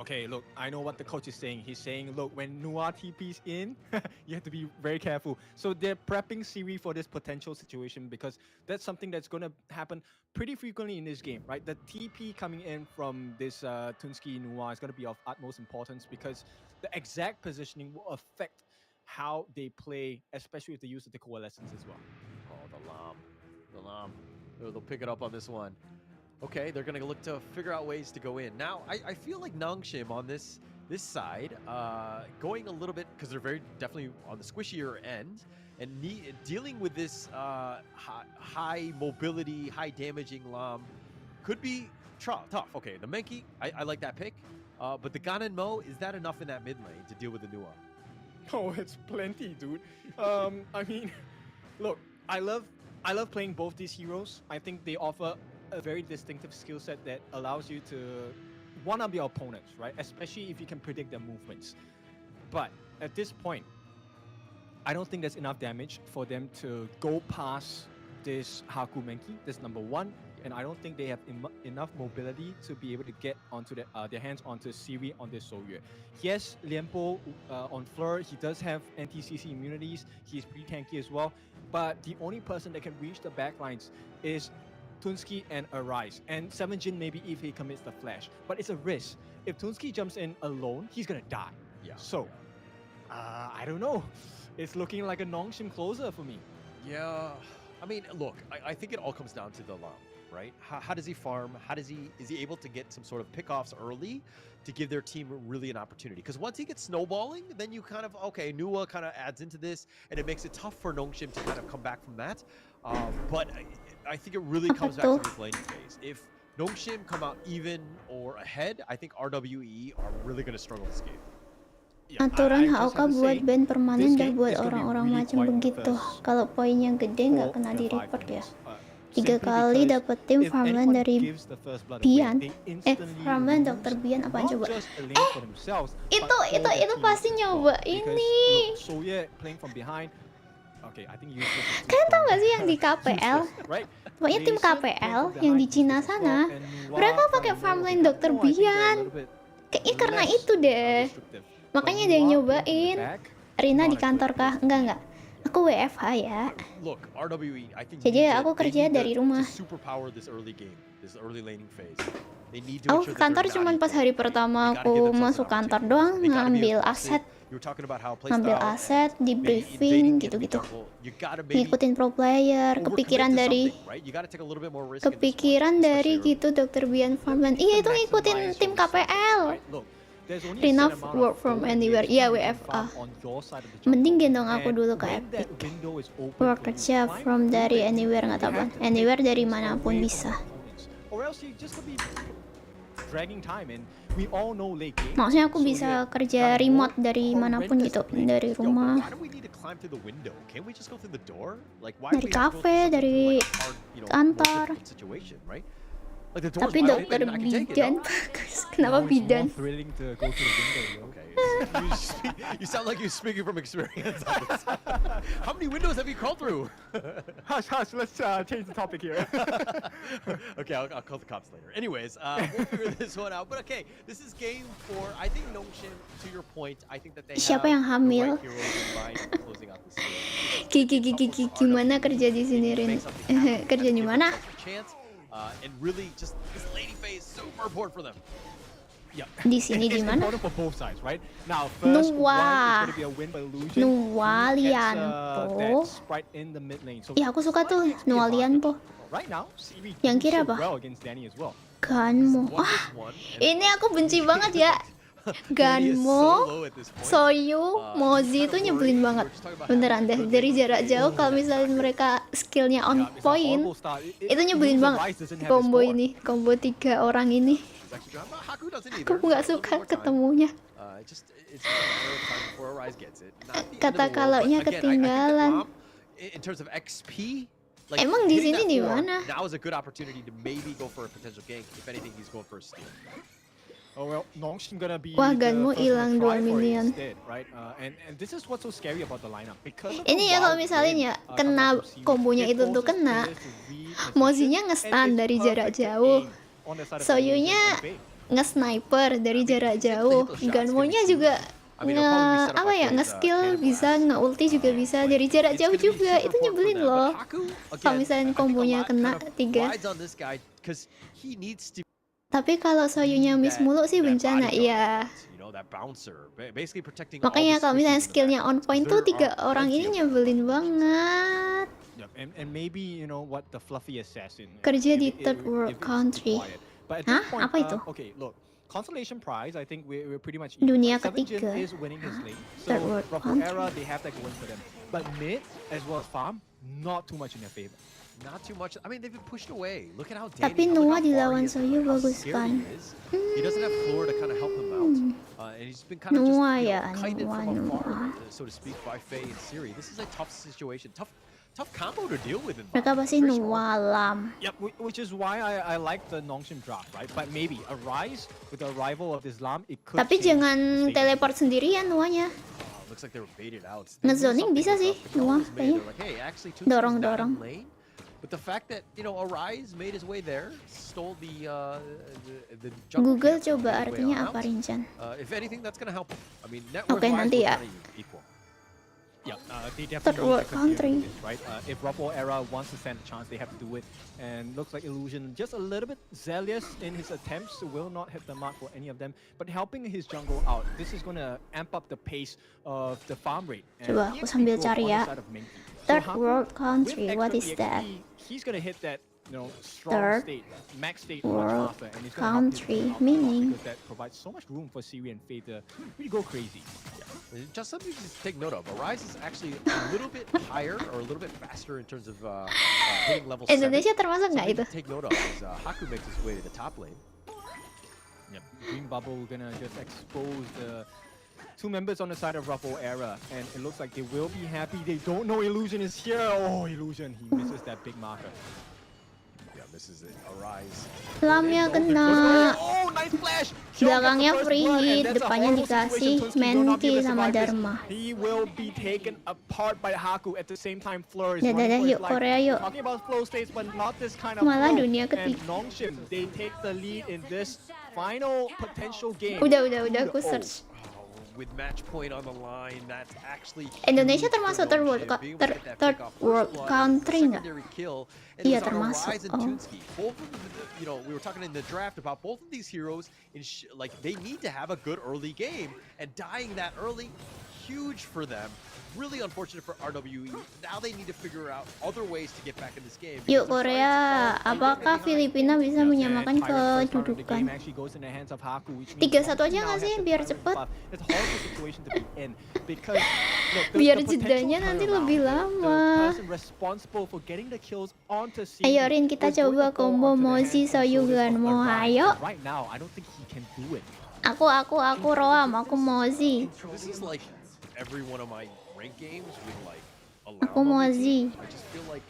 Okay, look, I know what the coach is saying. He's saying, look, when Noir TP's in, you have to be very careful. So they're prepping Siri for this potential situation because that's something that's going to happen pretty frequently in this game, right? The TP coming in from this Tunski Noir is going to be of utmost importance because the exact positioning will affect how they play, especially with the use of the coalescence as well. Oh, the Lam. They'll pick it up on this one. Okay, they're gonna look to figure out ways to go in. Now, I feel like Nongshim on this side, going a little bit, because they're very definitely on the squishier end, and dealing with this high mobility, high damaging Lam could be tough. Okay, the Menki, I like that pick, but the Ganon Mo, is that enough in that mid lane to deal with the Nua? Oh, it's plenty, dude. I mean, look, I love playing both these heroes. I think they offer a very distinctive skill set that allows you to one-up your opponents, right? Especially if you can predict their movements. But at this point, I don't think there's enough damage for them to go past this Haku Menki. That's number one. And I don't think they have enough mobility to be able to get onto their hands onto Siri on this Soyue. Yes, Liempo on Fleur, he does have anti-CC immunities. He's pretty tanky as well. But the only person that can reach the backlines is Tunski and Arise. And 7jin maybe if he commits the flash. But it's a risk. If Tunski jumps in alone, he's gonna die. Yeah. So, I don't know. It's looking like a Nongshim closer for me. Yeah. I mean, look, I think it all comes down to the Lam, right? How does he farm? Is he able to get some sort of pickoffs early to give their team really an opportunity? Because once he gets snowballing, then you kind of, okay, Nua kind of adds into this, and it makes it tough for Nongshim to kind of come back from that. But I think it really comes back to this laning phase. If Nongshim come out even or ahead, I think RWE are really going to struggle this game. Aturan HOK buat band permanen dah buat orang-orang macam begitu. Kalau poinnya gede nggak kena di report ya. 3 kali dapet tim farmland dari Bian. Farmland Dr. Bian apaan coba? Itu pasti nyoba ini. Kalian tau gak sih yang di KPL? Pokoknya tim KPL yang di Cina sana, mereka pakai farmland Dr. Bian. Kayaknya karena itu deh. Makanya ada yang nyobain. Rina di kantor kah? Enggak. Aku WFH ya. Jadi aku kerja dari rumah. Aku ke kantor cuma pas hari pertama aku masuk kantor doang, ngambil aset, di briefing gitu-gitu. Ngikutin pro player, kepikiran dari gitu Dr. Bian Farmland. Iya itu ngikutin tim KPL. Rina work from anywhere. Iya WFA. Mending gendong aku dulu ke Epic. Work kerja from dari anywhere, nggak tahu kan? Anywhere dari manapun bisa. Maksudnya aku bisa kerja remote dari manapun gitu, dari rumah, dari kafe, dari kantor. Tapi dokter bidan bagus. Kenapa bidan? You sound like you're speaking from experience on this. How many windows have you crawled through? Hush, let's change the topic here. Okay, I'll call the cops later. Anyways, we'll figure this one out. But okay, this is game 4. I think Nongshim, to your point, I think that they Siapa yang hamil? Gimana kerja di sini, Rin? Kerja di mana? And really just this lady phase super important for them. Di sini gimana? Nualianpo. Ya aku suka tuh Nualianpo. Yang kira apa? Ganmo. Wah, ini aku benci banget ya. Ganmo, Soyu, Mozi itu nyebelin banget. Beneran deh, dari jarak jauh kalau misalnya mereka skillnya on point, itu nyebelin banget. Combo ini, combo 3 orang ini. Aku nggak suka ketemunya. Kata kalaunya ketinggalan. Emang di sini di mana? Wah, Ganmo hilang 2 minion. Ini ya kalau misalnya ya kena kombonya itu tuh kena, Mozinya nge-stun dari jarak jauh, Soyunya nge-sniper dari jarak jauh, Ganmo-nya juga nge-skill bisa, nge-ulti juga bisa dari jarak jauh juga. Itu nyebelin loh kalau misalnya kombonya kena 3. Tapi kalau Soyunya miss mulu sih bencana ya. Makanya kalau misalnya skillnya on point tuh 3 orang ini nyebelin banget. Kerja di third world country. Hah? Apa itu? Consolation prize, I think we're pretty much dunia ketiga. Third world country. They have that going for them. But mid as well as farm, not too much in their favor. Not too much. I mean, they've been pushed away. Look at how Tapi Noah dilawan Soyu bagus kan. He doesn't have floor to kind of help him out. And he's been kind of just kited from afar, so to speak, by Faye and Siri. This is a tough situation. Tough combo to deal with. Mereka pasti nualam. Yep, which is why I like the Nongshim drop, right? But maybe a rise with the arrival of Islam, it could. Tapi jangan teleport sendirian Nuanya. Looks like they were baited out. Ngezoning bisa sih Nuah kayaknya. Dorong. But the fact that Arise made his way there, stole the Google coba artinya apa Rincan? If anything, that's gonna help. I mean, Oke, nanti ya. They third world country, right? If Ruffle Era wants to stand a chance, they have to do it. And looks like Illusion just a little bit zealous in his attempts, will not hit the mark for any of them. But helping his jungle out, this is gonna amp up the pace of the farm rate. Coba aku sambil cari ya. Third world country, what is that? He's gonna hit that Third world country, meaning that provides so much room for Siri and Faye to really go crazy. Just something to take note of. Arise is actually a little bit higher or a little bit faster in terms of hitting level 7. Indonesia termasuk nggak itu? Take note of as Haku makes his way to the top lane. Yep, Green Bubble gonna just expose the 2 members on the side of Ruffle Era, and it looks like they will be happy. They don't know Illusion is here. Oh, Illusion, he misses that big marker. This is it. Arise. Lamnya kena. Oh, nice flash. Belakangnya free hit, depannya dikasih Menti sama Dharma. He will be taken apart by Haku at the same time. Flourish. Dadah yuk Korea yuk. Talking about flow states, but not this kind of Malah flow. dunia ketiga. And Nongshim, they take the lead in this final potential game. Udah aku search. With match point on the line, that's actually Indonesia termasuk third world country nggak? Iya termasuk. Both of them, we were talking in the draft about both of these heroes. Like they need to have a good early game, and dying that early, huge for them. Really unfortunate for RWE. Now they need to figure out other ways to get back in this game. Yuk Korea, apakah Filipina bisa menyamakan kedudukan? 3-1 aja nggak sih biar cepet? Biar jedanya nanti lebih lama. Ayo Rin, kita coba combo Mozi Soyu Ganmo. Ayo. Aku Roam, aku Mozi. Every one of my rank games with like Aku Mozi. I just feel like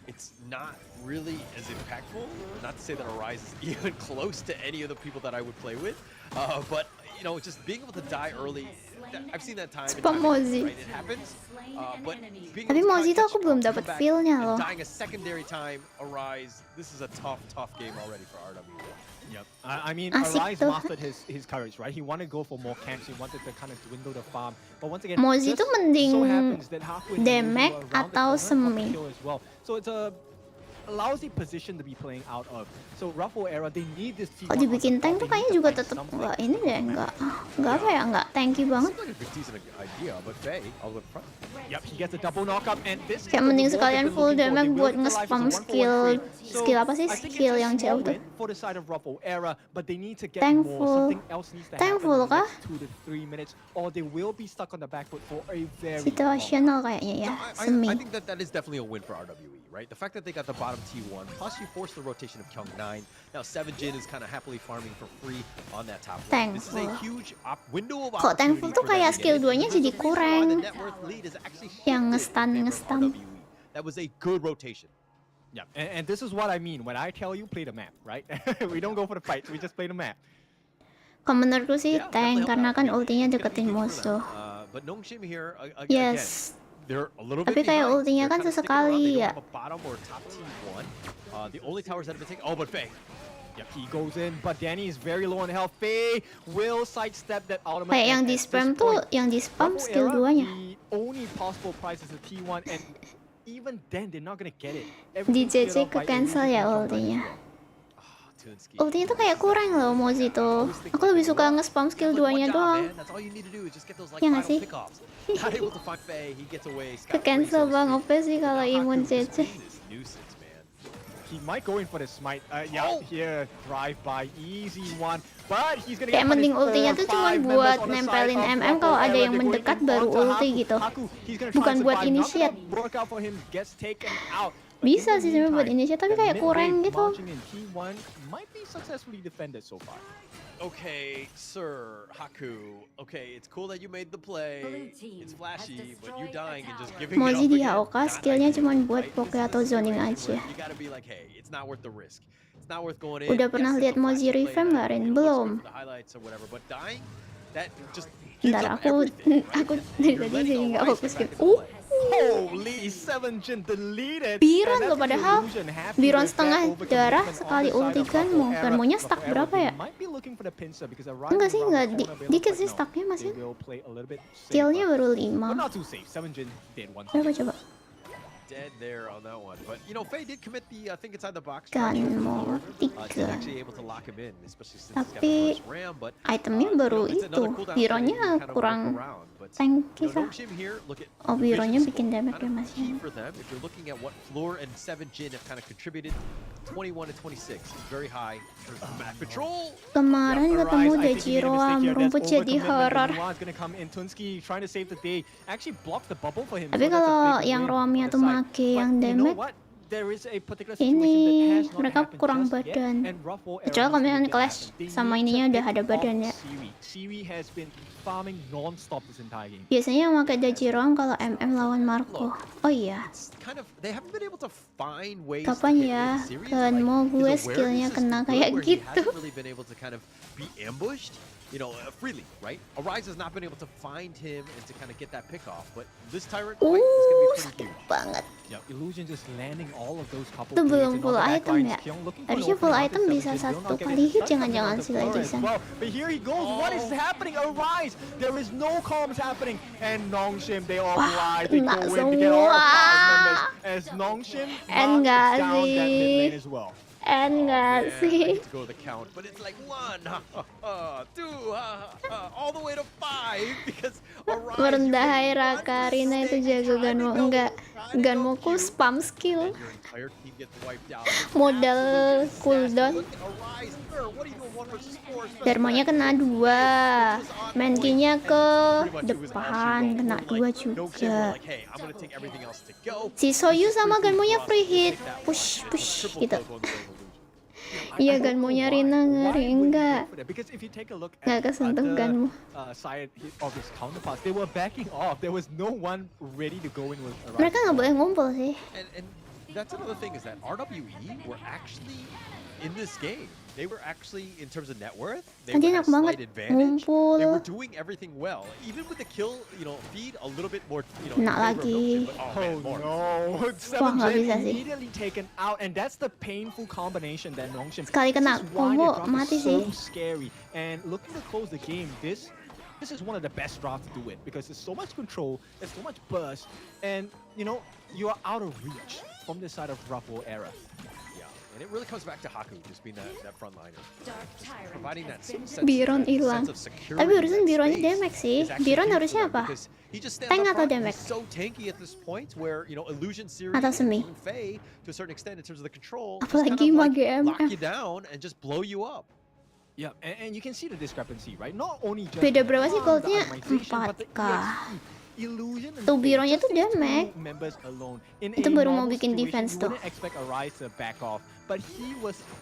it's not really as impactful. Not to say that Arise is even close to any of the people that I would play with, but just being able to die early. I've seen that time. Mozi. Right? It happens. But tapi Mozi itu aku belum dapat feel-nya loh. Dying a secondary time, Arise. This is a tough game already for RWE. Yep. I mean, Arise mastered his courage, right? He wanted to go for more camps. He wanted to kind of dwindle the farm. But once again, Mozi itu mending damage atau semi. So it's a a lousy position to be playing out of. So Ruffle era, they need this T1. Kalau dibikin tank tuh kayaknya juga tetap nggak ini deh, nggak apa ya, nggak tanky banget. Seems like a decent idea, but Faye all the front. Yep, he gets a double knockup, and this Kayak mending sekalian full damage buat nge-spam skill apa sih, skill yang jauh tuh. For the side of Ruffle era, but they need to get Thankful. more. Something else needs to happen Thankful in the kah? next 2 to 3 minutes, or they will be stuck on the back foot for a very long Situasional kayaknya ya, I semi. think that is definitely a win for RWE, right? The fact that they got the bottom T1, plus you force the rotation of Kyung9. Now 7jin is kind of happily farming for free on that top lane. This is a Thankful. huge window of Kok opportunity. Thankful tuh for them kayak to get skill in. 2-nya There's jadi a reason why kurang. the net worth lead is actually Yang shifted in nge-stun. favor of RWE. That was a good rotation. Yeah, and this is what I mean when I tell you play the map, right? We don't go for the fight, we just play the map. Kalau menurutku sih Yeah, tank, definitely karena help kan out. ultinya It's gonna be deketin huge for them. musuh. But Nongshim here again, Yes. they're a little Tapi bit kayak behind. ultinya They're kan kinda sticking around. sesekali They don't ya. have a bottom or top T1. The only towers that have been taken. Oh, but Faye. Yeah, he goes in, but Danny is very low on health. Faye will sidestep that ultimate. Kayak yang and di at spam this tuh, point, yang di spam Ruffle skill era, 2-nya. The only possible prize is the T1, and even then they're not gonna get it. Di Everything's cleared JJ off ke by cancel Illusion ya and Kyung9 ultinya. as well. Tunsky. Ultinya tuh kayak kurang loh Mozi tuh. Aku lebih suka nge-spam skill 2-nya doang. That's all you need to do is just get those like Ya nggak final sih? pickoffs. Not able to find Faye, he gets away. Ke cancel bang, OP sih kalau imun CC. Nuisance, man. He might go in for the smite. Yeah, Oh. here, drive by, easy one. But he's gonna Kayak get mending punished. ultinya tuh cuman 4 buat members on the nempelin side of MM kalau Ruffle ada era. yang They're going mendekat in baru onto ulti Haku. gitu. Haku, he's gonna try Bukan to buat survive. Not initiate. gonna work out for him, gets taken out. But Bisa in the sih sebenarnya buat meantime, initiate, tapi the kayak mid kurang lane gitu. marching in T1 might be successfully defended so far. Okay, sir, Haku. Okay, it's cool that you made the play. It's flashy, but you dying and just giving Mozi it up di again, HOK not skillnya ideal, cuman buat right? poke This is atau a zoning situation where aja. You gotta be like, hey, it's not worth the risk. It's not worth going in. Udah pernah Yes, it's lihat a Mozi flashy play revamp that, nggak, Rin? you know, looks Belum. good for the highlights or whatever, but dying, that just gives Bentar, up aku everything, right? aku And dari you're tadi letting jadi nggak Arise fokus get gitu. back into play. Holy, 7jin deleted. Biron And loh that's padahal. Illusion happy Biron with that setengah overcommitment darah on sekali the side ulti of kan Ruffle mau era. Garmonya stuck Ruffle era, berapa they ya? might be looking for the pincer because Enggak sih, around enggak the corner, they dikit look sih like, no, stucknya they masih. will play a little bit Skillnya safer. baru But 5. not too safe. 7jin did one. Berapa coba? Dead there on that one, but you know Faye did commit the think inside the box. Ganmo He's 3. actually able to lock him in, especially since he's got the Tapi first ram. But itemnya you baru know, it's another itu. cooldown Bironnya that you kind of kurang work around, but, tanky you know, sah. Nongshim here, look at Oh, the Bironnya vision bikin scope, damage kind ya of Mas key ya. for them. If you're looking at what Floor and 7jin have kind of contributed, 21 to 26 is very high. Map control. Kemarin Yep, ketemu Arise, I think he made a mistake Dejiroam, here. rumput That's jadi overcommitment. horror. Nuan's gonna come in. Tunsky trying to save the day. Actually blocks the bubble for him. Tapi so that's a kalau big yang win Roamnya on the tuh side. make But yang you know damage, what? There is a particular situation ini that has not mereka happened kurang just yet, badan. and Ruffle Kecuali era kalau misalnya needs to clash happen. They sama need to ininya udah pick ada off badan ya. Siwi. Siwi has been farming non-stop this entire game. Biasanya yang pakai Dejiroam kalau MM lawan Marco. Oh iya. It's kind of they haven't been able to find ways Kapan to hit ya in series. kan Like, mau gue his skillnya awareness is kena good, kayak where he gitu. hasn't really been able to kind of be ambushed, you know, freely, right? Arise has not been able to find him and to kind of get that pick off, but this tyrant fight is going to be pretty Sakit huge. banget. Yeah, Illusion just landing all of those couple Itu plays, belum and full on the back item lines, ya? Kyung looking for an Harusnya full opening item out, bisa 7jin will not satu get kali it. hit, Stun jangan-jangan coming si onto Flora as Legison. well. But here he goes. What is happening? Arise! There is no comms happening, and Nongshim they all fly. They kena go in to get all semua. 5 members as Nongshim And knocks nggak down that mid sih? lane as well. Enggak Man, I sih. hate to go the count, but it's like 1, 2, all the way to 5 because Arise. Merendah hai Raka, Rina itu jago Ganmo. Enggak, Ganmoku spam skill. Your entire team gets wiped out. Modal cooldown. Look at Arise. Sir, what are you doing 1 versus 4? Darmonya kena 2. Mankinya ke depan, kena 2 juga. Si Soyu sama Ganmonya free hit. Push, push gitu. Iya, Ganmonya Rina ngeri, enggak. Because if you take a look Nggak at kesentuh the Ganmo. side of his counterparts, they were backing off. There was no one ready to go in with Arise. Mereka nggak boleh ngumpul sih. And that's another thing is that RWE were actually in this game. They were actually, in terms of net worth, they Tadi had a enak banget slight advantage. ngumpul. They were doing everything well. Even with the kill, you know, feed a little bit more, you know, in Nak favor of lagi. Nongshim, but, oh, man, Oh more. no, Wah, nggak 7jin bisa sih. immediately taken out, and that's the painful combination that Nongshim. Sekali kena This is why combo, their draft mati is so sih. scary. And looking to close the game, this is one of the best drafts to do it because there's so much control, there's so much burst, and you know you are out of reach from the side of Ruffle era. And it really comes back to Haku just being that frontliner, providing that Biron hilang. Tapi urusan Bironnya damage sih. Biron harusnya apa? Tank atau damage? Atau semi? Apalagi mage MF. Yeah, and you can see the discrepancy, right? Not only just Beda berapa sih goldnya? 4k. Tuh Bironnya tuh damage. Itu baru mau bikin defense tuh.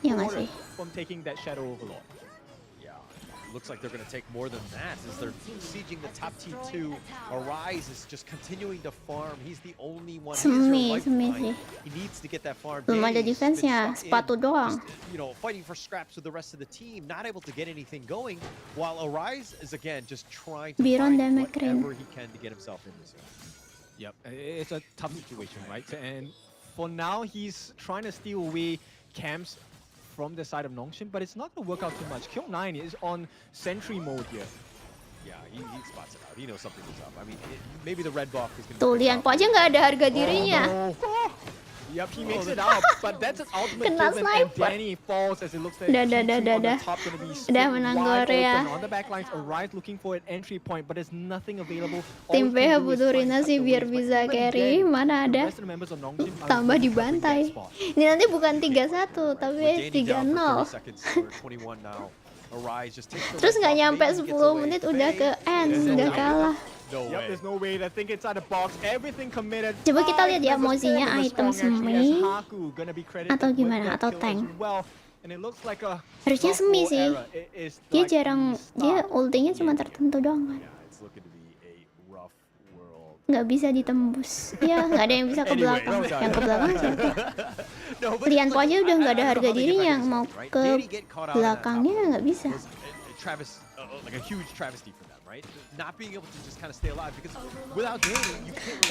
Ya nggak sih? Looks like they're going to take more than that as they're sieging the top T2. Arise is just continuing to farm. He's the only one. Semi sih. He needs to get that farm. Belum ada defense-nya, sepatu doang. Just, fighting for scraps with the rest of the team, not able to get anything going, while Arise is again just trying to Biron find damage whatever he can to get himself in this game. Yep, it's a tough situation, right? And for now, he's trying to steal away camps from the side of Nongshim, but it's not going to work out too much. Kyung9 is on sentry mode here. Yeah, he spots it out. He knows something is up. I mean, maybe the red buff is going to... Tuh, Lian Po aja nggak ada harga dirinya. Yep, he makes it out, but that's an ultimate Kena kill, and sniper. Danny falls as it looks like Dah. Udah menang Korea. On the back lines, Arise looking for an entry point, but there's nothing available. Tim PH butuh Rina sih biar bisa carry. Mana ada? Tambah dibantai. Ini nanti bukan 3-1, tapi 3-0. Terus nggak nyampe 10 menit udah ke end, udah kalah. Yep, there's no way. I think inside the box, everything committed. Coba kita lihat ya mozinya item semi atau gimana, atau tank. Harusnya semi sih. Dia jarang, dia ultinya cuma tertentu doang kan. Nggak bisa ditembus. Ya nggak ada yang bisa ke belakang. Yang ke belakang siapa? Lian Po aja udah nggak ada harga dirinya, yang mau ke belakangnya nggak bisa.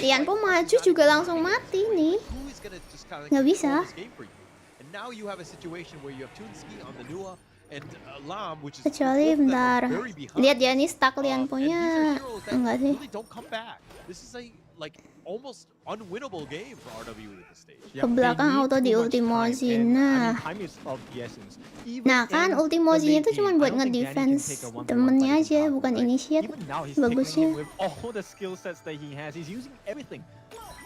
Lian Po maju juga langsung mati nih. Nggak bisa. Kecuali bentar. Lihat ya nih stuck Lian Po-nya. Enggak sih. Ke belakang auto di ultimosi. Nah kan ultimosinya itu cuma buat nge-defense temennya aja, bukan initiate. Bagusnya.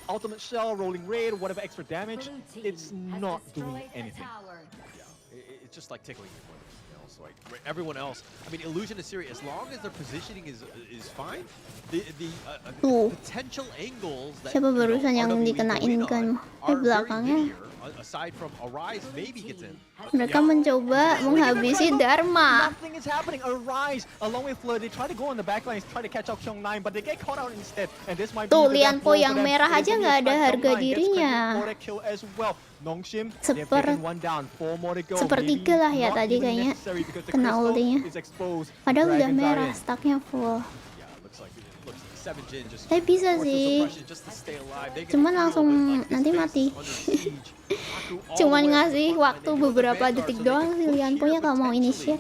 Ultimate shell, rolling raid, whatever extra damage, it's not doing anything. It's just like tickling your point. So like everyone else, I mean, Illusion is serious. As long as their positioning is fine, the potential angles that siapa barusan yang dikenain kan belakangnya. Aside from Arise, maybe gets in. Mereka mencoba menghabisi Dharma. Nothing is happening. Arise along with Fleur. They try to go on the backlines, try to catch up Kyung9, but they get caught out instead. And this might be Tuh Lian Po yang merah aja nggak ada harga dirinya. Sepertiga lah ya tadi kayaknya kena ultinya. Padahal udah merah, stacknya full. Tapi bisa sih, cuman langsung nanti mati. Cuman ngasih waktu beberapa detik doang si Lian Po-nya kalau mau initiate.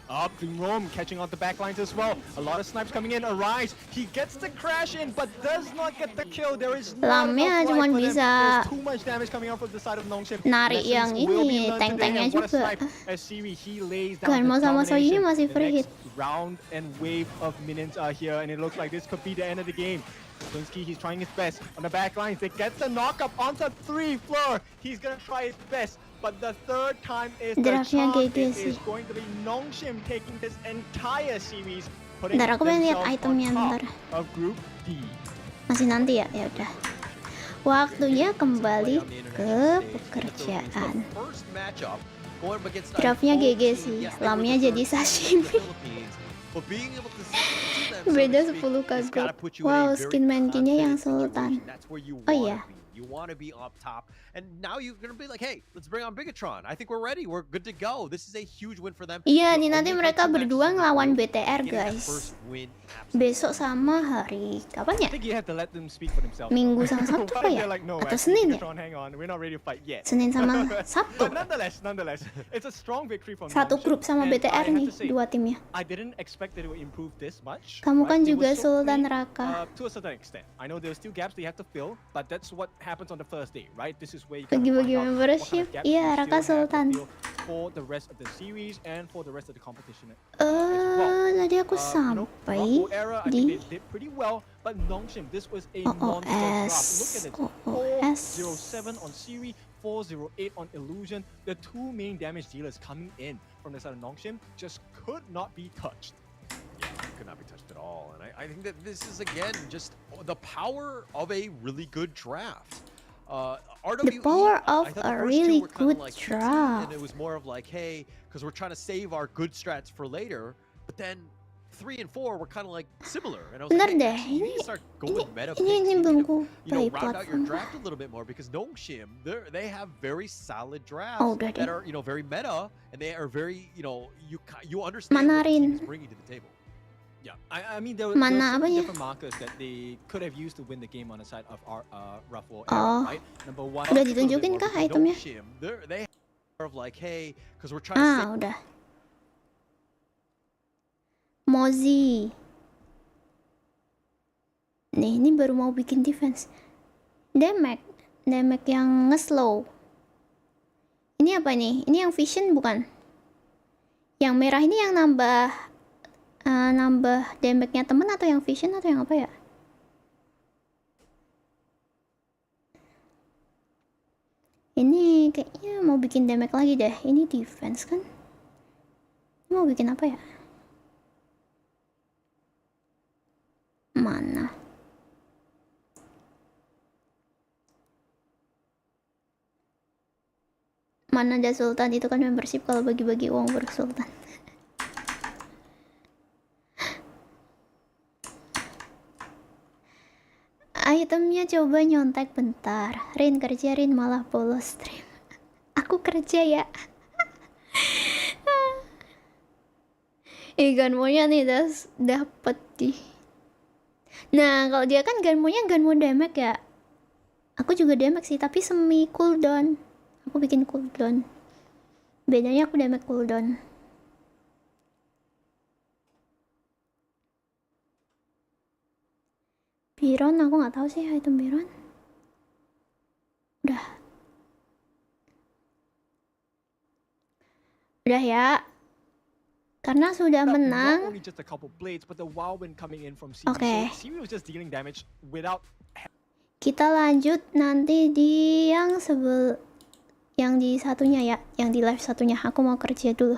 Up in Rome, catching out the backlines as well. A lot of snipes coming in. Arise, he gets the crash in, but does not get the kill. There is Lamnya cuma bisa too much damage coming out from the side of Nongshim. Narik yang ini, tank-tanknya juga. Ganmo sama Soyunnya masih free hit. Round and wave of minions are here, and it looks like this could be the end of the game. Linsky, he's trying his best on the back lines. They get the knock up onto 3 floor. He's gonna try his best. But the third time is the charm. It is going to be Nongshim taking this entire series. Bentar, aku pengen lihat itemnya bentar. Of Group D. Masih nanti ya, ya udah. Waktunya kembali ke pekerjaan. Draftnya GG sih, lamnya jadi sashimi. Beda 10 kagok. Wow, skin mankinya yang sultan. Oh iya, You want to be up top. And now you're going to be like, hey, let's bring on Bigatron. I think we're ready. We're good to go. This is a huge win for them. Iya, nih nanti mereka berdua ngelawan BTR, guys. Besok sama hari kapan ya? I think you have to let them speak for themselves. Minggu sama Sabtu apa ya? Atau Senin ya? Hang on, we're not ready to fight yet. Senin sama Sabtu. But nonetheless, it's a strong victory from Satu grup sama BTR nih, dua timnya. I didn't expect that it would improve this much. Kamu kan juga Sultan Raka. To a certain extent. I know there's still gaps they have to fill, but that's what happens on the first day, right? This is where you can Bagi-bagi membership. Iya, Raka Sultan. For the rest of the series and for the rest of the competition. Tadi aku sampai di did pretty well, but Nongshim, this was a monster drop. Look at it. 407 on Siri, 408 on Illusion. The two main damage dealers coming in from the side of Nongshim just could not be touched. Could not be touched at all. And I think that this is, again, just the power of a really good draft. The power of a really good draft. And it was more of like, hey, because we're trying to save our good strats for later, but then 3 and 4 were kind of like similar. And I was like, hey, you need to start going meta picks. Ini belum ku play round out your platform. draft a little bit more, because Nongshim, they have very solid drafts that are, very meta, and they are very, you understand what the team is bringing to the table. Yeah, I mean there were different markers that they could have used to win the game on the side of our Ruffle, right? Number one. Udah ditunjukin kah itemnya? They have like, hey, because we're trying to save. Udah. Mozi. Nih, ini baru mau bikin defense. Damage yang nge-slow. Ini apa nih? Ini yang vision bukan? Yang merah ini yang nambah damage-nya temen atau yang vision atau yang apa ya? Ini kayaknya mau bikin damage lagi deh. Ini defense kan? Mau bikin apa ya? Mana? Mana ada Sultan, itu kan membership kalau bagi-bagi uang bersultan. Itemnya coba nyontek bentar. Rin kerja, Rin malah bolos stream. Aku kerja ya. Ganmonya nih dapet di. Nah, kalau dia kan ganmonya ganmo damage ya. Aku juga damage sih, tapi semi cooldown. Aku bikin cooldown. Bedanya aku damage cooldown. Biron, aku nggak tahu sih item Biron. Udah ya. Karena sudah menang. Oke. Kita lanjut nanti di yang di satunya ya, yang di live satunya. Aku mau kerja dulu.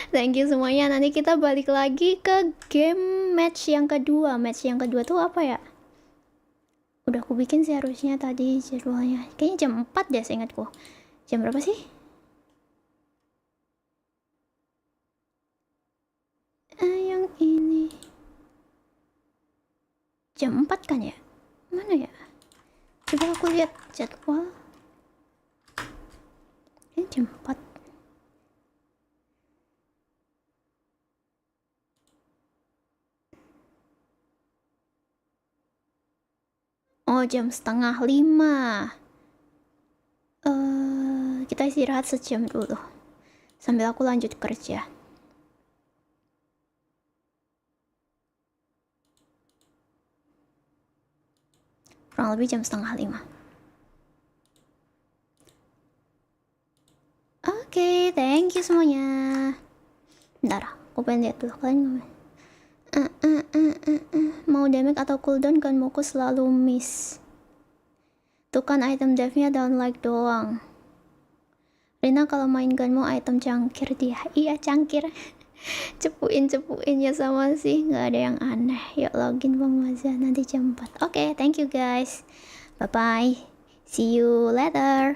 Thank you semuanya. Nanti kita balik lagi ke game match yang kedua. Match yang kedua tuh apa ya? Udah aku bikin sih harusnya tadi jadwalnya. Kayaknya jam 4 deh seingatku. Jam berapa sih? Yang ini. Jam 4 kan ya? Mana ya? Coba aku lihat jadwal. Ini jam 4. Oh, jam 4:30. Kita istirahat sejam dulu. Sambil aku lanjut kerja. Kurang lebih jam 4:30. Oke, thank you semuanya. Bentar, aku pengen lihat dulu kalian ngomong. Mau damage atau cooldown kan moku selalu miss. Tuh kan item devnya down like doang. Rina kalau main gunmu item cangkir dia. Iya cangkir. cepuin ya sama sih, nggak ada yang aneh. Yuk login Bang Maza nanti jam 4. Oke, thank you guys. Bye bye. See you later.